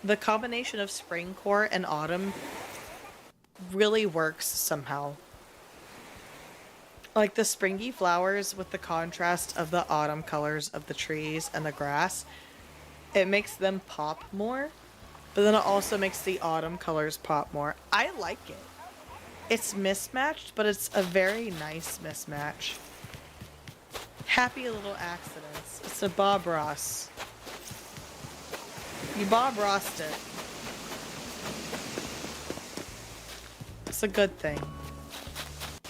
the combination of Spring Core and Autumn really works somehow. Like the springy flowers with the contrast of the autumn colors of the trees and the grass, it makes them pop more, but then it also makes the autumn colors pop more. I like it. It's mismatched, but it's a very nice mismatch. Happy little accidents. It's a Bob Ross. You Bob Rossed it. It's a good thing.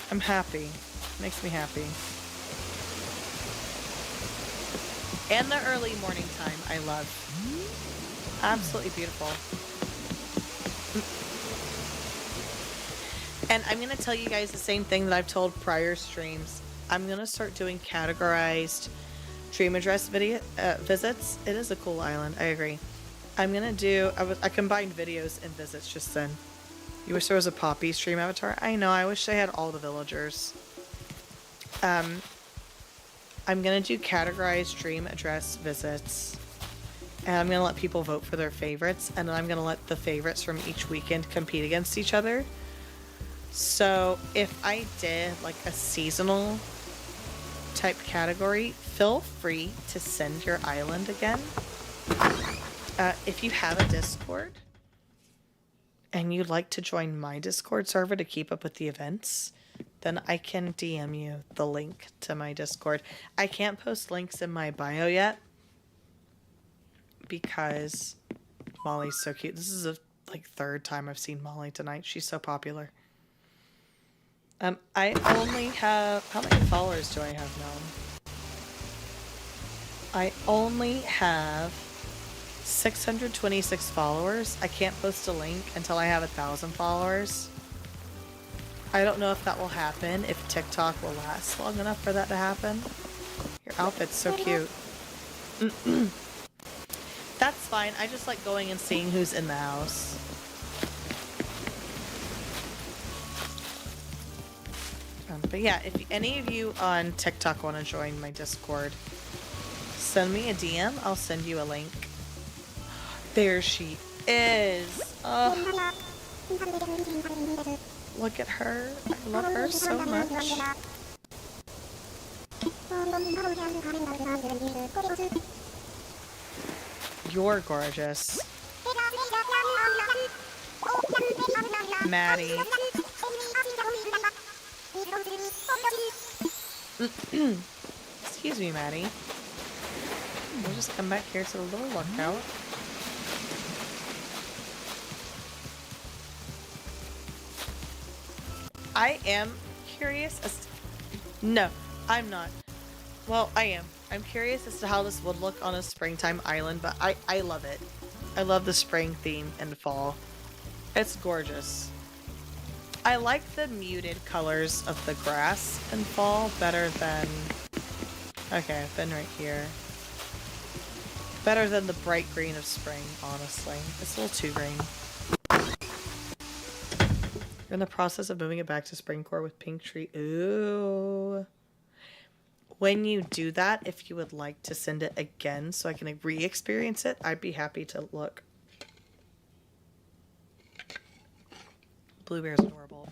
I'm happy. Makes me happy. And the early morning time, I love. Absolutely beautiful. And I'm going to tell you guys the same thing that I've told prior streams. I'm going to start doing categorized dream address visits. It is a cool island, I agree. I'm going to do, I combined videos and visits just then. You wish there was a Poppy stream avatar? I know, I wish I had all the villagers. I'm going to do categorized dream address visits. And I'm going to let people vote for their favorites. And then I'm going to let the favorites from each weekend compete against each other. So if I did like a seasonal type category, feel free to send your island again. If you have a Discord and you'd like to join my Discord server to keep up with the events, then I can DM you the link to my Discord. I can't post links in my bio yet because Molly's so cute. This is the third time I've seen Molly tonight. She's so popular. I only have... How many followers do I have now? I only have 626 followers. I can't post a link until I have 1,000 followers. I don't know if that will happen, if TikTok will last long enough for that to happen. Your outfit's so cute. That's fine. I just like going and seeing who's in the house. But yeah, if any of you on TikTok want to join my Discord, send me a DM. I'll send you a link. There she is. Oh, look at her. I love her so much. You're gorgeous. Maddie. Excuse me, Maddie. We'll just come back here to the little lookout. I am curious as to... No, I'm not. Well, I am. I'm curious as to how this would look on a springtime island, but I love it. I love the spring theme and fall. It's gorgeous. I like the muted colors of the grass in fall better than... Okay, I've been right here. Better than the bright green of spring, honestly. It's a little too green. We're in the process of moving it back to spring core with pink tree. Ooh. When you do that, if you would like to send it again so I can re-experience it, I'd be happy to look. Blue Bear's adorable.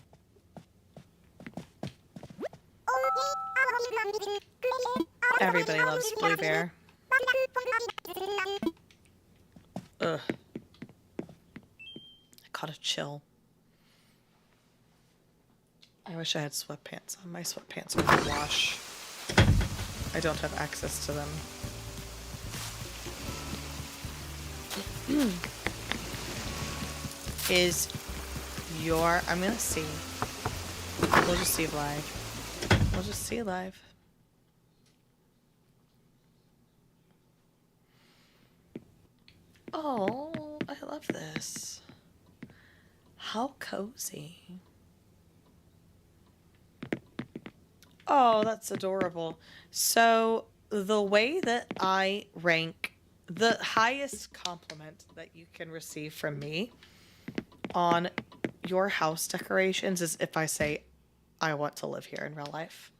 Everybody loves Blue Bear. Ugh. I caught a chill. I wish I had sweatpants on. My sweatpants are in the wash. I don't have access to them. Is your... I'm gonna see. We'll just see live. We'll just see live. Oh, I love this. How cozy. Oh, that's adorable. So the way that I rank the highest compliment that you can receive from me on your house decorations is if I say, I want to live here in real life.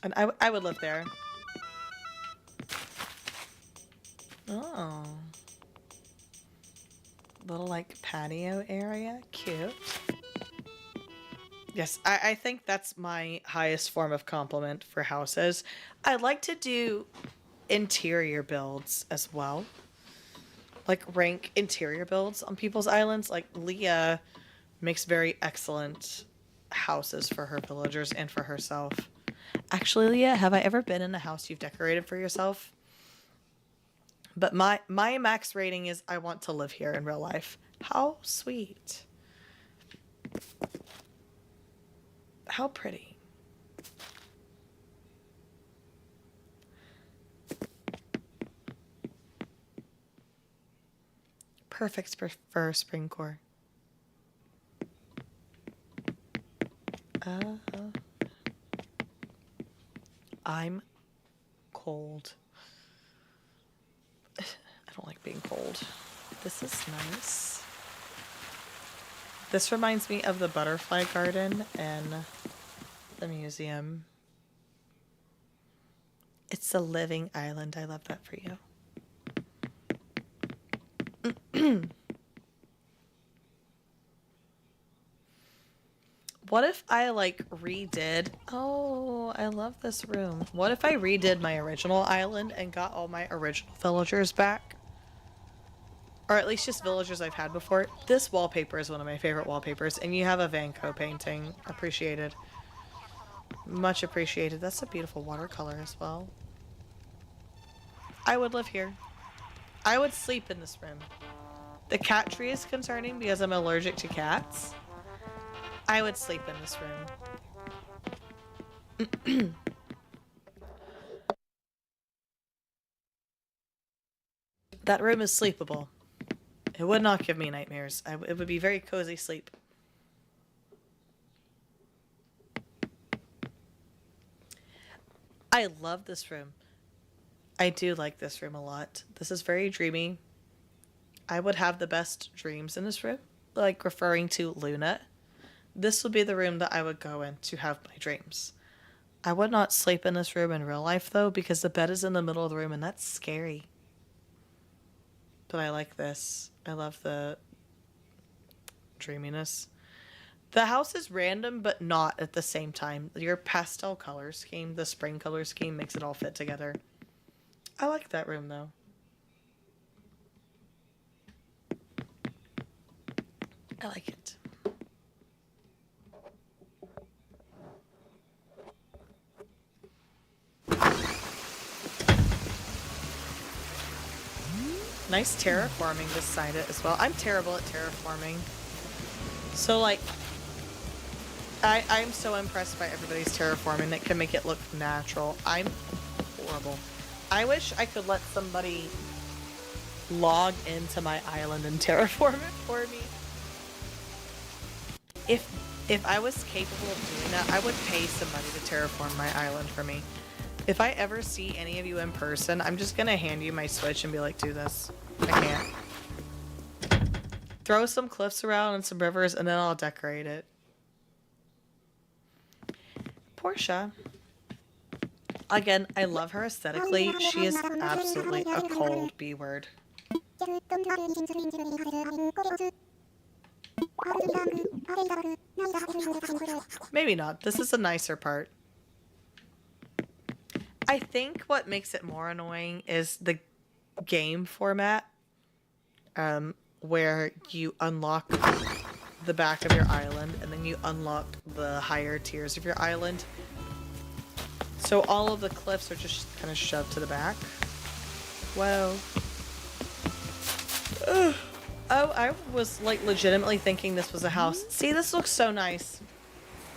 And I would live there. Oh. Little like patio area. Cute. Yes, I think that's my highest form of compliment for houses. I like to do interior builds as well. Like rank interior builds on people's islands. Like Leah makes very excellent houses for her villagers and for herself. Actually, Leah, have I ever been in a house you've decorated for yourself? But my max rating is I want to live here in real life. How sweet. How pretty. Perfect for spring core. I'm cold. I don't like being cold. This is nice. This reminds me of the butterfly garden and the museum. It's a living island. I love that for you. What if I like redid? Oh, I love this room. What if I redid my original island and got all my original villagers back? Or at least just villagers I've had before. This wallpaper is one of my favorite wallpapers, and you have a Van Gogh painting. Appreciated. Much appreciated. That's a beautiful watercolor as well. I would live here. I would sleep in this room. The cat tree is concerning because I'm allergic to cats. I would sleep in this room. That room is sleepable. It would not give me nightmares. It would be very cozy sleep. I love this room. I do like this room a lot. This is very dreamy. I would have the best dreams in this room. Like referring to Luna. This would be the room that I would go in to have my dreams. I would not sleep in this room in real life though, because the bed is in the middle of the room and that's scary. But I like this. I love the dreaminess. The house is random, but not at the same time. Your pastel color scheme, the spring color scheme, makes it all fit together. I like that room, though. I like it. Nice terraforming beside it as well. I'm terrible at terraforming. So, like, I'm so impressed by everybody's terraforming that can make it look natural. I'm horrible. I wish I could let somebody log into my island and terraform it for me. If I was capable of doing that, I would pay somebody to terraform my island for me. If I ever see any of you in person, I'm just gonna hand you my Switch and be like, do this. I can't. Throw some cliffs around and some rivers and then I'll decorate it. Portia. Again, I love her aesthetically. She is absolutely a cold B word. Maybe not. This is a nicer part. I think what makes it more annoying is the game format, where you unlock the back of your island and then you unlock the higher tiers of your island. So all of the cliffs are just kind of shoved to the back. Whoa. Ugh. Oh, I was like legitimately thinking this was a house. See, this looks so nice.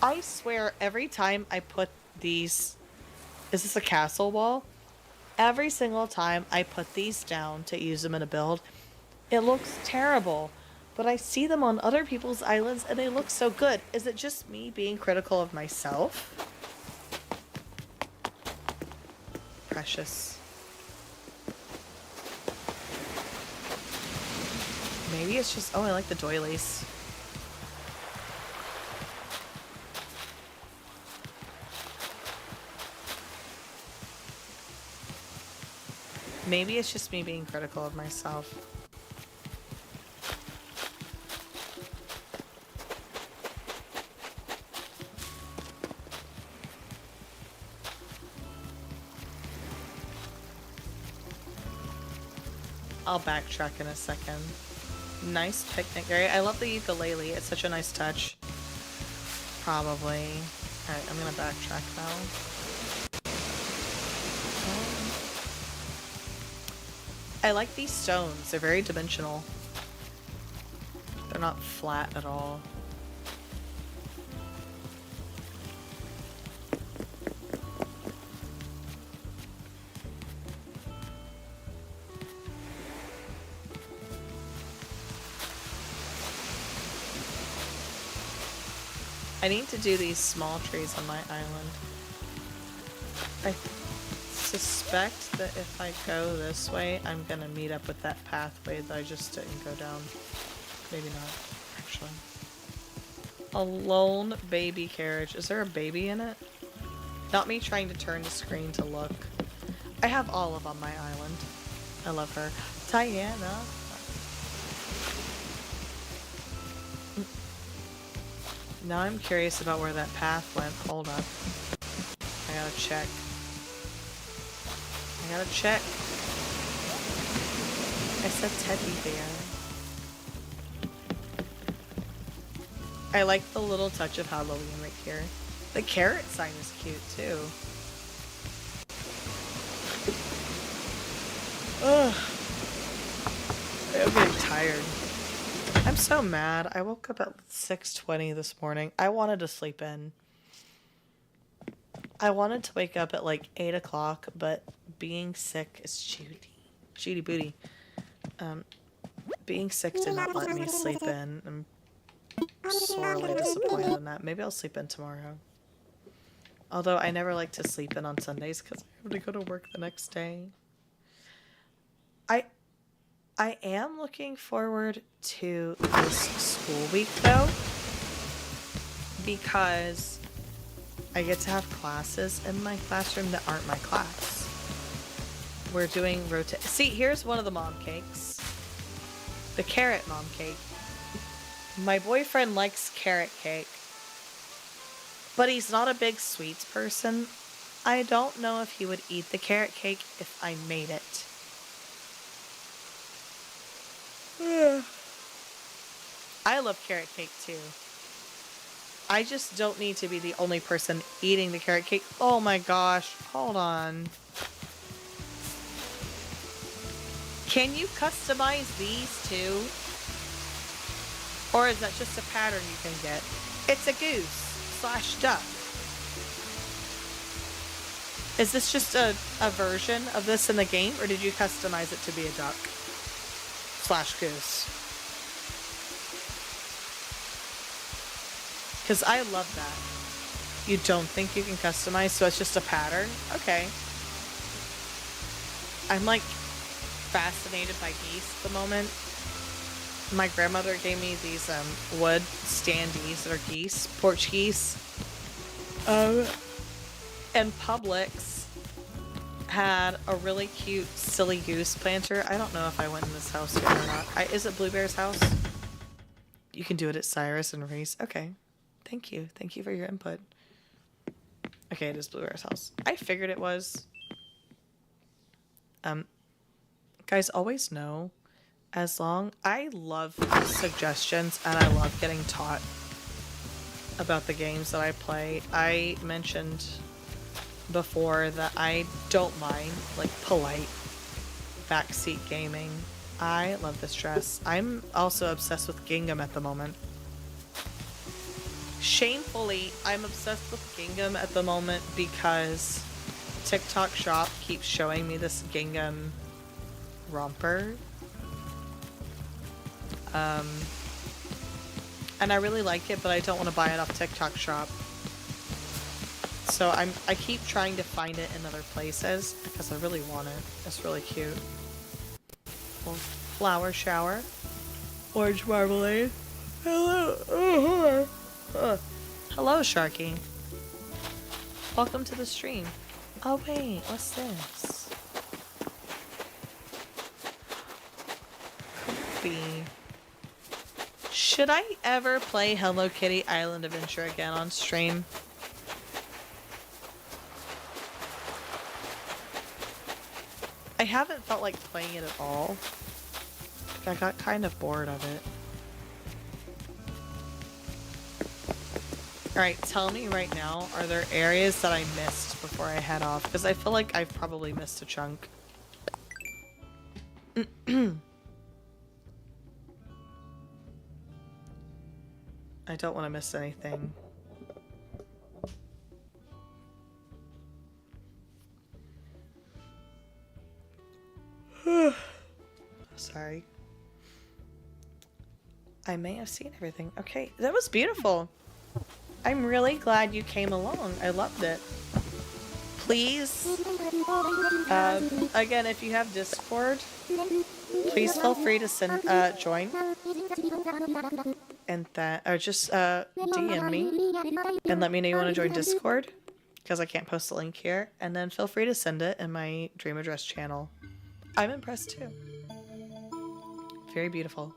I swear every time I put these... Is this a castle wall? Every single time I put these down to use them in a build, it looks terrible. But I see them on other people's islands and they look so good. Is it just me being critical of myself? Precious. Maybe it's just... Oh, I like the doilies. Maybe it's just me being critical of myself. I'll backtrack in a second. Nice picnic area. I love the ukulele. It's such a nice touch. Probably. Alright, I'm gonna backtrack now. I like these stones. They're very dimensional. They're not flat at all. I need to do these small trees on my island. I suspect that if I go this way, I'm gonna meet up with that pathway that I just didn't go down. Maybe not, actually. A lone baby carriage. Is there a baby in it? Not me trying to turn the screen to look. I have Olive on my island. I love her. Diana. Now I'm curious about where that path went. Hold up. I gotta check. I gotta check. I said teddy bear. I like the little touch of Halloween right here. The carrot sign is cute too. Ugh. I'm getting tired. I'm so mad. I woke up at 6:20 this morning. I wanted to sleep in. I wanted to wake up at like 8 o'clock, but being sick is shooty booty. Being sick did not let me sleep in. I'm sorely disappointed in that. Maybe I'll sleep in tomorrow. Although I never like to sleep in on Sundays because I have to go to work the next day. I am looking forward to this school week though, because I get to have classes in my classroom that aren't my class. We're doing see, here's one of the mom cakes. The carrot mom cake. My boyfriend likes carrot cake, but he's not a big sweets person. I don't know if he would eat the carrot cake if I made it. I love carrot cake too. I just don't need to be the only person eating the carrot cake. Oh my gosh, hold on. Can you customize these too? Or is that just a pattern you can get? It's a goose / duck. Is this just a version of this in the game, or did you customize it to be a duck / goose? Because I love that. You don't think you can customize, so it's just a pattern? Okay. I'm like fascinated by geese at the moment. My grandmother gave me these wood standees that are geese, porch geese. And Publix had a really cute silly goose planter. I don't know if I went in this house yet or not. Is it Blue Bear's house? You can do it at Cyrus and Reese. Okay. Thank you. Thank you for your input. Okay, it is Blue Bear's house. I figured it was. Guys, always know, I love suggestions and I love getting taught about the games that I play. I mentioned before that I don't mind like polite backseat gaming. I love this dress. I'm also obsessed with gingham at the moment. Shamefully, I'm obsessed with gingham at the moment because TikTok Shop keeps showing me this gingham romper. And I really like it, but I don't want to buy it off TikTok Shop. So I keep trying to find it in other places because I really want it. It's really cute. Little flower shower. Orange marmalade. Hello. Hello, Sharky. Welcome to the stream. Oh wait, what's this? Coffee. Should I ever play Hello Kitty Island Adventure again on stream? I haven't felt like playing it at all. I got kind of bored of it. Alright, tell me right now, are there areas that I missed before I head off? Because I feel like I've probably missed a chunk. I don't want to miss anything. Sorry. I may have seen everything. Okay, that was beautiful. I'm really glad you came along. I loved it. Please, again, if you have Discord, please feel free to send, join. And that, or just, DM me and let me know you want to join Discord, because I can't post the link here. And then feel free to send it in my Dream Address channel. I'm impressed too. Very beautiful.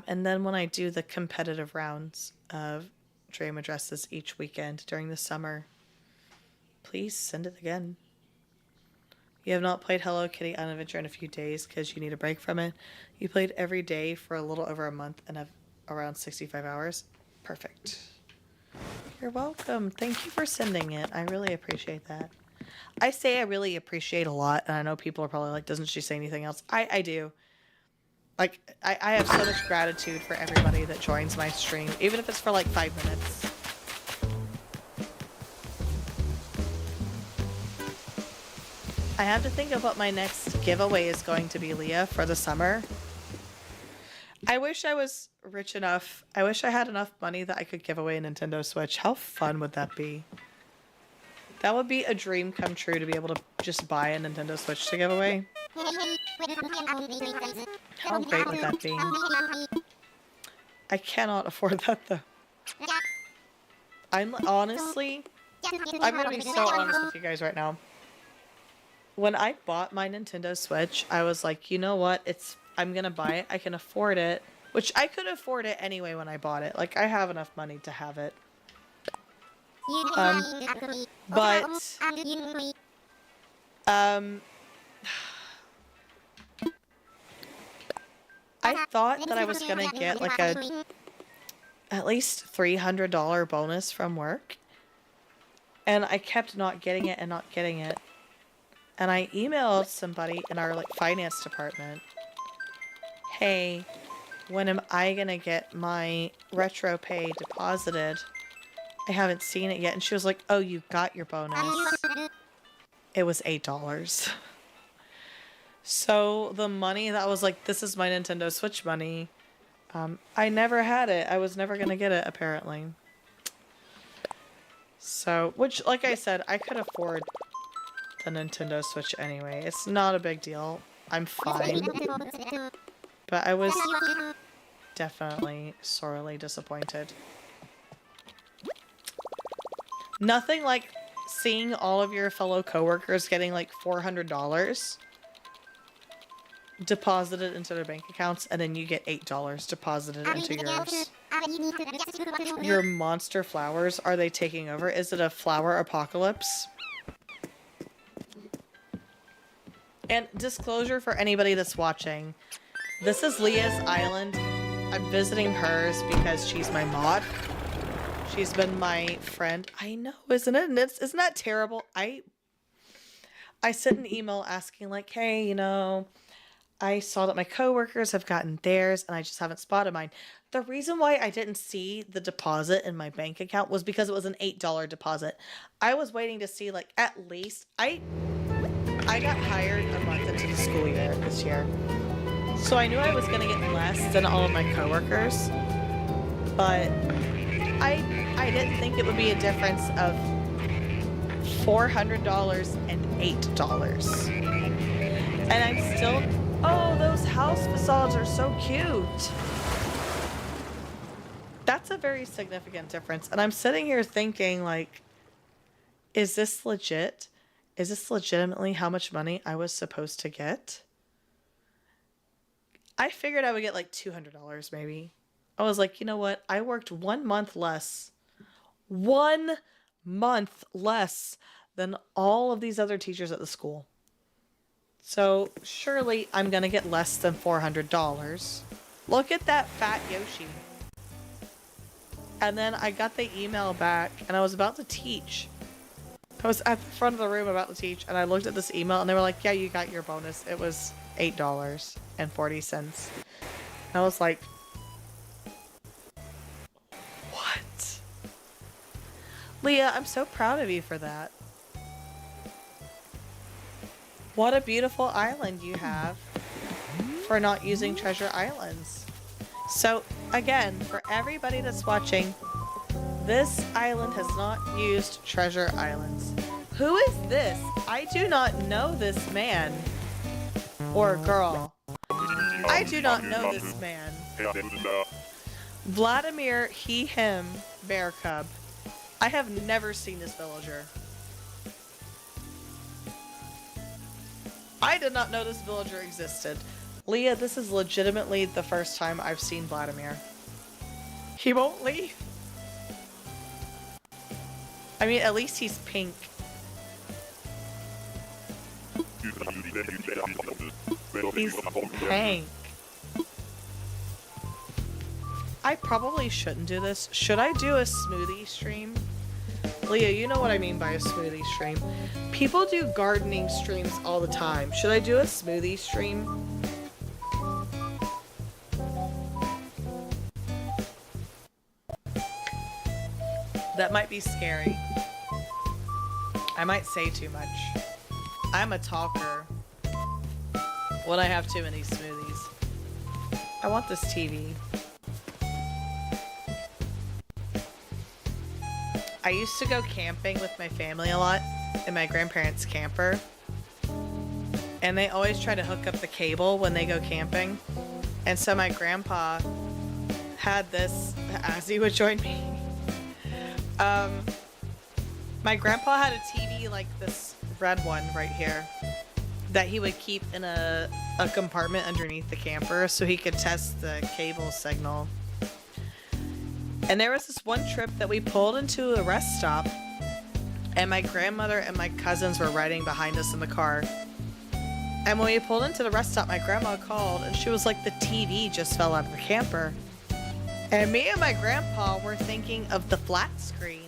And then when I do the competitive rounds of Dream Addresses each weekend during the summer, please send it again. You have not played Hello Kitty Island Adventure in a few days because you need a break from it. You played every day for a little over a month and have around 65 hours. Perfect. You're welcome. Thank you for sending it. I really appreciate that. I say I really appreciate a lot, and I know people are probably like, doesn't she say anything else? I do. Like, I have so much gratitude for everybody that joins my stream, even if it's for like 5 minutes. I have to think of what my next giveaway is going to be, Leah, for the summer. I wish I was rich enough. I wish I had enough money that I could give away a Nintendo Switch. How fun would that be? That would be a dream come true to be able to just buy a Nintendo Switch to give away. How great would that be? I cannot afford that though. I'm honestly, I'm gonna be so honest with you guys right now. When I bought my Nintendo Switch, I was like, you know what? I'm gonna buy it. I can afford it. Which I could afford it anyway when I bought it. Like, I have enough money to have it. But I thought that I was gonna get like at least $300 bonus from work. And I kept not getting it and not getting it. And I emailed somebody in our like finance department. Hey, when am I gonna get my retro pay deposited? I haven't seen it yet. And she was like, oh, you got your bonus. It was $8. So the money that was like, this is my Nintendo Switch money. I never had it. I was never gonna get it, apparently. So, which, like I said, I could afford the Nintendo Switch anyway. It's not a big deal. I'm fine. But I was definitely sorely disappointed. Nothing like seeing all of your fellow coworkers getting like $400 deposited into their bank accounts, and then you get $8 deposited into yours. Your monster flowers, are they taking over? Is it a flower apocalypse? And disclosure for anybody that's watching, this is Leah's island. I'm visiting hers because she's my mod. She's been my friend. I know, isn't it? Isn't that terrible? I sent an email asking like, hey, you know, I saw that my coworkers have gotten theirs and I just haven't spotted mine. The reason why I didn't see the deposit in my bank account was because it was an $8 deposit. I was waiting to see like at least I got hired a month into the school year this year. So I knew I was going to get less than all of my coworkers. But I didn't think it would be a difference of $400 and $8. And I'm still... Oh, those house facades are so cute. That's a very significant difference. And I'm sitting here thinking, like, is this legit? Is this legitimately how much money I was supposed to get? I figured I would get like $200 maybe. I was like, you know what? I worked 1 month less. 1 month less than all of these other teachers at the school. So surely I'm going to get less than $400. Look at that fat Yoshi. And then I got the email back and I was about to teach. I was at the front of the room about to teach and I looked at this email and they were like, yeah, you got your bonus. It was $8.40. And I was like, what? Leah, I'm so proud of you for that. What a beautiful island you have for not using treasure islands. So again, for everybody that's watching, this island has not used treasure islands. Who is this? I do not know this man or girl. I do not know this man. Vladimir, he, him, bear cub. I have never seen this villager. I did not know this villager existed. Leah, this is legitimately the first time I've seen Vladimir. He won't leave. I mean, at least he's pink. He's pink. I probably shouldn't do this. Should I do a smoothie stream? Leah, you know what I mean by a smoothie stream. People do gardening streams all the time. Should I do a smoothie stream? That might be scary. I might say too much. I'm a talker when I have too many smoothies. I want this TV. I used to go camping with my family a lot in my grandparents' camper. And they always try to hook up the cable when they go camping. And so my grandpa had this as he would join me. My grandpa had a TV like this red one right here that he would keep in a compartment underneath the camper so he could test the cable signal. And there was this one trip that we pulled into a rest stop and my grandmother and my cousins were riding behind us in the car. And when we pulled into the rest stop, my grandma called and she was like, the TV just fell out of the camper. And me and my grandpa were thinking of the flat screen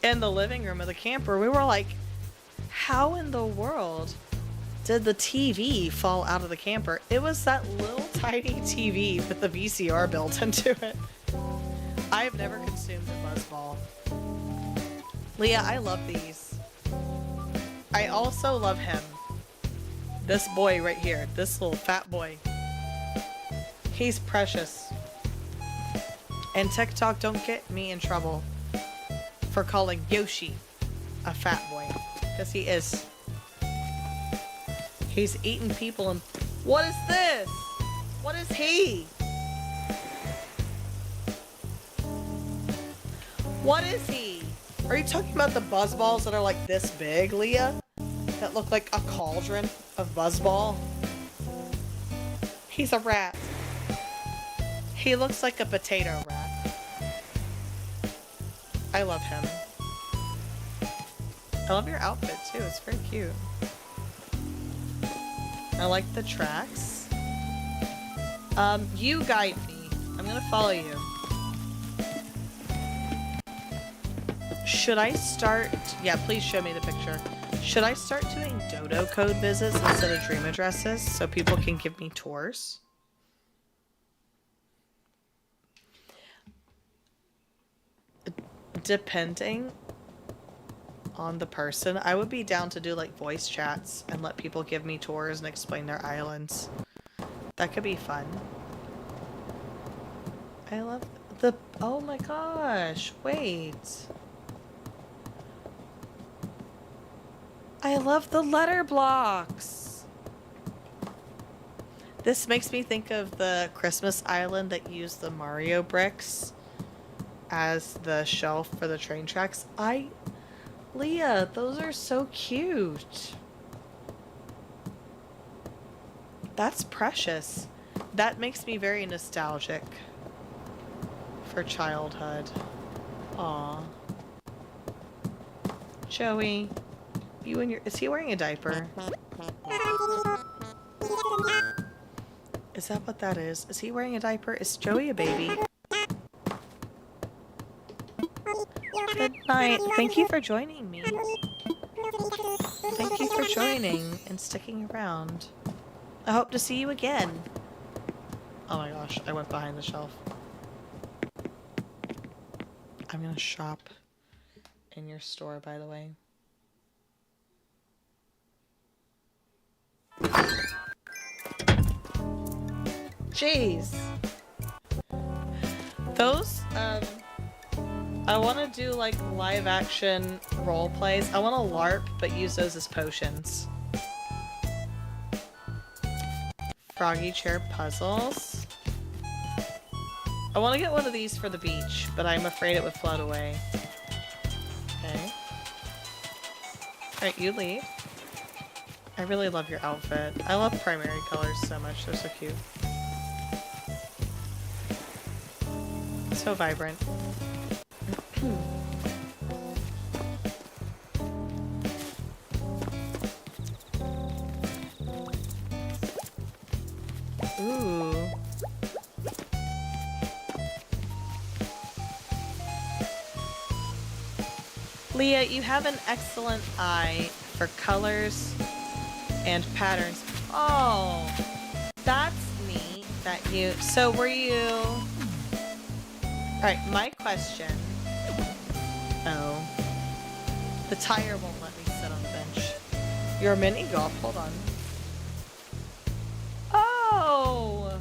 in the living room of the camper. We were like, how in the world did the TV fall out of the camper? It was that little tiny TV with the VCR built into it. I have never consumed a Buzzball. Leah, I love these. I also love him. This boy right here, this little fat boy. He's precious. And TikTok, don't get me in trouble for calling Yoshi a fat boy. Because he is. He's eating people and... What is this? What is he? What is he? Are you talking about the Buzzballs that are like this big, Leah? That look like a cauldron of Buzzball? He's a rat. He looks like a potato rat. I love him. I love your outfit too, it's very cute. I like the tracks. You guide me. I'm gonna follow you. Should I start... Yeah, please show me the picture. Should I start doing dodo code visits instead of dream addresses so people can give me tours? Depending on the person, I would be down to do like voice chats and let people give me tours and explain their islands. That could be fun. I love the... Oh my gosh, wait. I love the letter blocks. This makes me think of the Christmas island that used the Mario bricks as the shelf for the train tracks. Leah, those are so cute. That's precious. That makes me very nostalgic for childhood. Aw. Joey, you and your... Is he wearing a diaper? Is that what that is? Is he wearing a diaper? Is Joey a baby? Good night. Thank you for joining me. Thank you for joining and sticking around. I hope to see you again. Oh my gosh, I went behind the shelf. I'm gonna shop in your store, by the way. Jeez. Those, I want to do like live action role plays. I want to LARP, but use those as potions. Froggy chair puzzles. I want to get one of these for the beach, but I'm afraid it would float away. Okay. Alright, you leave. I really love your outfit. I love primary colors so much. They're so cute. So vibrant. Ooh. Leah, you have an excellent eye for colors and patterns. Oh, that's neat that you... So were you... Alright, my question... Oh. The tire won't let me sit on the bench. Your mini golf, hold on. Oh!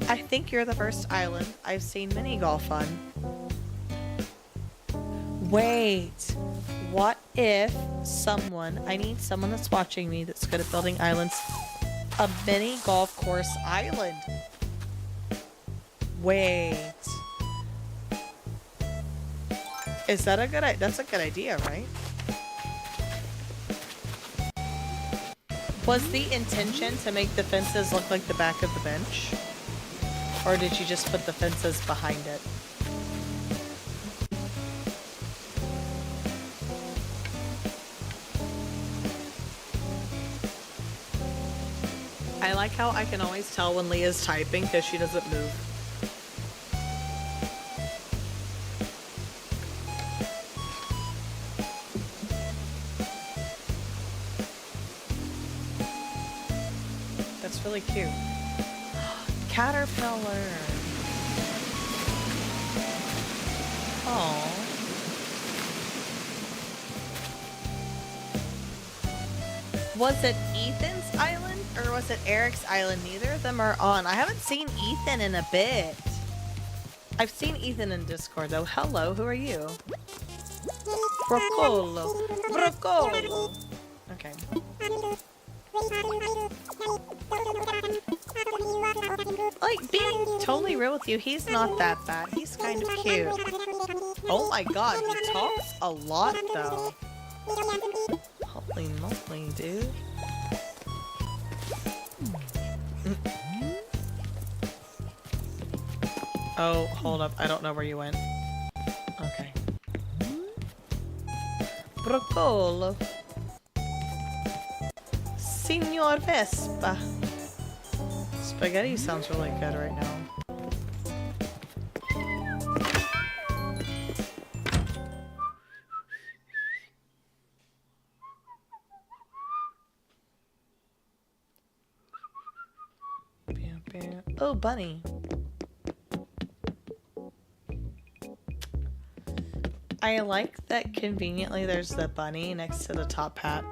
I think you're the first island I've seen mini golf on. Wait, what if someone, I need someone that's watching me that's good at building islands, a mini golf course island. Wait. Is that a good idea? That's a good idea, right? Was the intention to make the fences look like the back of the bench? Or did you just put the fences behind it? I like how I can always tell when Leah's typing because she doesn't move. That's really cute. Caterpillar. Oh. Was it Ethan's island or was it Eric's island? Neither of them are on. I haven't seen Ethan in a bit. I've seen Ethan in Discord though. Hello, who are you? Broccolo. Broccolo. Okay. Like, being totally real with you, he's not that bad. He's kind of cute. Oh my god, he talks a lot though. Holy moly, dude. Oh, hold up. I don't know where you went. Okay. Broccolo. Signor Vespa. Spaghetti sounds really good right now. Oh, bunny. I like that conveniently there's the bunny next to the top hat.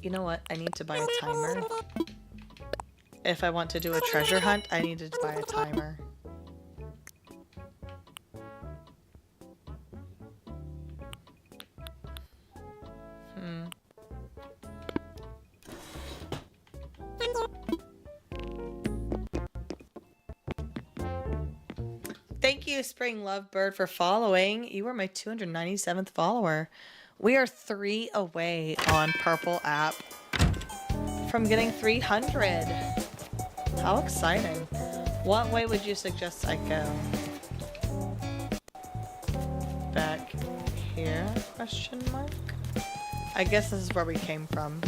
You know what? I need to buy a timer. If I want to do a treasure hunt, I need to buy a timer. Thank you, Spring Lovebird, for following. You are my 297th follower. We are 3 away on Purple app from getting 300. How exciting. What way would you suggest I go? Back here? Question mark? I guess this is where we came from.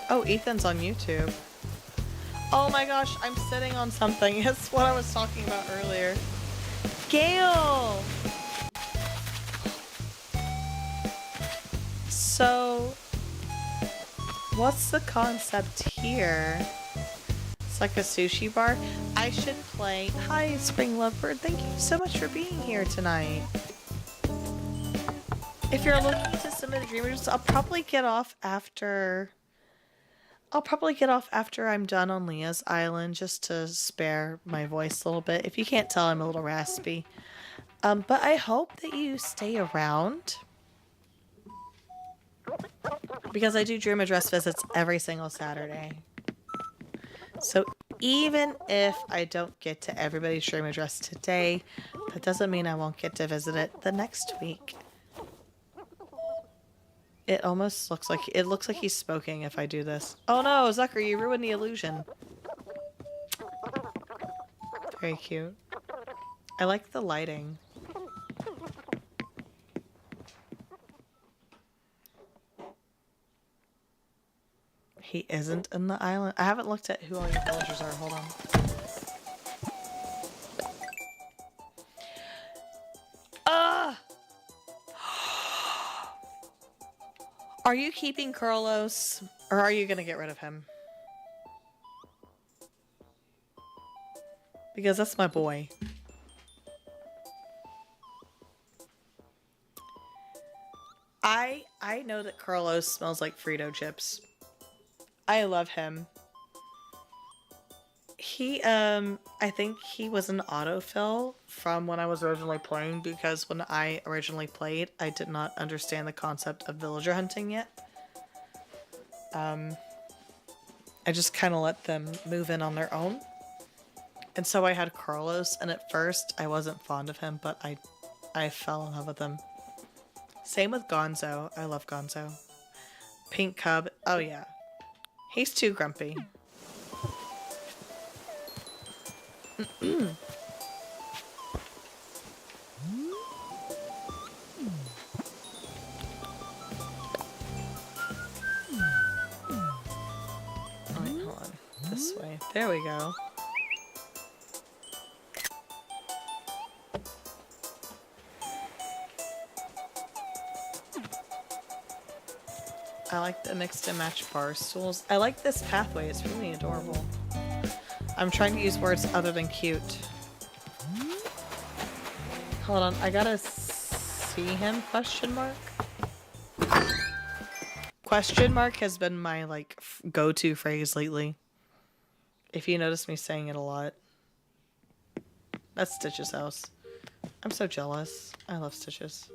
Oh, Ethan's on YouTube. Oh my gosh, I'm sitting on something. It's what I was talking about earlier. Gale! So, what's the concept here? It's like a sushi bar. I should play. Hi, Spring Lovebird. Thank you so much for being here tonight. If you're looking to submit a Dreamers, I'll probably get off after I'm done on Leah's Island, just to spare my voice a little bit. If you can't tell, I'm a little raspy. But I hope that you stay around. Because I do dream address visits every single Saturday. So even if I don't get to everybody's dream address today, that doesn't mean I won't get to visit it the next week. It almost looks like he's smoking if I do this. Oh no, Zucker, you ruined the illusion. Very cute. I like the lighting. He isn't in the island. I haven't looked at who all your villagers are. Hold on. Are you keeping Carlos, or are you gonna get rid of him? Because that's my boy. I know that Carlos smells like Frito chips. I love him. He, I think he was an autofill from when I was originally playing, because when I originally played, I did not understand the concept of villager hunting yet. I just kind of let them move in on their own. And so I had Carlos, and at first I wasn't fond of him, but I fell in love with him. Same with Gonzo. I love Gonzo. Pink Cub. Oh yeah. He's too grumpy. Alright, hold on. This way. There we go. I like the mixed and match bar stools. I like this pathway. It's really adorable. I'm trying to use words other than cute. Hold on. I gotta see him? Question mark? Question mark has been my, like, go-to phrase lately. If you notice me saying it a lot. That's Stitch's house. I'm so jealous. I love Stitches.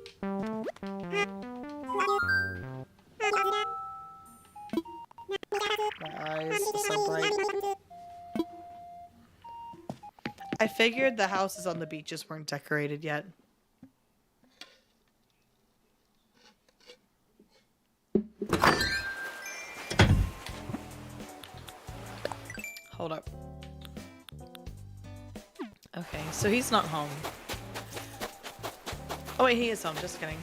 My eyes are so bright. I figured the houses on the beaches weren't decorated yet. Hold up. Okay, so he's not home. Oh wait, he is home, just kidding.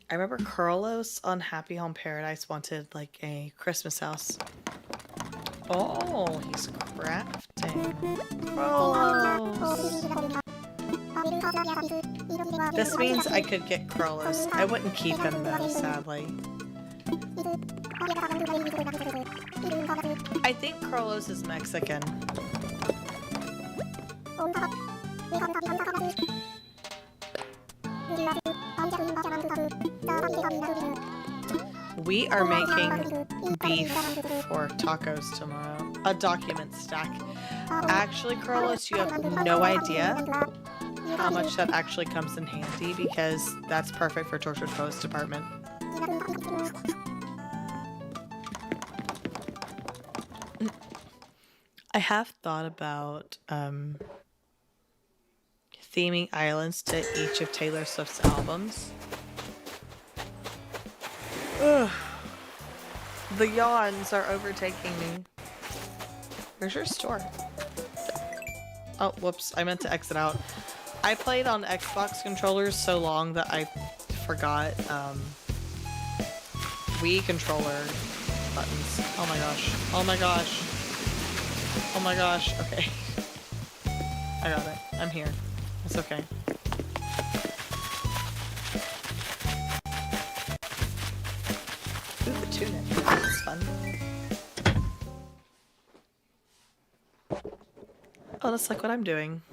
I remember Carlos on Happy Home Paradise wanted like a Christmas house. Oh, he's crafting. Carlos! This means I could get Carlos. I wouldn't keep him though, sadly. I think Carlos is Mexican. We are making beef for tacos tomorrow. A document stack. Actually, Carlos, you have no idea how much that actually comes in handy, because that's perfect for Tortured Post Department. I have thought about theming islands to each of Taylor Swift's albums. Ugh. The yawns are overtaking me. Where's your store? Oh, whoops. I meant to exit out. I played on Xbox controllers so long that I forgot Wii controller buttons. Oh my gosh. Oh my gosh. Oh my gosh. Okay. I got it. I'm here. It's okay. Ooh, the tunic. That's fun. Oh, that's like what I'm doing.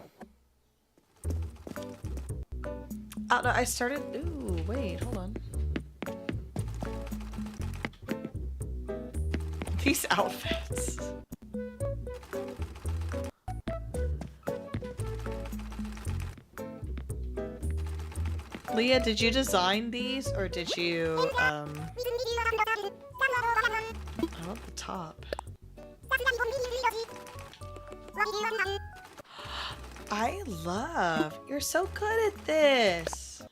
Oh, no, I started... Ooh, wait, hold on. These outfits. Leah, did you design these or did you, I want the top. I love, you're so good at this.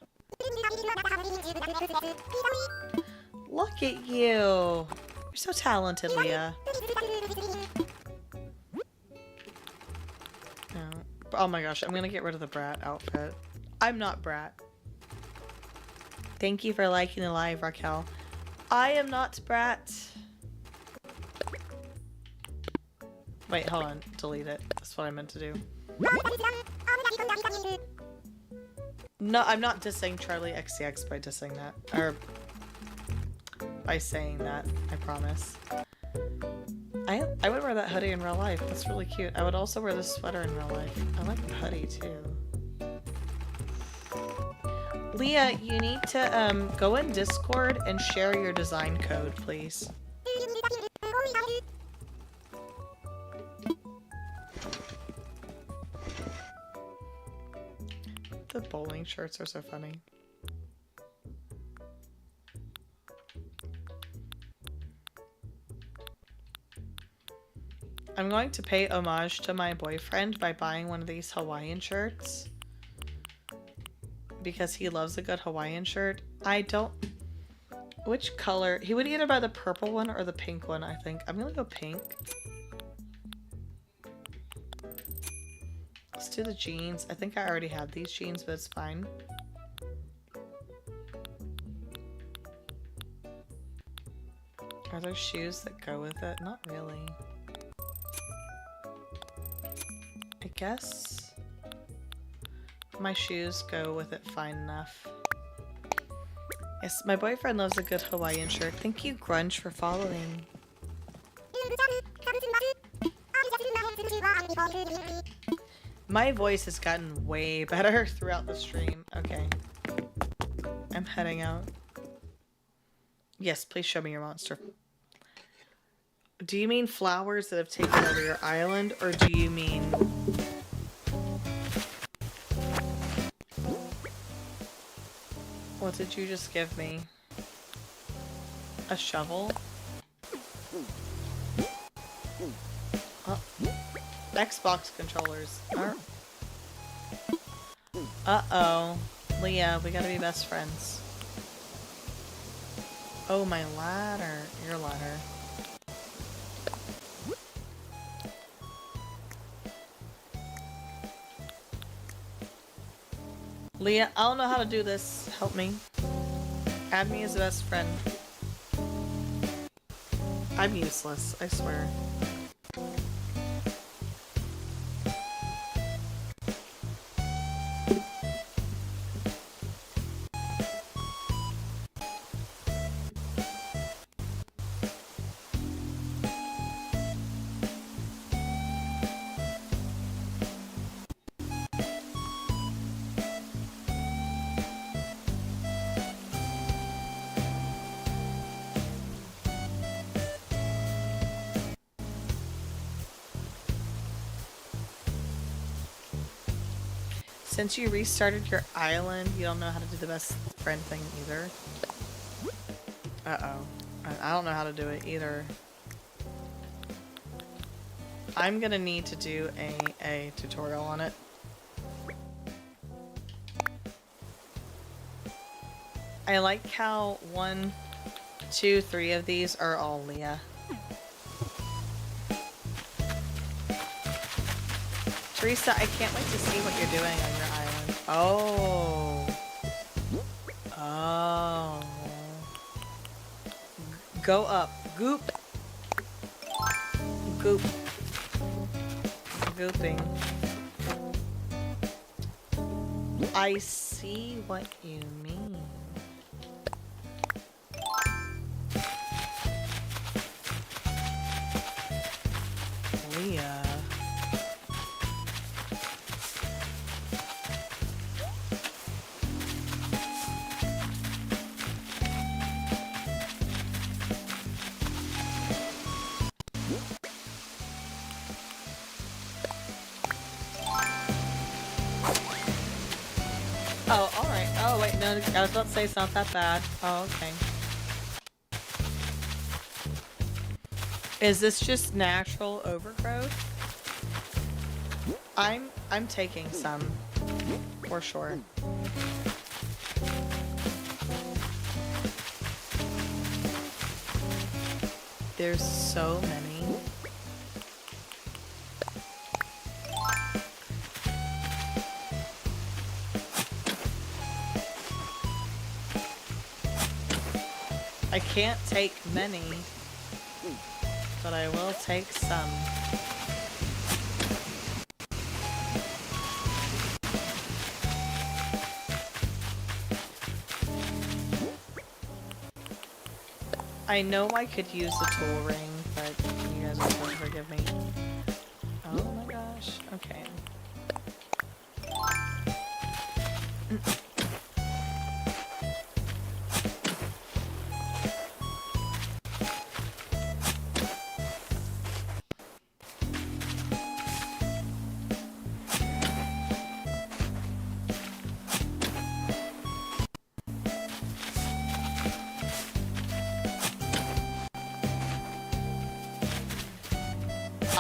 Look at you. You're so talented, Leah. No. Oh my gosh, I'm gonna get rid of the Brat outfit. I'm not Brat. Thank you for liking the live, Raquel. I am not Brat. Wait, hold on. Delete it. That's what I meant to do. No, I'm not dissing Charlie XCX by dissing that. Or by saying that, I promise. I would wear that hoodie in real life. That's really cute. I would also wear this sweater in real life. I like the hoodie too. Leah, you need to go in Discord and share your design code, please. The bowling shirts are so funny. I'm going to pay homage to my boyfriend by buying one of these Hawaiian shirts. Because he loves a good Hawaiian shirt. I don't... Which color? He would either buy the purple one or the pink one, I think. I'm gonna go pink. Let's do the jeans. I think I already had these jeans, but it's fine. Are there shoes that go with it? Not really. I guess my shoes go with it fine enough. Yes, my boyfriend loves a good Hawaiian shirt. Thank you, Grunge, for following. My voice has gotten way better throughout the stream. Okay. I'm heading out. Yes, please show me your monster. Do you mean flowers that have taken over your island, or do you mean... What did you just give me? A shovel? Oh. Xbox controllers. Uh-oh. Leah, we gotta be best friends. Oh, my ladder. Your ladder. Leah, I don't know how to do this. Help me. Add me as a best friend. I'm useless, I swear. Since you restarted your island, you don't know how to do the best friend thing either. Uh-oh. I don't know how to do it either. I'm gonna need to do a tutorial on it. I like how 1, 2, 3 of these are all Leah. Teresa, I can't wait to see what you're doing on your island. Oh. Oh. Go up. Goop. Goop. Gooping. I see what you mean. Leah. Oh, wait, no, I was about to say it's not that bad. Oh, okay. Is this just natural overgrowth? I'm taking some, for sure. There's so many. I can't take many, but I will take some. I know I could use the tool ring, but you guys will have to forgive me. Oh my gosh, okay.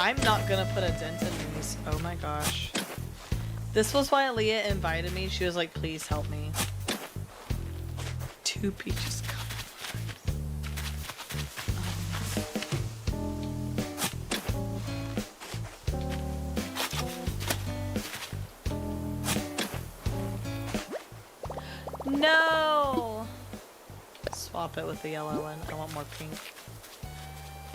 I'm not gonna put a dent in these. Oh my gosh. This was why Leah invited me. She was like, please help me. 2 peaches. No! Swap it with the yellow one. I want more pink.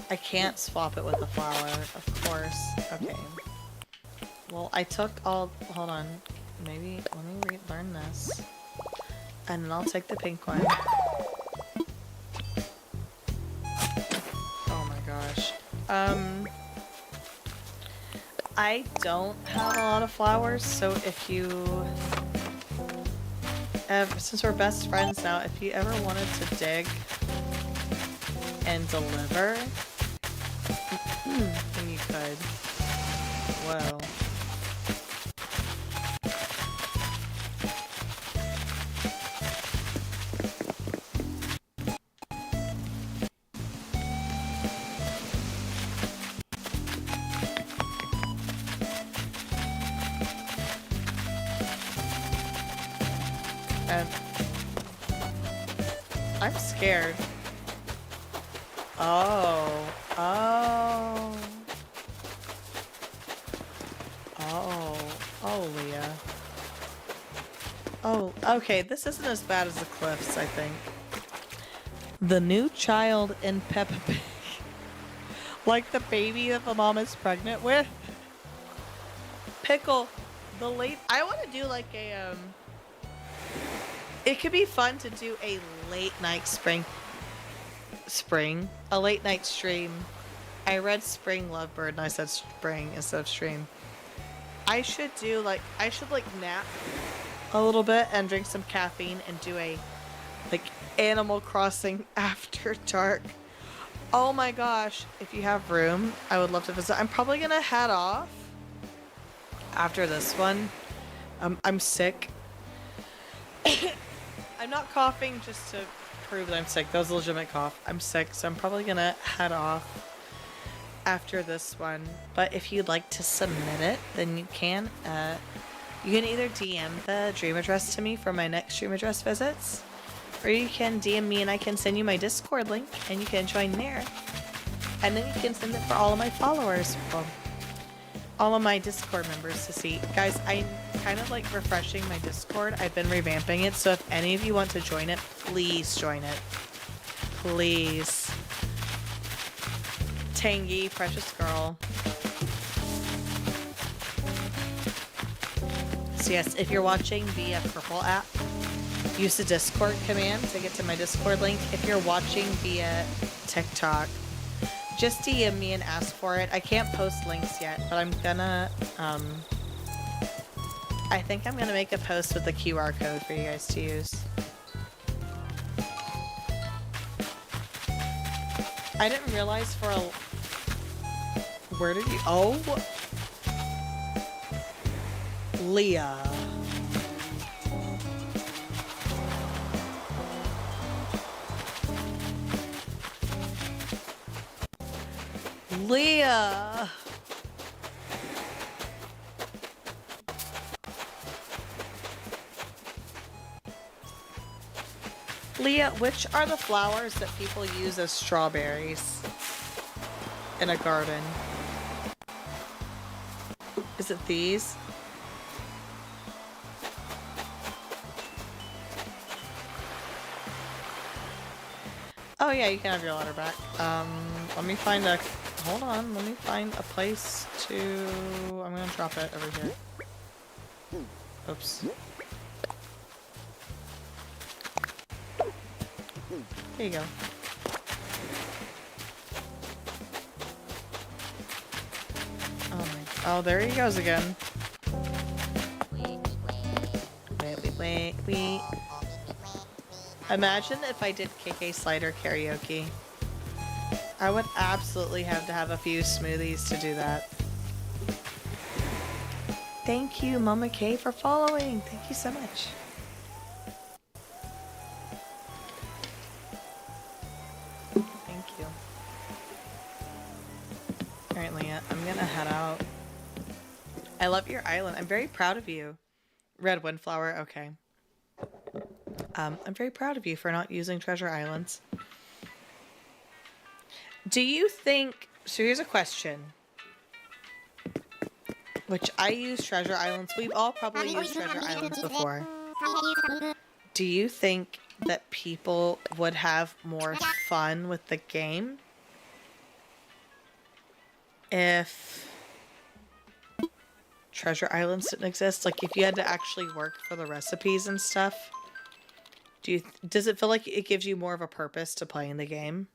I can't swap it with the flower, of course. Okay. Well, I took all... Hold on. Maybe... Let me relearn this. And then I'll take the pink one. Oh my gosh. I don't have a lot of flowers, so if you... since we're best friends now, if you ever wanted to dig and deliver, then you could. Whoa. And I'm scared. Oh. Oh. Oh. Oh, Leah. Oh, okay. This isn't as bad as the cliffs, I think. The new child in Peppa Pig. Like the baby that the mom is pregnant with. Pickle. The late... I want to do like a, It could be fun to do a late night a late night stream. I read Spring Lovebird and I said spring instead of stream. I should nap a little bit and drink some caffeine and do a like Animal Crossing after dark. Oh my gosh, if you have room, I would love to visit. I'm probably gonna head off after this one. I'm sick. I'm not coughing just to prove that I'm sick. That was a legitimate cough. I'm sick, so I'm probably gonna head off after this one. But if you'd like to submit it, then you can. You can either DM the dream address to me for my next dream address visits, or you can DM me and I can send you my Discord link and you can join there. And then you can send it for all of my followers. Well, all of my Discord members to see. Guys, I'm kind of like refreshing my Discord. I've been revamping it, so if any of you want to join it, please join it. Please. Tangy, precious girl. So yes, if you're watching via Purple app, use the Discord command to get to my Discord link. If you're watching via TikTok, just DM me and ask for it. I can't post links yet, but I'm gonna, I think I'm gonna make a post with the QR code for you guys to use. I didn't realize for a... Where did you... Oh! Leah. Leah! Leah, which are the flowers that people use as strawberries in a garden? Is it these? Oh yeah, you can have your ladder back. Let me find a... Hold on, let me find a place to... I'm gonna drop it over here. Oops. There you go. Oh my... Oh, there he goes again. Wait. Imagine if I did KK Slider karaoke. I would absolutely have to have a few smoothies to do that. Thank you, Mama K, for following. Thank you so much. Thank you. Alright, Leah, I'm gonna head out. I love your island. I'm very proud of you. Red Windflower, okay. I'm very proud of you for not using treasure islands. Do you think... So here's a question. Which I use treasure islands. We've all probably used treasure islands before. Do you think that people would have more fun with the game if treasure islands didn't exist? Like if you had to actually work for the recipes and stuff? Does it feel like it gives you more of a purpose to playing the game?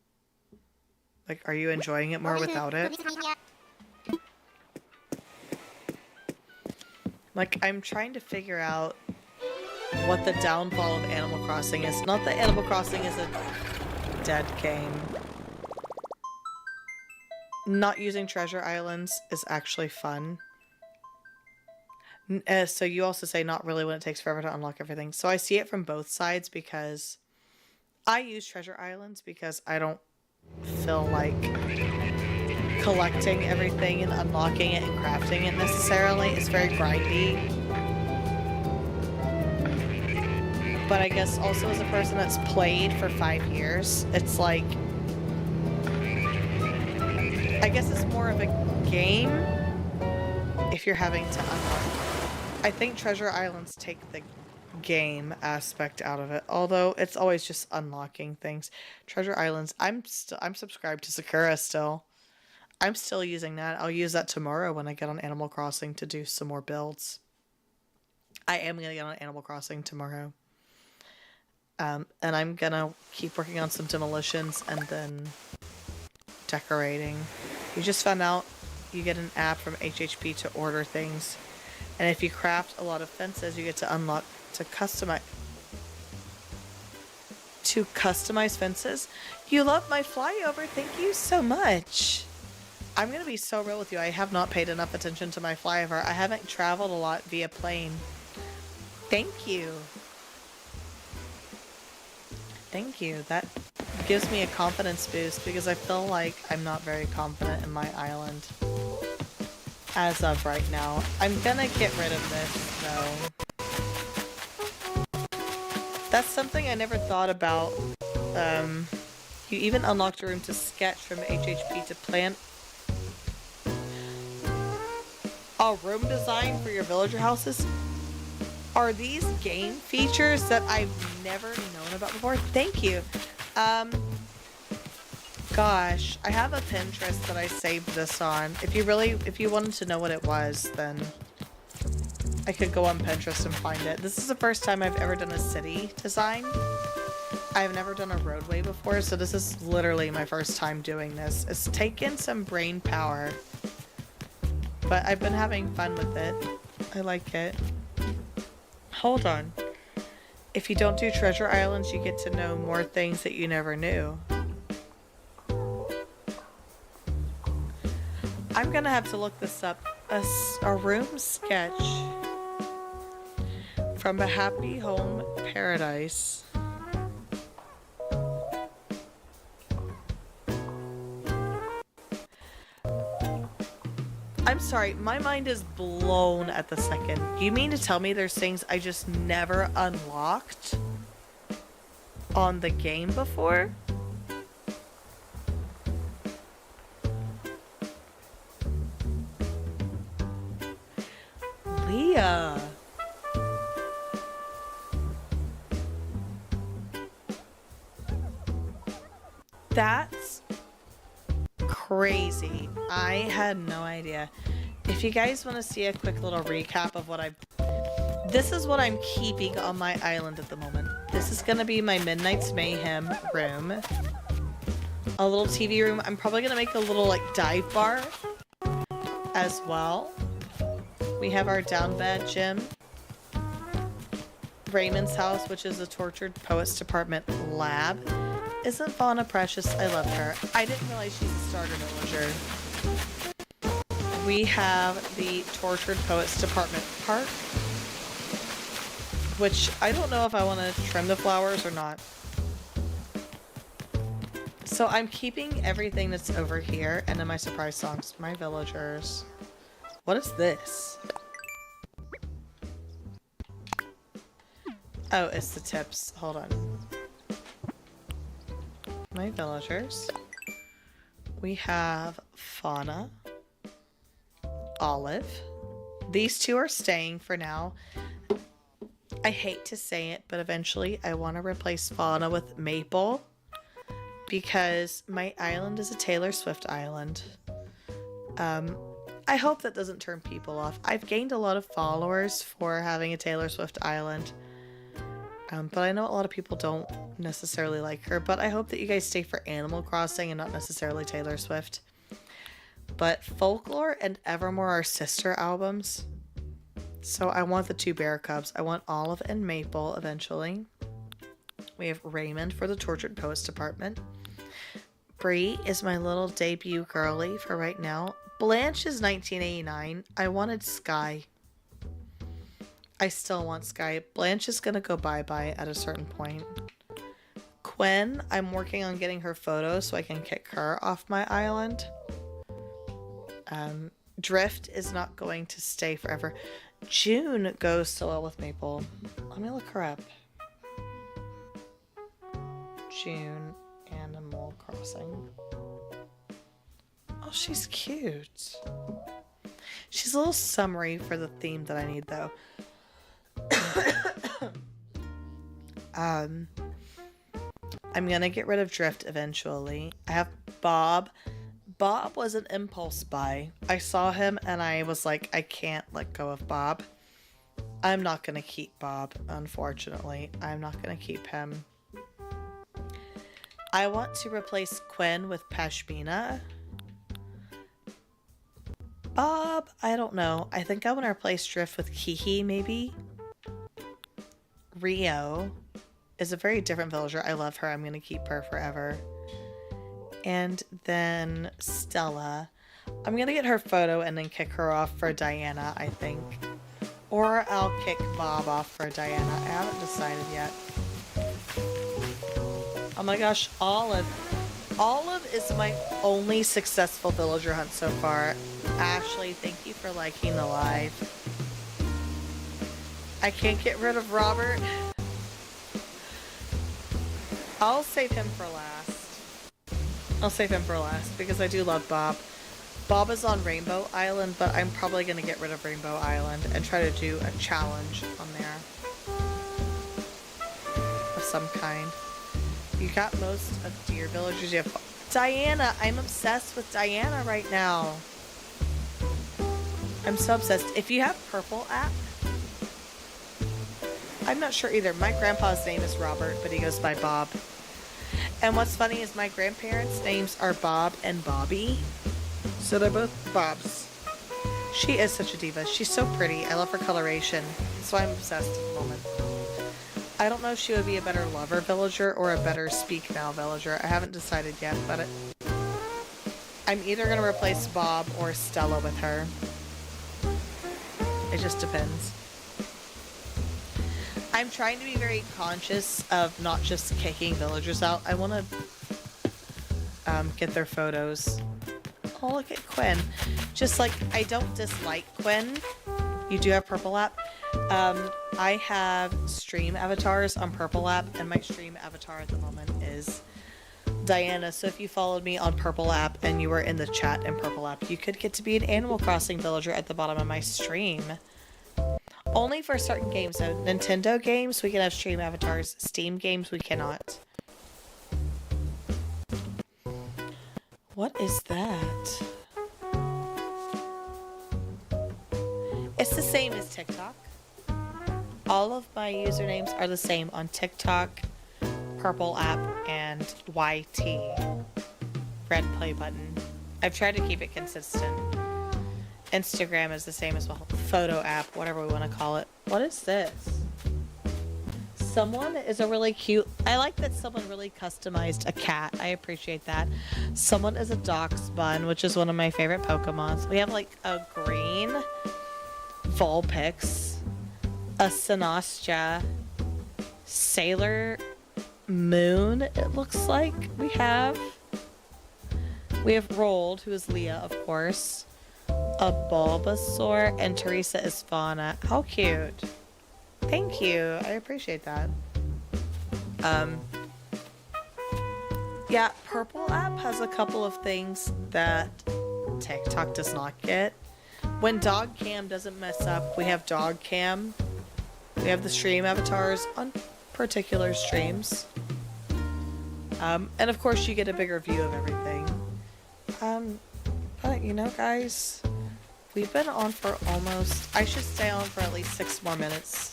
Like, are you enjoying it more without it? Like, I'm trying to figure out what the downfall of Animal Crossing is. Not that Animal Crossing is a dead game. Not using treasure islands is actually fun. So you also say not really when it takes forever to unlock everything. So I see it from both sides because I use treasure islands because I don't feel like collecting everything and unlocking it and crafting it necessarily. It's very grindy. But I guess also as a person that's played for 5 years, it's like... I guess it's more of a game if you're having to unlock. I think treasure islands take the game aspect out of it, although it's always just unlocking things. Treasure islands, I'm subscribed to Sakura still. I'm still using that. I'll use that tomorrow when I get on Animal Crossing to do some more builds. I am gonna get on Animal Crossing tomorrow. And I'm gonna keep working on some demolitions and then decorating. You just found out you get an app from HHP to order things. And if you craft a lot of fences, you get to unlock to customize fences. You love my flyover. Thank you so much. I'm going to be so real with you. I have not paid enough attention to my flyover. I haven't traveled a lot via plane. Thank you. Thank you. That gives me a confidence boost because I feel like I'm not very confident in my island. As of right now. I'm gonna get rid of this, though. That's something I never thought about. You even unlocked a room to sketch from HHP to plant. A room design for your villager houses? Are these game features that I've never known about before? Thank you. Gosh, I have a Pinterest that I saved this on. If you wanted to know what it was, then I could go on Pinterest and find it. This is the first time I've ever done a city design. I've never done a roadway before, so this is literally my first time doing this. It's taken some brain power, but I've been having fun with it. I like it. Hold on. If you don't do treasure islands, you get to know more things that you never knew. I'm gonna have to look this up. A room sketch from a happy home paradise. I'm sorry, my mind is blown at the second. You mean to tell me there's things I just never unlocked on the game before? Leah. That's crazy. I had no idea. If you guys want to see a quick little recap of what I've... This is what I'm keeping on my island at the moment. This is going to be my Midnight's Mayhem room. A little TV room. I'm probably going to make a little like dive bar as well. We have our down bed gym. Raymond's house, which is a Tortured Poets Department lab. Isn't Fauna precious? I love her. I didn't realize she's a starter villager. We have the Tortured Poets Department park, which I don't know if I want to trim the flowers or not. So I'm keeping everything that's over here, and then my surprise songs, my villagers. What is this? Oh, it's the tips. Hold on. My villagers. We have Fauna, Olive. These two are staying for now. I hate to say it, but eventually I want to replace Fauna with Maple because my island is a Taylor Swift island. I hope that doesn't turn people off. I've gained a lot of followers for having a Taylor Swift island. But I know a lot of people don't necessarily like her, but I hope that you guys stay for Animal Crossing and not necessarily Taylor Swift. But Folklore and Evermore are sister albums. So I want the two bear cubs. I want Olive and Maple eventually. We have Raymond for the Tortured Poets Department. Bree is my little debut girly for right now. Blanche is 1989. I wanted Sky. I still want Sky. Blanche is going to go bye-bye at a certain point. Quinn, I'm working on getting her photos so I can kick her off my island. Drift is not going to stay forever. June goes so well with Maple. Let me look her up. June, Animal Crossing. Oh, she's cute. She's a little summery for the theme that I need, though. I'm gonna get rid of Drift eventually. I have Bob. Bob was an impulse buy. I saw him and I was like, I can't let go of Bob. I'm not gonna keep Bob, unfortunately. I'm not gonna keep him. I want to replace Quinn with Pashmina. Bob, I don't know. I think I want to replace Drift with Kiki, maybe. Rio is a very different villager. I love her. I'm going to keep her forever. And then Stella. I'm going to get her photo and then kick her off for Diana, I think. Or I'll kick Bob off for Diana. I haven't decided yet. Oh my gosh, Olive. Olive is my only successful villager hunt so far. Ashley, thank you for liking the live. I can't get rid of Robert. I'll save him for last. I'll save him for last because I do love Bob. Bob is on Rainbow Island, but I'm probably going to get rid of Rainbow Island and try to do a challenge on there of some kind. You got most of Deer villagers. You have Diana. I'm obsessed with Diana right now. I'm so obsessed. If you have Purple app, I'm not sure either. My grandpa's name is Robert, but he goes by Bob. And what's funny is my grandparents' names are Bob and Bobby. So they're both Bobs. She is such a diva. She's so pretty. I love her coloration. So I'm obsessed at the moment. I don't know if she would be a better lover villager or a better speak now villager. I haven't decided yet, but I'm either going to replace Bob or Stella with her. It just depends. I'm trying to be very conscious of not just kicking villagers out. I want to get their photos. Oh, look at Quinn. Just like, I don't dislike Quinn. You do have Purple App. I have stream avatars on Purple App, and my stream avatar at the moment is Diana. So if you followed me on Purple App and you were in the chat in Purple App, you could get to be an Animal Crossing villager at the bottom of my stream. Only for certain games though. Nintendo games, we can have stream avatars. Steam games, we cannot. What is that? It's the same as TikTok. All of my usernames are the same on TikTok, Purple App, and YT. Red play button. I've tried to keep it consistent. Instagram is the same as well. Photo app, whatever we want to call it. What is this? Someone is a really cute... I like that someone really customized a cat. I appreciate that. Someone is a Doxbun, which is one of my favorite Pokemons. We have like a green Vulpix, a Sinastcha, Sailor Moon, it looks like we have. We have Rolled, who is Leah, of course. A Bulbasaur, and Teresa is Fauna. How cute. Thank you. I appreciate that. Yeah, Purple App has a couple of things that TikTok does not get. When Dog Cam doesn't mess up, we have Dog Cam. We have the stream avatars on particular streams. And of course you get a bigger view of everything. But you know, guys, we've been on for almost... I should stay on for at least 6 more minutes.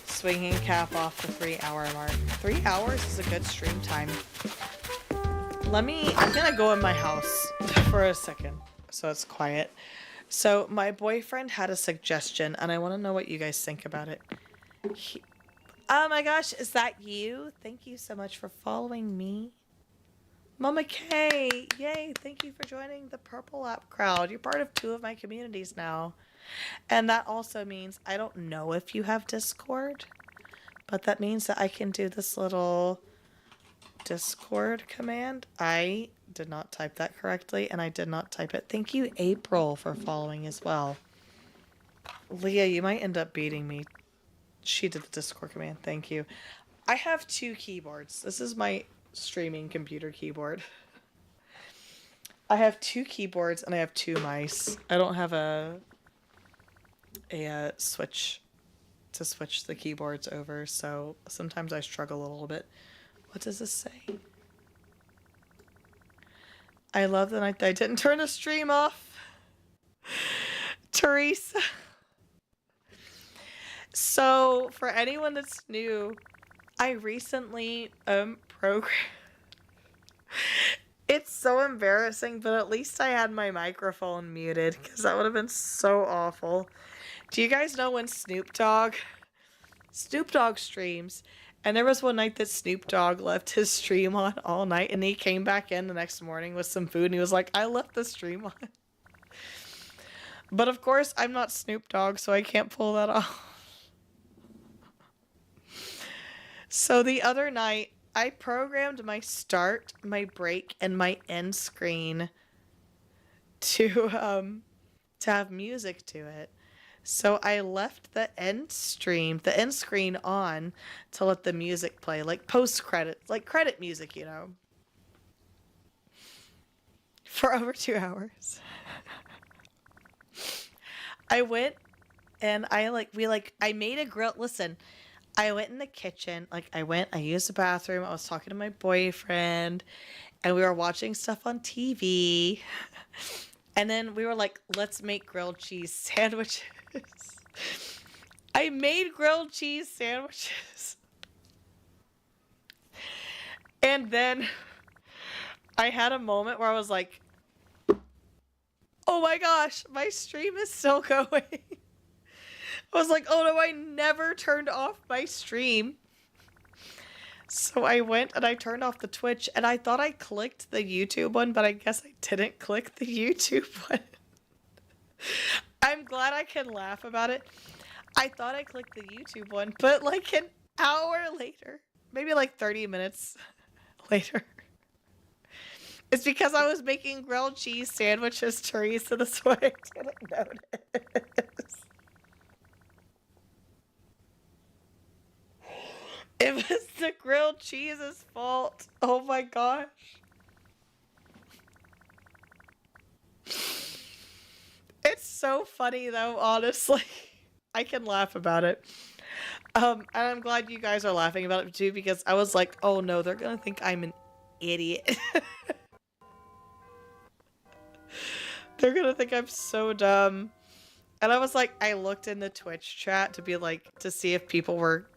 So we can cap off the 3-hour mark. 3 hours is a good stream time. I'm gonna go in my house for a second so it's quiet. So my boyfriend had a suggestion and I want to know what you guys think about it. Oh my gosh, is that you? Thank you so much for following me. Mama K, yay, thank you for joining the Purple App crowd. You're part of 2 of my communities now. And that also means, I don't know if you have Discord, but that means that I can do this little Discord command. I did not type that correctly, and I did not type it. Thank you, April, for following as well. Leah, you might end up beating me. She did the Discord command. Thank you. I have 2 keyboards. This is my streaming computer keyboard. I have 2 keyboards and I have 2 mice. I don't have a switch to switch the keyboards over, so sometimes I struggle a little bit. What does this say? I love that I didn't turn the stream off. Teresa. So, for anyone that's new, I recently programmed. It's so embarrassing, but at least I had my microphone muted, because that would have been so awful. Do you guys know when Snoop Dogg streams, and there was one night that Snoop Dogg left his stream on all night, and he came back in the next morning with some food, and he was like, I left the stream on. But of course, I'm not Snoop Dogg, so I can't pull that off. So the other night, I programmed my start, my break, and my end screen to have music to it. So I left the end screen on to let the music play, like post-credit, like credit music, you know, for over 2 hours. I went and I made a grill. Listen, I went in the kitchen, I used the bathroom, I was talking to my boyfriend, and we were watching stuff on TV. And then we were like, let's make grilled cheese sandwiches. I made grilled cheese sandwiches. And then I had a moment where I was like, oh my gosh, my stream is still going. I was like, oh no, I never turned off my stream. So I went and I turned off the Twitch, and I thought I clicked the YouTube one, but I guess I didn't click the YouTube one. I'm glad I can laugh about it. I thought I clicked the YouTube one, but like an hour later, maybe like 30 minutes later, It's because I was making grilled cheese sandwiches, Teresa. That's why I didn't notice. It was the grilled cheese's fault. Oh my gosh. It's so funny though, honestly. I can laugh about it. And I'm glad you guys are laughing about it too, because I was like, oh no, they're gonna think I'm an idiot. They're gonna think I'm so dumb. And I was like, I looked in the Twitch chat to be like, to see if people were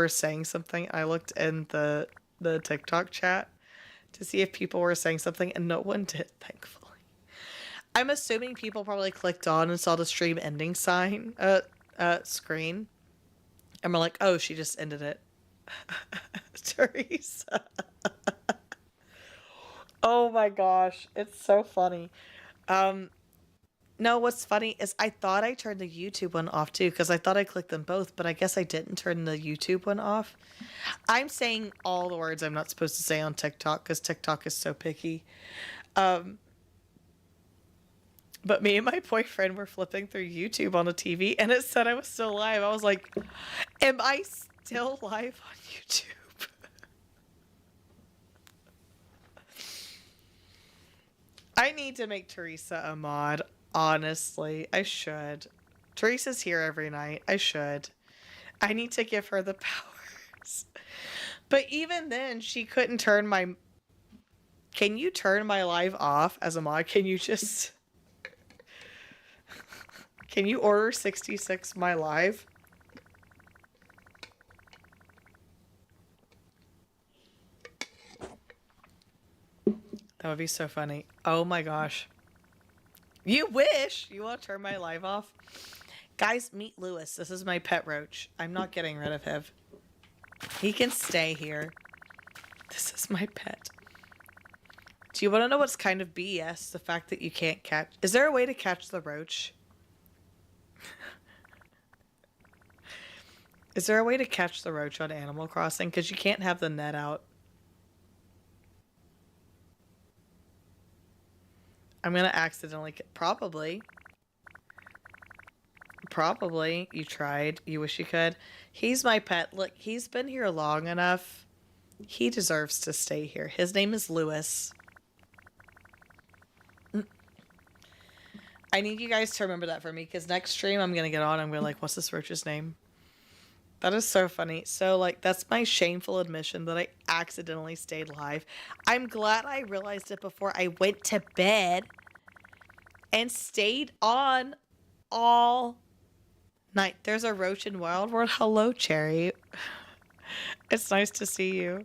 saying something. I looked in the TikTok chat to see if people were saying something, and no one did, thankfully. I'm assuming people probably clicked on and saw the stream ending sign screen. And we're like, oh, she just ended it. Teresa. Oh my gosh. It's so funny. No, what's funny is I thought I turned the YouTube one off too, because I thought I clicked them both, but I guess I didn't turn the YouTube one off. I'm saying all the words I'm not supposed to say on TikTok because TikTok is so picky. But me and my boyfriend were flipping through YouTube on the TV and it said I was still live. I was like, am I still live on YouTube? I need to make Teresa a mod. Honestly, I should. Teresa's here every night. I should. I need to give her the powers. But even then, she couldn't turn my... Can you turn my live off as a mod? Can you just... Can you order 66 my live? That would be so funny. Oh my gosh. You wish! You want to turn my live off? Guys, meet Lewis. This is my pet roach. I'm not getting rid of him. He can stay here. This is my pet. Do you want to know what's kind of BS? The fact that you can't catch... Is there a way to catch the roach? Is there a way to catch the roach on Animal Crossing? Because you can't have the net out. I'm going to accidentally... Probably. Probably. You tried. You wish you could. He's my pet. Look, he's been here long enough. He deserves to stay here. His name is Lewis. I need you guys to remember that for me, because next stream I'm going to get on. I'm going to be like, what's this roach's name? That is so funny. So, like, that's my shameful admission that I accidentally stayed live. I'm glad I realized it before I went to bed and stayed on all night. There's a roach in Wild World. Hello, Cherry. It's nice to see you.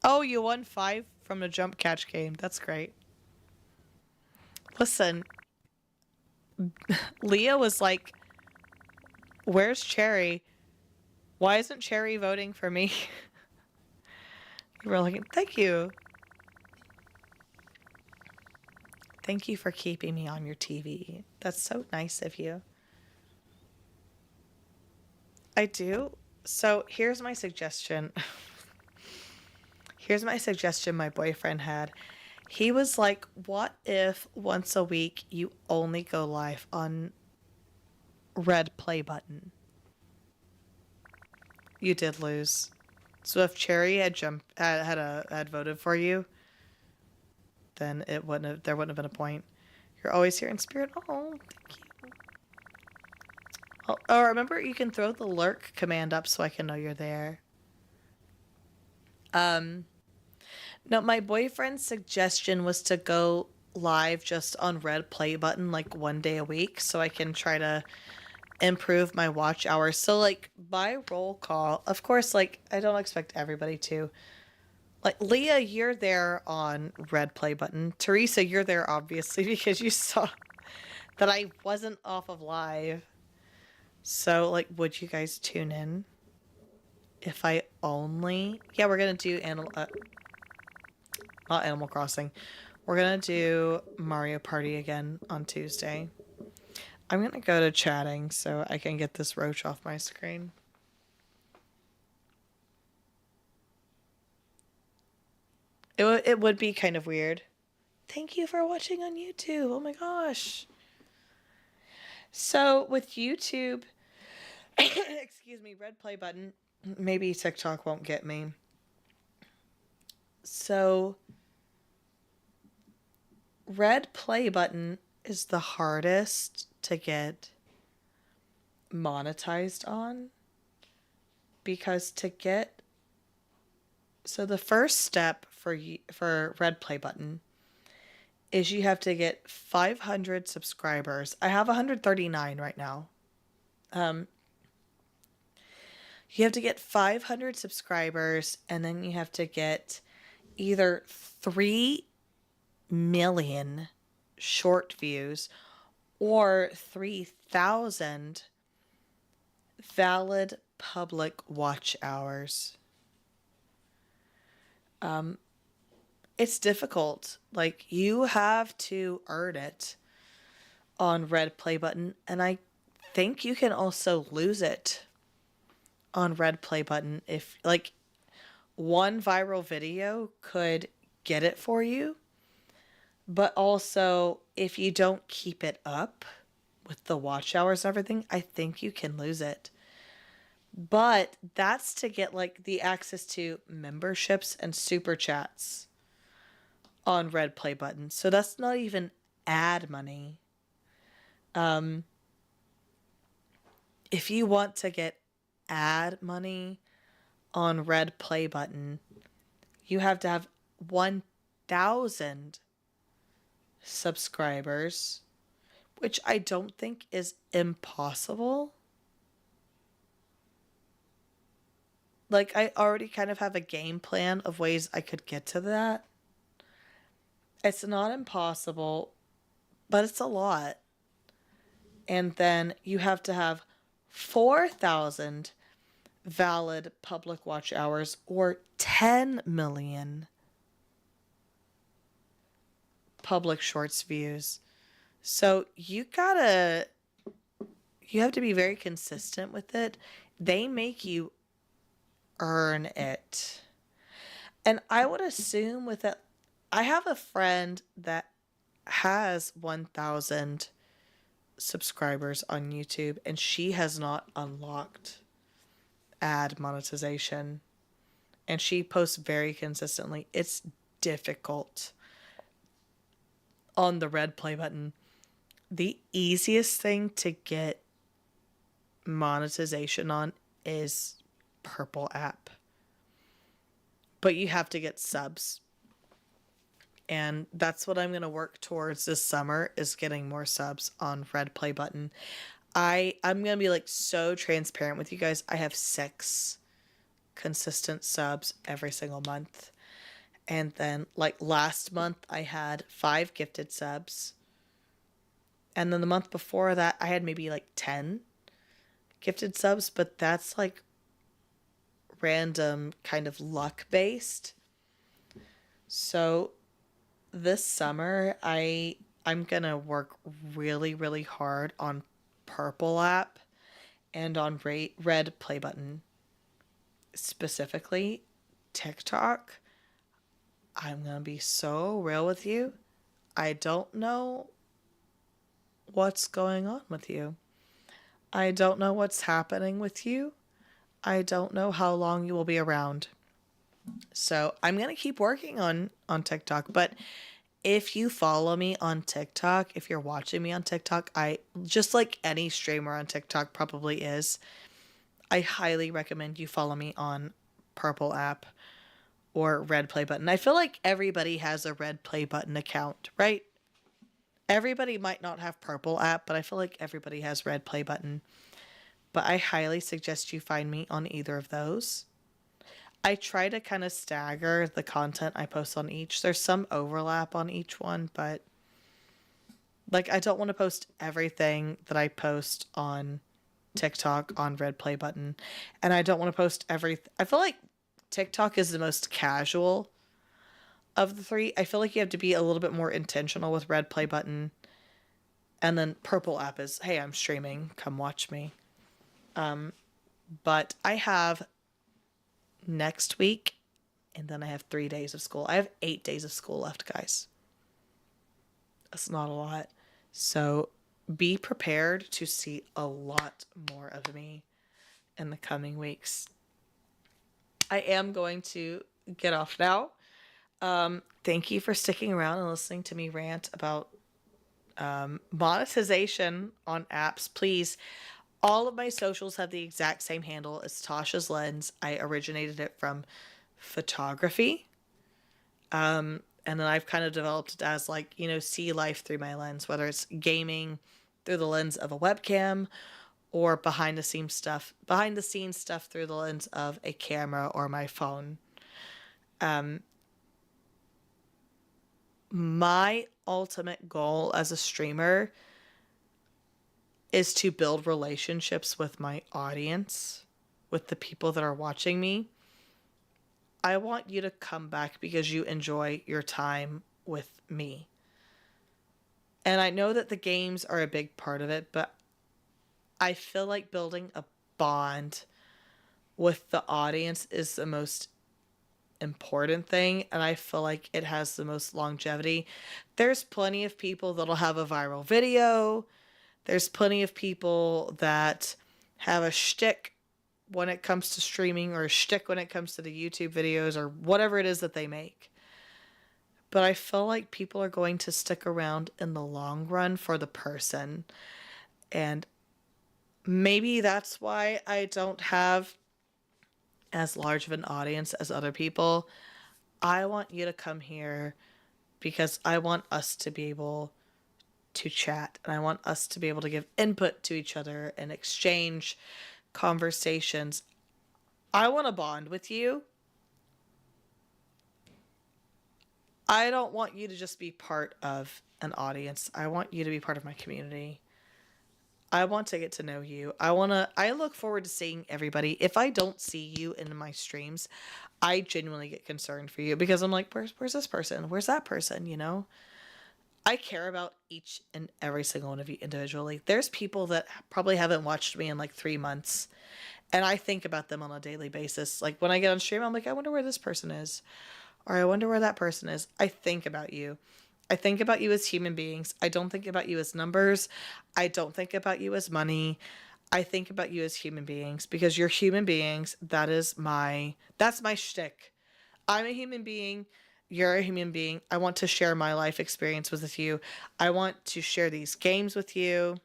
Oh, you won 5 from the jump catch game. That's great. Listen, Leah was like, where's Cherry? Why isn't Cherry voting for me? You were like, thank you. Thank you for keeping me on your TV. That's so nice of you. I do. So here's my suggestion. Here's my suggestion my boyfriend had. He was like, what if once a week you only go live on red play button? You did lose. So if Cherry had had voted for you, then there wouldn't have been a point. You're always here in spirit. Oh, thank you. Oh, remember you can throw the lurk command up so I can know you're there. No, my boyfriend's suggestion was to go live just on red play button like one day a week so I can try to improve my watch hours. So like by roll call, of course, like I don't expect everybody to. Like Leah, you're there on red play button. Teresa, you're there obviously because you saw that I wasn't off of live. So like, would you guys tune in? If I only... Yeah, we're gonna do not Animal Crossing. We're gonna do Mario Party again on Tuesday. I'm gonna go to chatting so I can get this roach off my screen. it would be kind of weird. Thank you for watching on YouTube. Oh my gosh. So with YouTube, excuse me, red play button. Maybe TikTok won't get me. So red play button is the hardest to get monetized on, because so the first step for red play button is you have to get 500 subscribers. I have 139 right now. You have to get 500 subscribers, and then you have to get either 3 million short views or 3,000 valid public watch hours. It's difficult. Like, you have to earn it on red play button, and I think you can also lose it on red play button if, like, one viral video could get it for you, but also if you don't keep it up with the watch hours and everything, I think you can lose it. But that's to get like the access to memberships and super chats on red play button. So that's not even ad money. If you want to get ad money on red play button, you have to have 1,000 subscribers, which I don't think is impossible. Like, I already kind of have a game plan of ways I could get to that. It's not impossible, but it's a lot. And then you have to have 4,000 valid public watch hours or 10 million public shorts views. So you have to be very consistent with it. They make you earn it. And I would assume with it, I have a friend that has 1,000 subscribers on YouTube, and she has not unlocked ad monetization, and she posts very consistently. It's difficult on the red play button. The easiest thing to get monetization on is Purple app, but you have to get subs, and that's what I'm going to work towards this summer, is getting more subs on red play button. I'm going to be like so transparent with you guys. I have 6 consistent subs every single month, and then like last month I had 5 gifted subs, and then the month before that I had maybe like 10 gifted subs, but that's like random kind of luck based. So this summer I'm gonna work really, really hard on Purple app and on red play button. Specifically TikTok, I'm gonna be so real with you. I don't know what's going on with you. I don't know what's happening with you. I don't know how long you will be around. So I'm going to keep working on TikTok. But if you follow me on TikTok, if you're watching me on TikTok, I, just like any streamer on TikTok probably is, I highly recommend you follow me on Purple app or red play button. I feel like everybody has a red play button account, right? Everybody might not have Purple app, but I feel like everybody has red play button. But I highly suggest you find me on either of those. I try to kind of stagger the content I post on each. There's some overlap on each one, but like, I don't want to post everything that I post on TikTok on red play button. And I don't want to post I feel like TikTok is the most casual of the 3. I feel like you have to be a little bit more intentional with red play button. And then Purple app is, hey, I'm streaming, come watch me. But I have next week and then I have 3 days of school. I have 8 days of school left, guys. That's not a lot. So be prepared to see a lot more of me in the coming weeks. I am going to get off now. Thank you for sticking around and listening to me rant about monetization on apps. Please, all of my socials have the exact same handle as Tasha's Lens. I originated it from photography. And then I've kind of developed it as like, see life through my lens, whether it's gaming through the lens of a webcam or behind the scenes stuff through the lens of a camera or my phone. My ultimate goal as a streamer is to build relationships with my audience, with the people that are watching me. I want you to come back because you enjoy your time with me. And I know that the games are a big part of it, but I feel like building a bond with the audience is the most important thing, and I feel like it has the most longevity. There's plenty of people that'll have a viral video. There's plenty of people that have a shtick when it comes to streaming, or a shtick when it comes to the YouTube videos, or whatever it is that they make. But I feel like people are going to stick around in the long run for the person. And maybe that's why I don't have as large of an audience as other people. I want you to come here because I want us to be able to chat, and I want us to be able to give input to each other and exchange conversations. I want to bond with you. I don't want you to just be part of an audience. I want you to be part of my community. I want to get to know you. I look forward to seeing everybody. If I don't see you in my streams, I genuinely get concerned for you because I'm like, where's this person? Where's that person? I care about each and every single one of you individually. There's people that probably haven't watched me in like 3 months, and I think about them on a daily basis. Like when I get on stream, I'm like, I wonder where this person is, or I wonder where that person is. I think about you. I think about you as human beings. I don't think about you as numbers. I don't think about you as money. I think about you as human beings because you're human beings. That's my shtick. I'm a human being. You're a human being. I want to share my life experience with you. I want to share these games with you.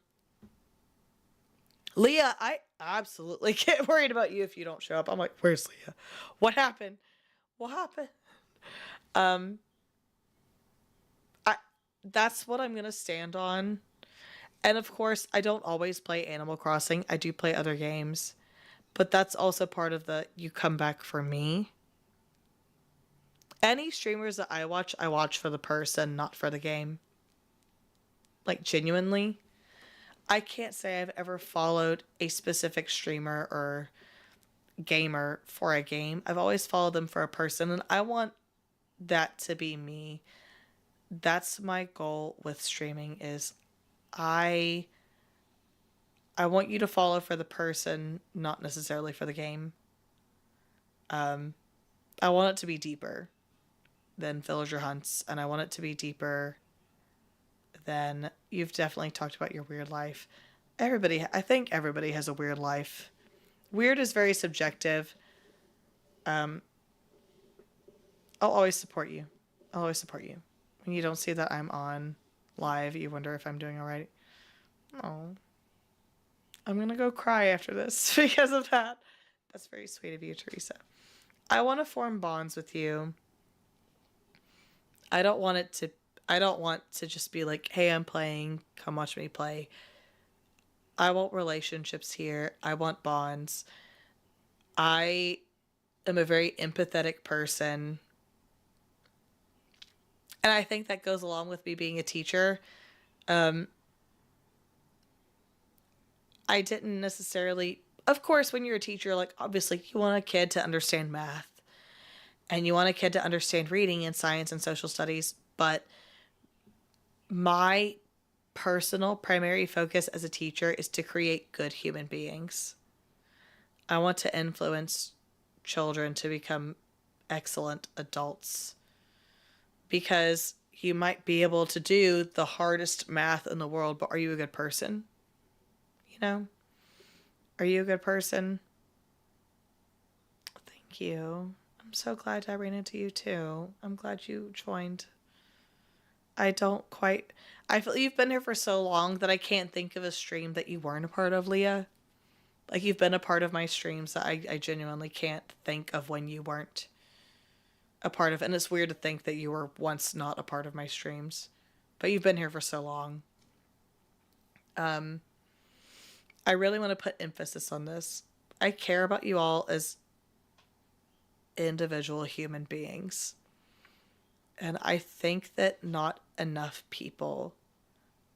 Leah, I absolutely get worried about you if you don't show up. I'm like, where's Leah? What happened? What happened? That's what I'm going to stand on. And of course, I don't always play Animal Crossing. I do play other games. But that's also part of you come back for me. Any streamers that I watch for the person, not for the game. Like, genuinely. I can't say I've ever followed a specific streamer or gamer for a game. I've always followed them for a person, and I want that to be me. That's my goal with streaming is I want you to follow for the person, not necessarily for the game. I want it to be deeper than villager hunts, and I want it to be deeper than you've definitely talked about your weird life. I think everybody has a weird life. Weird is very subjective. I'll always support you. I'll always support you. When you don't see that I'm on live, you wonder if I'm doing all right. Oh, I'm going to go cry after this because of that. That's very sweet of you, Teresa. I want to form bonds with you. I don't want to just be like, hey, I'm playing, come watch me play. I want relationships here. I want bonds. I am a very empathetic person. And I think that goes along with me being a teacher. I didn't necessarily, of course, when you're a teacher, like, obviously you want a kid to understand math and you want a kid to understand reading and science and social studies. But my personal primary focus as a teacher is to create good human beings. I want to influence children to become excellent adults, because you might be able to do the hardest math in the world, but are you a good person? You know? Are you a good person? Thank you. I'm so glad I ran into you too. I'm glad you joined. I don't quite. I feel you've been here for so long that I can't think of a stream that you weren't a part of, Leah. Like, you've been a part of my streams that I genuinely can't think of when you weren't a part of. And it's weird to think that you were once not a part of my streams. But you've been here for so long. I really want to put emphasis on this. I care about you all as individual human beings. And I think that not enough people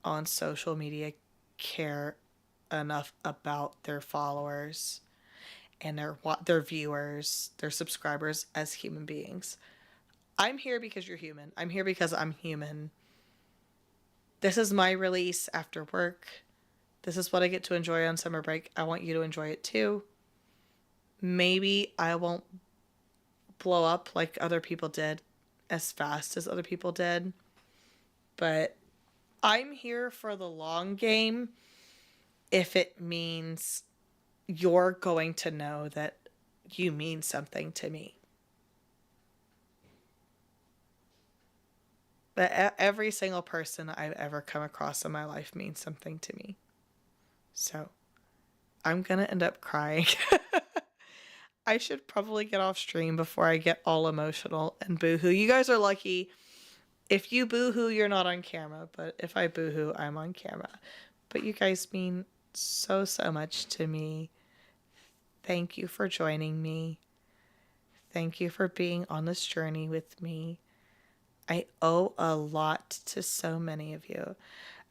on social media care enough about their followers and their viewers, their subscribers as human beings. I'm here because you're human. I'm here because I'm human. This is my release after work. This is what I get to enjoy on summer break. I want you to enjoy it too. Maybe I won't blow up like other people did, as fast as other people did, but I'm here for the long game if it means you're going to know that you mean something to me. That every single person I've ever come across in my life means something to me. So I'm gonna end up crying. I should probably get off stream before I get all emotional and boohoo. You guys are lucky. If you boohoo, you're not on camera, but if I boohoo, I'm on camera. But you guys mean so, so much to me. Thank you for joining me. Thank you for being on this journey with me. I owe a lot to so many of you.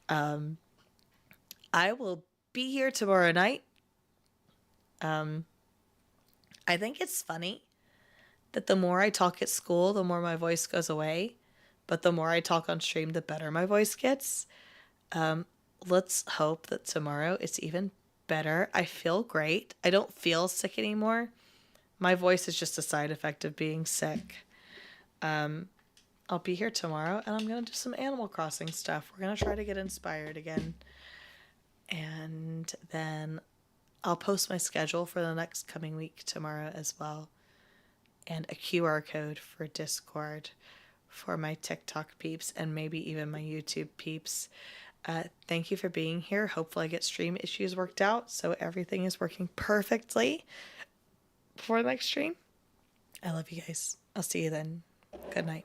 I will be here tomorrow night. I think it's funny that the more I talk at school, the more my voice goes away. But the more I talk on stream, the better my voice gets. Let's hope that tomorrow it's even better. I feel great. I don't feel sick anymore. My voice is just a side effect of being sick. I'll be here tomorrow, and I'm going to do some Animal Crossing stuff. We're going to try to get inspired again. And then I'll post my schedule for the next coming week tomorrow as well. And a QR code for Discord for my TikTok peeps and maybe even my YouTube peeps. Thank you for being here. Hopefully I get stream issues worked out so everything is working perfectly for the next stream. I love you guys. I'll see you then. Good night.